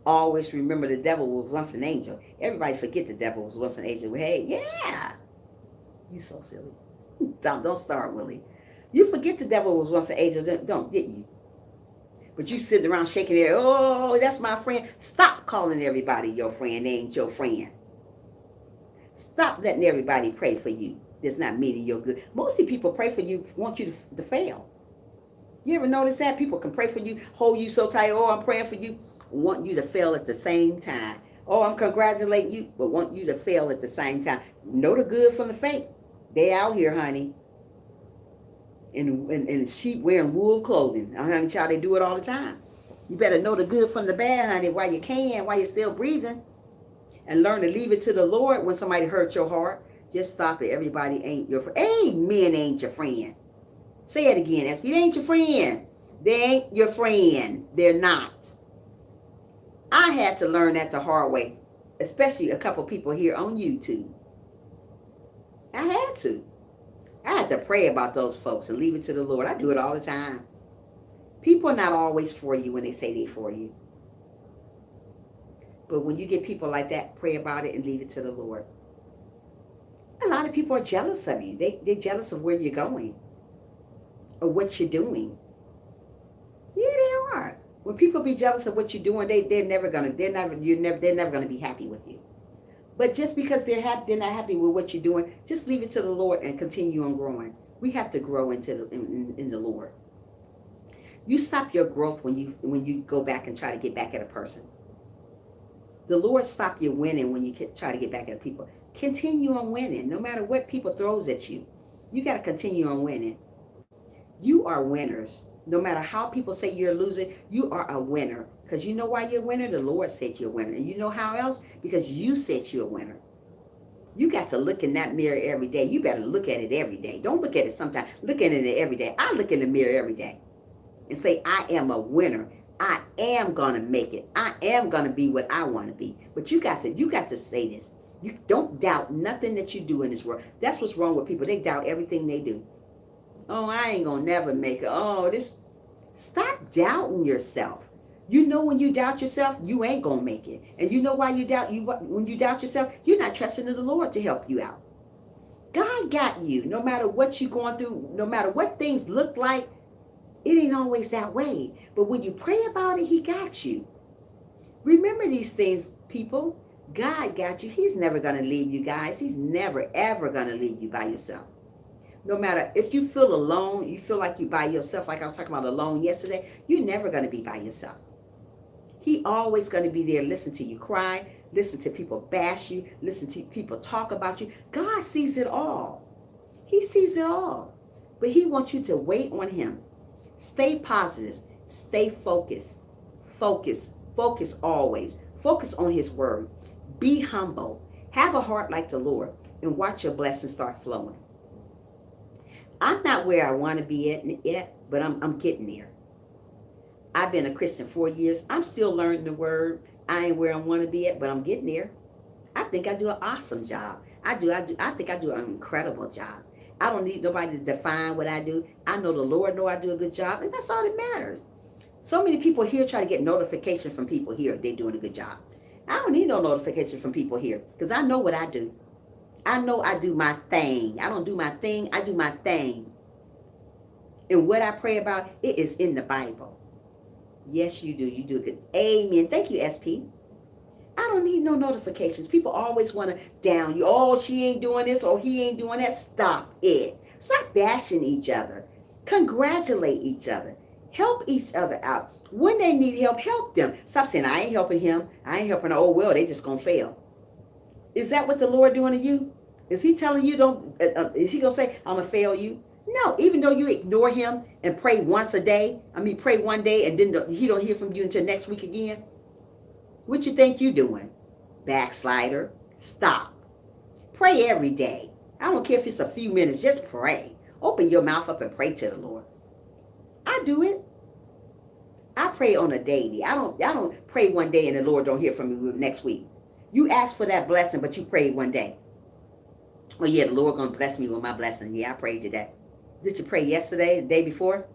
A: Always remember the devil was once an angel. Everybody forget the devil was once an angel. Hey, yeah. You so silly. Don't start, Willie. You forget the devil was once an angel, didn't you? But you sitting around shaking it. Oh, that's my friend. Stop calling everybody your friend. They ain't your friend. Stop letting everybody pray for you. That's not meaning you're good. Most of the people pray for you want you to fail. You ever notice that? People can pray for you, hold you so tight. Oh, I'm praying for you. Want you to fail at the same time. Oh, I'm congratulating you, but want you to fail at the same time. Know the good from the fake. They out here, honey. And sheep wearing wool clothing. Honey, child, they do it all the time. You better know the good from the bad, honey, while you can, while you're still breathing. And learn to leave it to the Lord when somebody hurts your heart. Just stop it. Everybody ain't your friend. Amen ain't your friend. Say it again, SB. They ain't your friend. They ain't your friend. They're not. I had to learn that the hard way, especially a couple people here on YouTube. I had to. I had to pray about those folks and leave it to the Lord. I do it all the time. People are not always for you when they say they're for you. But when you get people like that, pray about it and leave it to the Lord. A lot of people are jealous of you. They're jealous of where you're going or what you're doing. Yeah, they are. When people be jealous of what you're doing, they're never gonna be happy with you. But just because they're not happy with what you're doing, just leave it to the Lord and continue on growing. We have to grow in the Lord. You stop your growth when you go back and try to get back at a person. The Lord stop you winning when you try to get back at people. Continue on winning, no matter what people throws at you. You got to continue on winning. You are winners. No matter how people say you're a loser, you are a winner. Because you know why you're a winner? The Lord said you're a winner. And you know how else? Because you said you're a winner. You got to look in that mirror every day. You better look at it every day. Don't look at it sometimes. Look at it every day. I look in the mirror every day and say, I am a winner. I am going to make it. I am going to be what I want to be. But you got to say this. You don't doubt nothing that you do in this world. That's what's wrong with people. They doubt everything they do. Oh, I ain't going to never make it. Oh, this. Stop doubting yourself. You know when you doubt yourself, you ain't going to make it. And you know why when you doubt yourself, you're not trusting in the Lord to help you out. God got you. No matter what you're going through, no matter what things look like, it ain't always that way. But when you pray about it, he got you. Remember these things, people. God got you. He's never going to leave you guys. He's never, ever going to leave you by yourself. No matter if you feel alone, you feel like you're by yourself, like I was talking about alone yesterday, you're never going to be by yourself. He always going to be there. Listen to you cry. Listen to people bash you. Listen to people talk about you. God sees it all. He sees it all. But he wants you to wait on him. Stay positive. Stay focused. Focus. Focus always. Focus on his word. Be humble. Have a heart like the Lord. And watch your blessings start flowing. I'm not where I want to be at yet, but I'm getting there. I've been a Christian 4 years. I'm still learning the word. I ain't where I want to be at, but I'm getting there. I think I do an awesome job. I think I do an incredible job. I don't need nobody to define what I do. I know the Lord know I do a good job, and that's all that matters. So many people here try to get notification from people here if they're doing a good job. I don't need no notification from people here because I know what I do. I know I do my thing. I don't do my thing. I do my thing. And what I pray about, it is in the Bible. Yes, you do. You do good. Amen. Thank you, SP. I don't need no notifications. People always want to down you. Oh, she ain't doing this or he ain't doing that. Stop it. Stop bashing each other. Congratulate each other. Help each other out. When they need help, help them. Stop saying, I ain't helping him. I ain't helping her. Oh, well, they just going to fail. Is that what the Lord doing to you? Is he telling you is he going to say, I'm going to fail you? No, even though you ignore him and pray once a day, pray one day and then he don't hear from you until next week again. What you think you doing? Backslider. Stop. Pray every day. I don't care if it's a few minutes, just pray. Open your mouth up and pray to the Lord. I do it. I pray on a daily. I don't pray one day and the Lord don't hear from me next week. You ask for that blessing, but you prayed one day. Oh yeah, the Lord gonna bless me with my blessing. Yeah, I prayed today. Did you pray yesterday, the day before?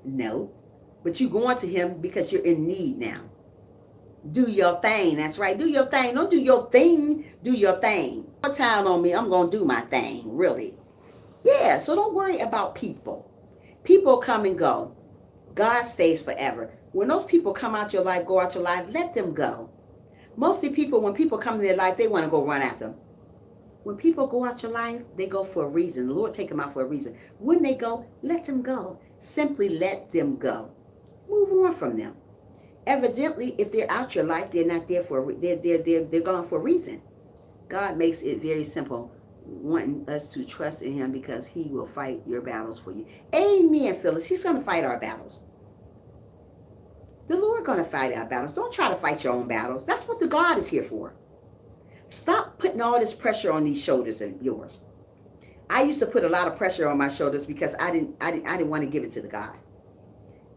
A: No. But you going to him because you're in need now. Do your thing. That's right. Do your thing. Don't do your thing. Do your thing. Put time on me. I'm going to do my thing. Really. Yeah. So don't worry about people. People come and go. God stays forever. When those people come out your life, go out your life, let them go. Mostly people, when people come in their life, they want to go run after them. When people go out your life, they go for a reason. The Lord take them out for a reason. When they go, let them go. Simply let them go. Move on from them. Evidently, if they're out your life, they're not there for they're gone for a reason. God makes it very simple, wanting us to trust in him because he will fight your battles for you. Amen, Phyllis. He's going to fight our battles. The Lord going to fight our battles. Don't try to fight your own battles. That's what the God is here for. Stop putting all this pressure on these shoulders of yours. I used to put a lot of pressure on my shoulders because I didn't want to give it to the God.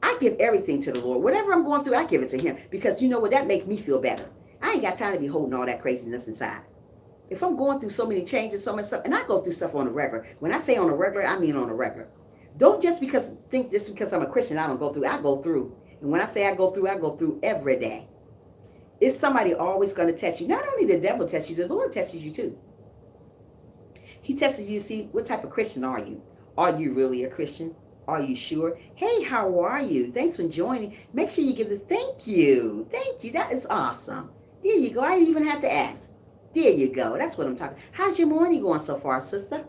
A: I give everything to the Lord. Whatever I'm going through, I give it to him. Because you know what? That makes me feel better. I ain't got time to be holding all that craziness inside. If I'm going through so many changes, so much stuff, and I go through stuff on a regular. When I say on a regular, I mean on a regular. Don't just think this because I'm a Christian, I don't go through. I go through. And when I say I go through every day. Is somebody always going to test you? Not only the devil tests you, the Lord tests you too. He tests you to see what type of Christian are you. Are you really a Christian? Are you sure? Hey, how are you? Thanks for joining. Make sure you give the thank you. Thank you. That is awesome. There you go. I didn't even have to ask. There you go. That's what I'm talking. How's your morning going so far, sister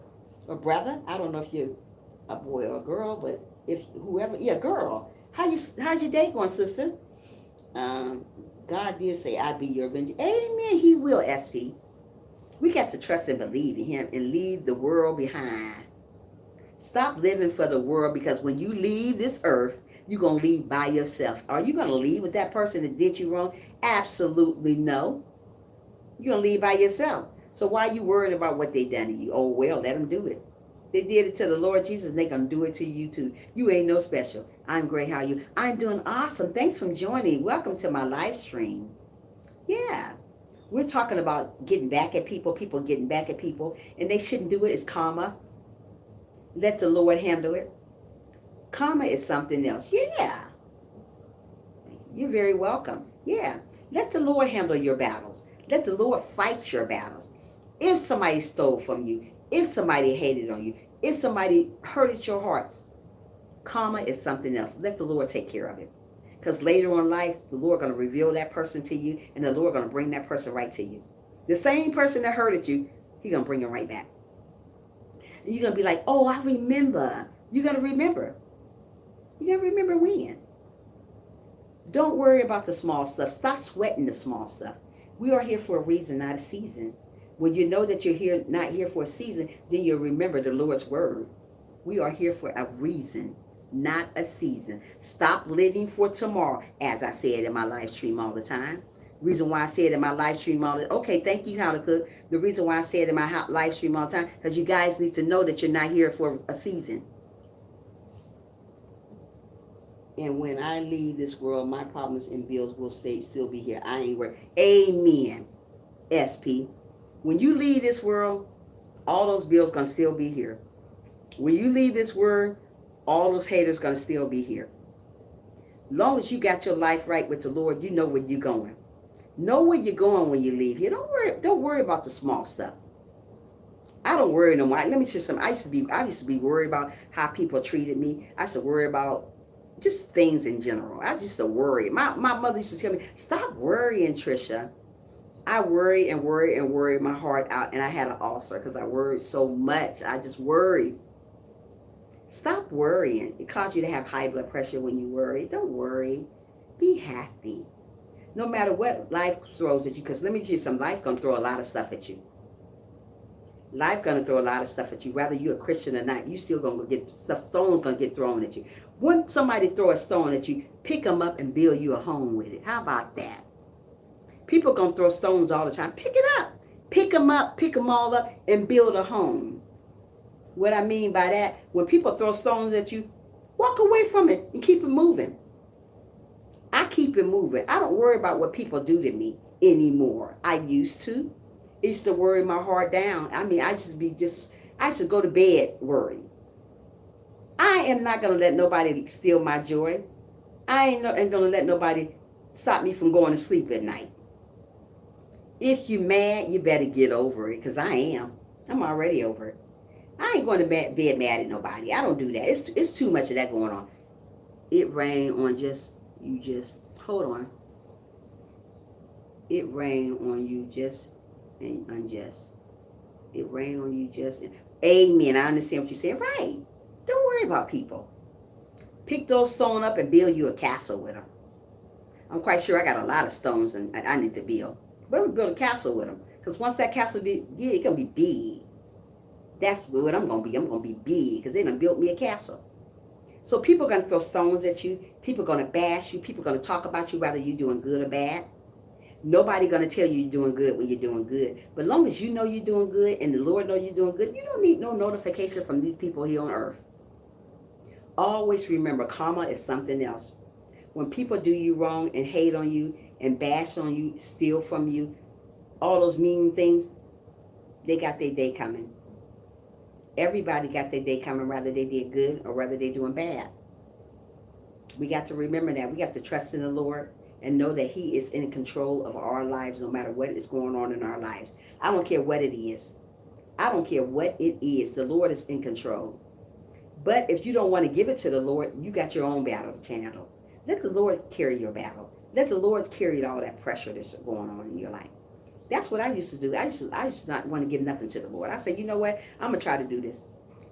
A: or brother? I don't know if you're a boy or a girl, but if whoever, yeah, girl. How's your day going, sister? Um, God did say, I be your avenger. Amen. He will, SP. We got to trust and believe in him and leave the world behind. Stop living for the world, because when you leave this earth, you're going to leave by yourself. Are you going to leave with that person that did you wrong? Absolutely no. You're going to leave by yourself. So why are you worried about what they done to you? Oh, well, let them do it. They did it to the Lord Jesus, and they're going to do it to you too. You ain't no special. I'm great. How are you? I'm doing awesome. Thanks for joining. Welcome to my live stream. Yeah. We're talking about getting back at people getting back at people, and they shouldn't do it. It's karma. Let the Lord handle it. Karma is something else. Yeah. You're very welcome. Yeah. Let the Lord handle your battles. Let the Lord fight your battles. If somebody stole from you, if somebody hated on you, if somebody hurted your heart, karma is something else. Let the Lord take care of it. Because later on in life, the Lord going to reveal that person to you, and the Lord going to bring that person right to you. The same person that hurted you, He's going to bring it right back. And you're going to be like, oh, I remember. You're going to remember. You're going to remember when. Don't worry about the small stuff. Stop sweating the small stuff. We are here for a reason, not a season. When you know that you're here, not here for a season, then you'll remember the Lord's word. We are here for a reason, not a season. Stop living for tomorrow, as I said in my live stream all the time. Reason why I said in my live stream all the time. Okay, thank you, How to Cook. The reason why I said in my live stream all the time, because you guys need to know that you're not here for a season. And when I leave this world, my problems and bills will still be here. I ain't worried. Amen, SP. When you leave this world, all those bills going to still be here. When you leave this world, all those haters going to still be here. Long as you got your life right with the Lord, you know where you're going. Know where you're going when you leave here. Don't worry about the small stuff. I don't worry no more. Let me tell you something. I used to be worried about how people treated me. I used to worry about just things in general. I used to worry. My mother used to tell me, stop worrying, Trisha. I worry and worry and worry my heart out, and I had an ulcer because I worried so much. I just worried. Stop worrying. It causes you to have high blood pressure when you worry. Don't worry. Be happy. No matter what life throws at you, because let me tell you something, life going to throw a lot of stuff at you. Life going to throw a lot of stuff at you. Whether you're a Christian or not, you still going to get stuff, stones going to get thrown at you. When somebody throw a stone at you, pick them up and build you a home with it. How about that? People going to throw stones all the time. Pick it up. Pick them up, pick them all up, and build a home. What I mean by that, when people throw stones at you, walk away from it and keep it moving. I keep it moving. I don't worry about what people do to me anymore. I used to. It used to worry my heart down. I mean, I used to go to bed worried. I am not going to let nobody steal my joy. I ain't going to let nobody stop me from going to sleep at night. If you're mad, you better get over it, because I am. I'm already over it. I ain't going to bed mad at nobody. I don't do that. It's too much of that going on. It rained on hold on. It rained on you just and unjust. It rained on you just. Amen. I understand what you're saying. Right. Don't worry about people. Pick those stones up and build you a castle with them. I'm quite sure I got a lot of stones and I need to build. But I'm going to build a castle with them. Because once that castle it's going to be big. That's what I'm going to be. I'm going to be big because they done built me a castle. So people are going to throw stones at you. People are going to bash you. People are going to talk about you whether you're doing good or bad. Nobody going to tell you you're doing good when you're doing good. But as long as you know you're doing good and the Lord knows you're doing good, you don't need no notification from these people here on earth. Always remember, karma is something else. When people do you wrong and hate on you and bash on you, steal from you, all those mean things, they got their day coming. Everybody got their day coming, whether they did good or whether they're doing bad. We got to remember that. We got to trust in the Lord and know that He is in control of our lives no matter what is going on in our lives. I don't care what it is. I don't care what it is. The Lord is in control. But if you don't want to give it to the Lord, you got your own battle to handle. Let the Lord carry your battle. Let the Lord carry all that pressure that's going on in your life. That's what I used to do. I used to not want to give nothing to the Lord. I said, you know what? I'm going to try to do this.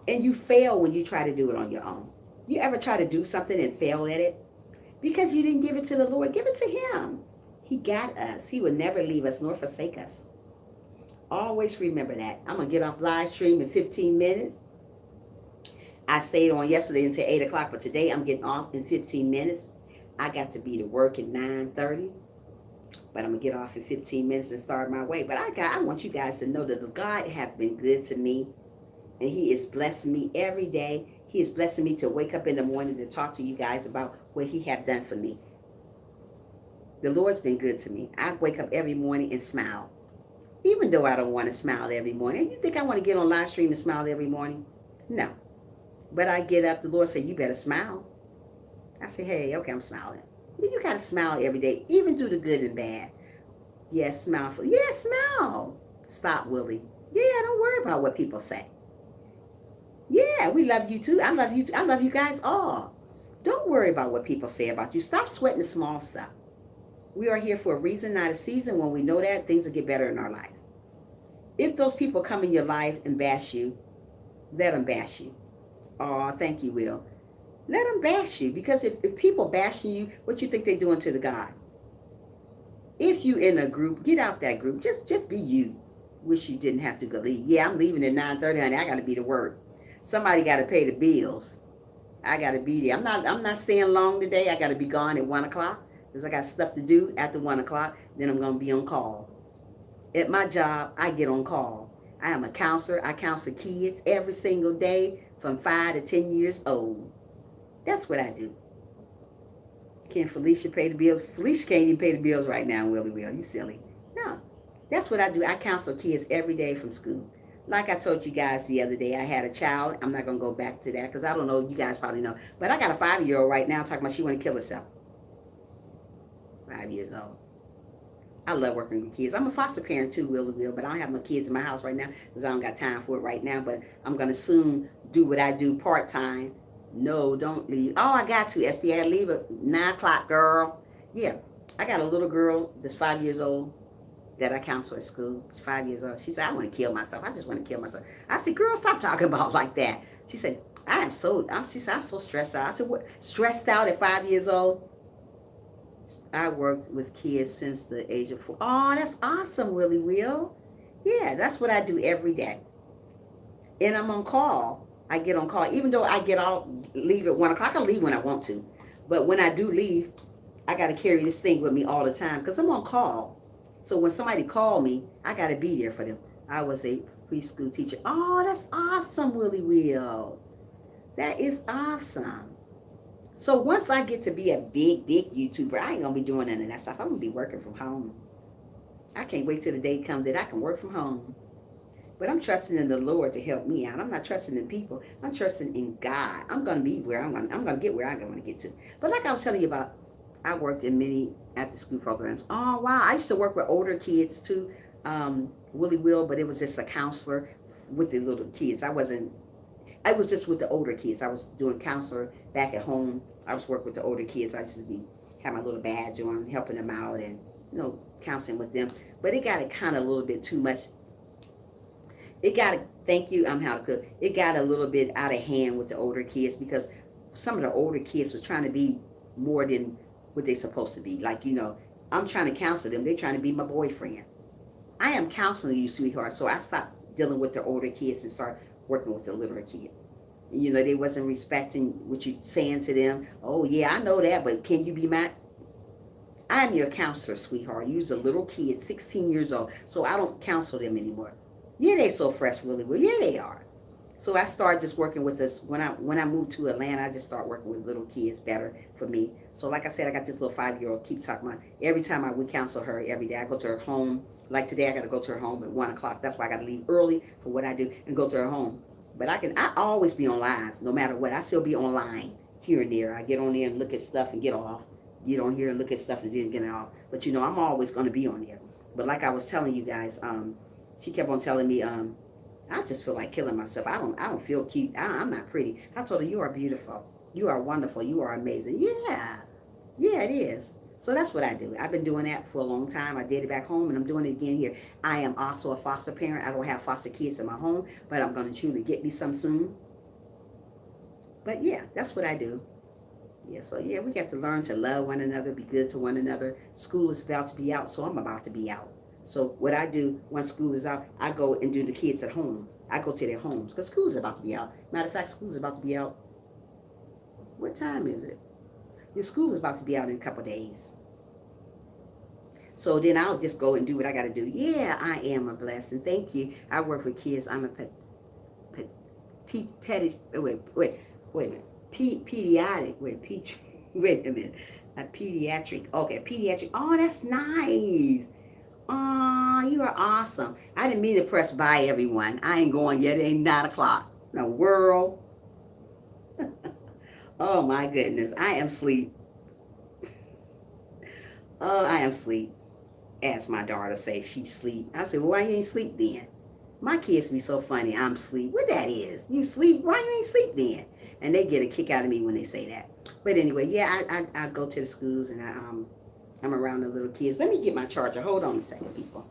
A: And you fail when you try to do it on your own. You ever try to do something and fail at it? Because you didn't give it to the Lord, give it to him. He got us. He will never leave us nor forsake us. Always remember that. I'm going to get off live stream in 15 minutes. I stayed on yesterday until 8 o'clock, but today I'm getting off in 15 minutes. I got to be to work at 9:30, but I'm going to get off in 15 minutes and start my way. But I want you guys to know that God has been good to me, and he is blessing me every day. He is blessing me to wake up in the morning to talk to you guys about what he has done for me. The Lord's been good to me. I wake up every morning and smile, even though I don't want to smile every morning. You think I want to get on live stream and smile every morning? No. But I get up, the Lord said, you better smile. I say, hey, okay, I'm smiling. You got to smile every day, even through the good and bad. Yes, smile. Yes, smile. Stop, Willie. Yeah, don't worry about what people say. Yeah, we love you too. I love you too. I love you guys all. Don't worry about what people say about you. Stop sweating the small stuff. We are here for a reason, not a season. When we know that, things will get better in our life. If those people come in your life and bash you, let them bash you. Oh, thank you, Will. Let them bash you. Because if people bashing you, what you think they're doing to the God? If you in a group, get out that group. Just be you. Wish you didn't have to go leave. Yeah, I'm leaving at 9:30, honey. I got to be to work. Somebody got to pay the bills. I got to be there. I'm not staying long today. I got to be gone at 1 o'clock because I got stuff to do after 1 o'clock. Then I'm going to be on call. At my job, I get on call. I am a counselor. I counsel kids every single day from 5 to 10 years old. That's what I do. Can Felicia pay the bills? Felicia can't even pay the bills right now, Willie Will. You silly. No. That's what I do. I counsel kids every day from school. Like I told you guys the other day, I had a child. I'm not going to go back to that because I don't know. You guys probably know. But I got a 5-year-old right now talking about she want to kill herself. 5 years old. I love working with kids. I'm a foster parent too, Willie Will, but I don't have no kids in my house right now because I don't got time for it right now. But I'm going to soon do what I do part-time. No, don't leave. Oh, I got to, SB. I got to leave at 9 o'clock, girl. Yeah, I got a little girl that's 5 years old that I counsel at school. She's 5 years old. She said, I want to kill myself. I just want to kill myself. I said, girl, stop talking about like that. She said, I'm so stressed out. I said, what? Stressed out at 5 years old? I worked with kids since the age of 4. Oh, that's awesome, Willie Will. Yeah, that's what I do every day. And I'm on call. I get on call. Even though I leave at 1 o'clock, I can leave when I want to. But when I do leave, I got to carry this thing with me all the time because I'm on call. So when somebody call me, I got to be there for them. I was a preschool teacher. Oh, that's awesome, Willie Will. That is awesome. So once I get to be a big YouTuber, I ain't going to be doing none of that stuff. I'm going to be working from home. I can't wait till the day comes that I can work from home. But I'm trusting in the Lord to help me out. I'm not trusting in people. I'm trusting in God. I'm going to be where I'm going to get where I'm going to get to. But like I was telling you about, I worked in many after-school programs. Oh, wow. I used to work with older kids too, Willie Will, but it was just a counselor with the little kids. I was just with the older kids. I was doing counselor back at home. I was working with the older kids. I used to have my little badge on, helping them out and, counseling with them. But it got kind of a little bit too much. It got, thank you, I'm how to cook. It got a little bit out of hand with the older kids because some of the older kids was trying to be more than what they're supposed to be. Like, I'm trying to counsel them. They're trying to be my boyfriend. I am counseling you, sweetheart. So I stopped dealing with the older kids and started working with the littler kids. They wasn't respecting what you're saying to them. Oh, yeah, I know that, but can you be I'm your counselor, sweetheart. You're a little kid, 16 years old, so I don't counsel them anymore. Yeah, they so fresh, Willie Will. Yeah, they are. So I started just working with this. When I moved to Atlanta, I just started working with little kids better for me. So like I said, I got this little 5-year-old, keep talking about. Every time we counsel her every day, I go to her home. Like today, I got to go to her home at 1 o'clock. That's why I got to leave early for what I do and go to her home. But I always be on live, no matter what. I still be online here and there. I get on there and look at stuff and get off. Get on here and look at stuff and then get off. But I'm always going to be on there. But like I was telling you guys, she kept on telling me, I just feel like killing myself. I don't feel cute. I'm not pretty. I told her, you are beautiful. You are wonderful. You are amazing. Yeah, it is. So that's what I do. I've been doing that for a long time. I did it back home, and I'm doing it again here. I am also a foster parent. I don't have foster kids in my home, but I'm going to truly get me some soon. But yeah, that's what I do. Yeah, so yeah, we got to learn to love one another, be good to one another. School is about to be out, so I'm about to be out. So what I do when school is out, I go and do the kids at home. I go to their homes because school is about to be out. Matter of fact, school is about to be out. What time is it? Your school is about to be out in a couple of days. So then I'll just go and do what I got to do. Yeah, I am a blessing. Thank you. I work with kids. I'm a pet, wait a minute. Pediatric. Wait a minute. A pediatric. Okay, pediatric. Oh, that's nice. Oh, you are awesome. I didn't mean to press by everyone. I ain't going yet. It ain't 9 o'clock. No world. Oh my goodness. I am sleep. Oh, I am sleep. As my daughter say, she sleep. I said, well, why you ain't sleep then? My kids be so funny. I'm sleep. What that is? You sleep? Why you ain't sleep then? And they get a kick out of me when they say that. But anyway, yeah, I go to the schools and I'm around the little kids. Let me get my charger. Hold on a second, people.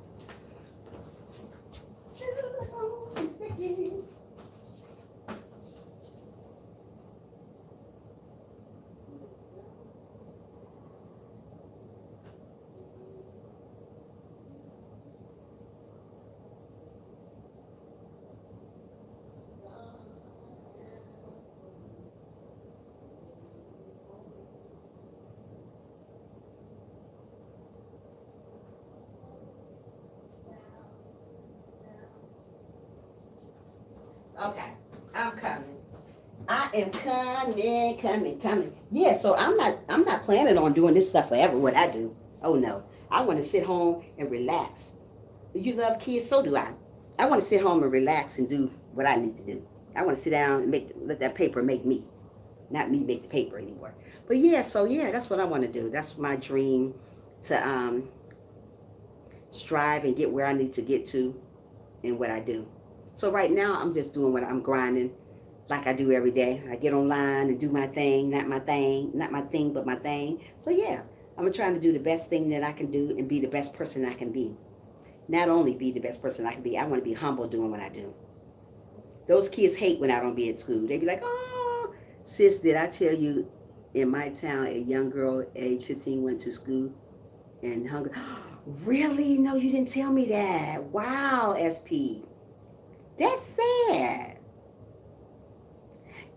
A: Hold on a second. Okay, I'm coming. I am coming. Yeah, so I'm not planning on doing this stuff forever. What I do? Oh no, I want to sit home and relax. You love kids, so do I. I want to sit home and relax and do what I need to do. I want to sit down and let that paper make me, not me make the paper anymore. But yeah, so yeah, that's what I want to do. That's my dream to strive and get where I need to get to in what I do. So right now, I'm just doing what I'm grinding like I do every day. I get online and do my thing, not my thing, but my thing. So yeah, I'm trying to do the best thing that I can do and be the best person I can be. Not only be the best person I can be, I want to be humble doing what I do. Those kids hate when I don't be at school. They be like, oh, sis, did I tell you in my town a young girl age 15 went to school and hungry? Really? No, you didn't tell me that. Wow, SP. That's sad.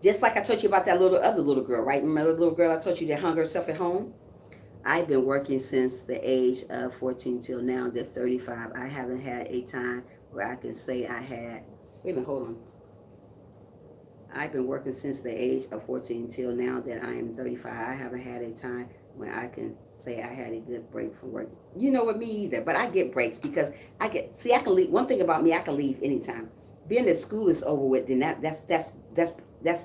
A: Just like I told you about that other little girl, right? Remember the little girl I told you that hung herself at home? I've been working since the age of 14 till now, the 35. I haven't had a time where I can say I had, wait a minute, hold on. I've been working since the age of 14 till now that I am 35. I haven't had a time when I can say I had a good break from work. You know what, me either, but I get breaks because I can leave. One thing about me, I can leave anytime. Being that school is over with, then that's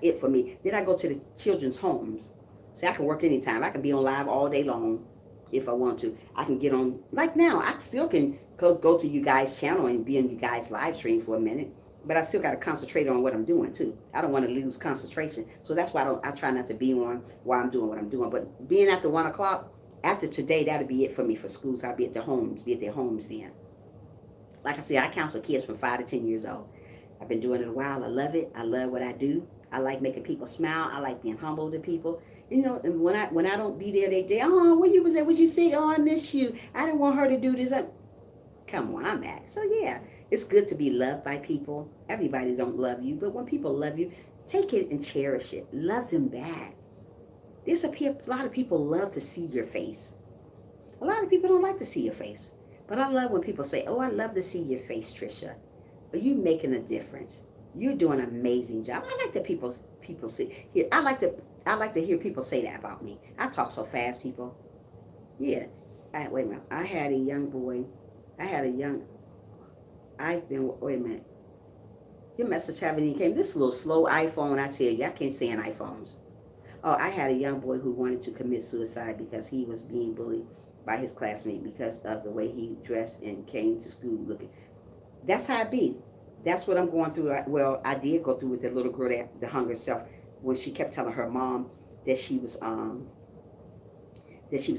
A: it for me. Then I go to the children's homes. See, I can work anytime. I can be on live all day long if I want to. I can get on, like now, I still can go to you guys' channel and be on you guys' live stream for a minute. But I still got to concentrate on what I'm doing too. I don't want to lose concentration. So that's why I try not to be on while I'm doing what I'm doing. But being after 1 o'clock, after today, that'll be it for me for schools. I'll be at their homes then. Like I said, I counsel kids from 5 to 10 years old. I've been doing it a while. I love it. I love what I do. I like making people smile. I like being humble to people. You know, and when I don't be there, they oh, where you was at? Was you sick? Oh, I miss you. I didn't want her to do this. Come on, I'm back. So yeah, it's good to be loved by people. Everybody don't love you, but when people love you, take it and cherish it. Love them back. There's a lot of people love to see your face. A lot of people don't like to see your face. But I love when people say, oh, I love to see your face, Trisha. But you making a difference. You're doing an amazing job. I like that people say here. I like to hear people say that about me. I talk so fast, people. Yeah. Wait a minute. I had a young boy. I had a young. Wait a minute. Your message haven't even came. This little slow iPhone, I tell you, I can't stand iPhones. Oh, I had a young boy who wanted to commit suicide because he was being bullied by his classmate because of the way he dressed and came to school looking. That's how it be. That's what I'm going through. Well, I did go through with the little girl that hung herself when she kept telling her mom that she was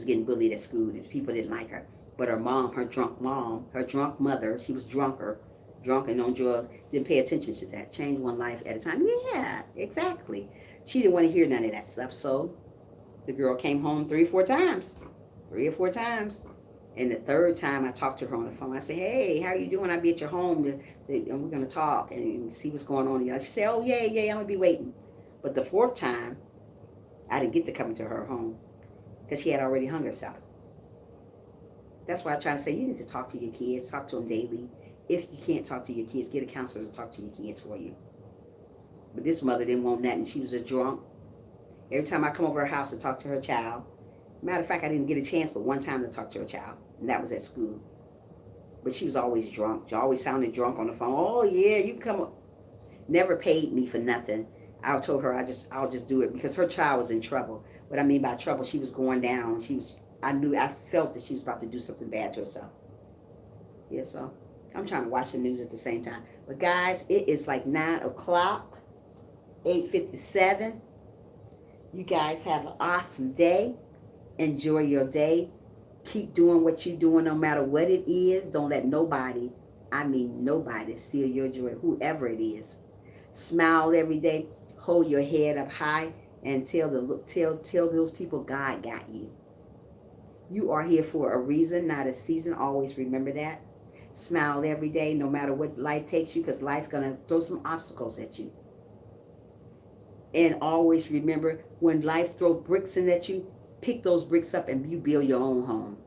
A: getting bullied at school, that people didn't like her. But her mom, her drunk mother, she was drunk and on drugs, didn't pay attention to that. Change one life at a time. Yeah, exactly. She didn't want to hear none of that stuff. So The girl came home 3 or 4 times. 3 or 4 times. And the third time I talked to her on the phone. I said, hey, how are you doing? I'll be at your home and we're going to talk and see what's going on. She said, oh, yeah, I'm going to be waiting. But the fourth time, I didn't get to come to her home because she had already hung herself. That's why I try to say you need to talk to your kids, talk to them daily. If you can't talk to your kids, get a counselor to talk to your kids for you. But this mother didn't want nothing. She was a drunk. Every time I come over her house to talk to her child, matter of fact, I didn't get a chance but one time to talk to her child, and that was at school. But she was always drunk. She always sounded drunk on the phone. Oh, yeah, you can come. Never paid me for nothing. I told her I'll just do it because her child was in trouble. What I mean by trouble, she was going down. I felt that she was about to do something bad to herself. Yeah, so I'm trying to watch the news at the same time. But guys, it is like 9 o'clock, 8:57. You guys have an awesome day. Enjoy your day. Keep doing what you're doing no matter what it is. Don't let nobody, I mean nobody, steal your joy, whoever it is. Smile every day. Hold your head up high and tell those people God got you. You are here for a reason, not a season. Always remember that. Smile every day, no matter what life takes you, because life's going to throw some obstacles at you. And always remember, when life throws bricks in at you, pick those bricks up and you build your own home.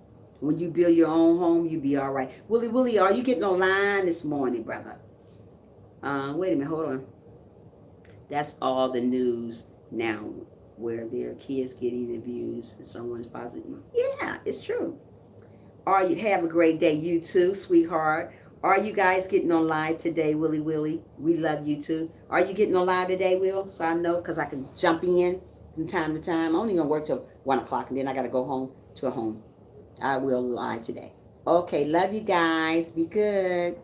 A: When you build your own home, you'll be all right. Willie, are you getting online this morning, brother? Wait a minute, hold on. That's all the news now, where their kids getting abused and someone's positive. Yeah, it's true. Have a great day, you too, sweetheart. Are you guys getting on live today, Willie? We love you too. Are you getting on live today, Will? So I know, because I can jump in from time to time. I'm only going to work till 1 o'clock, and then I got to go home to a home. I will live today. Okay, love you guys. Be good.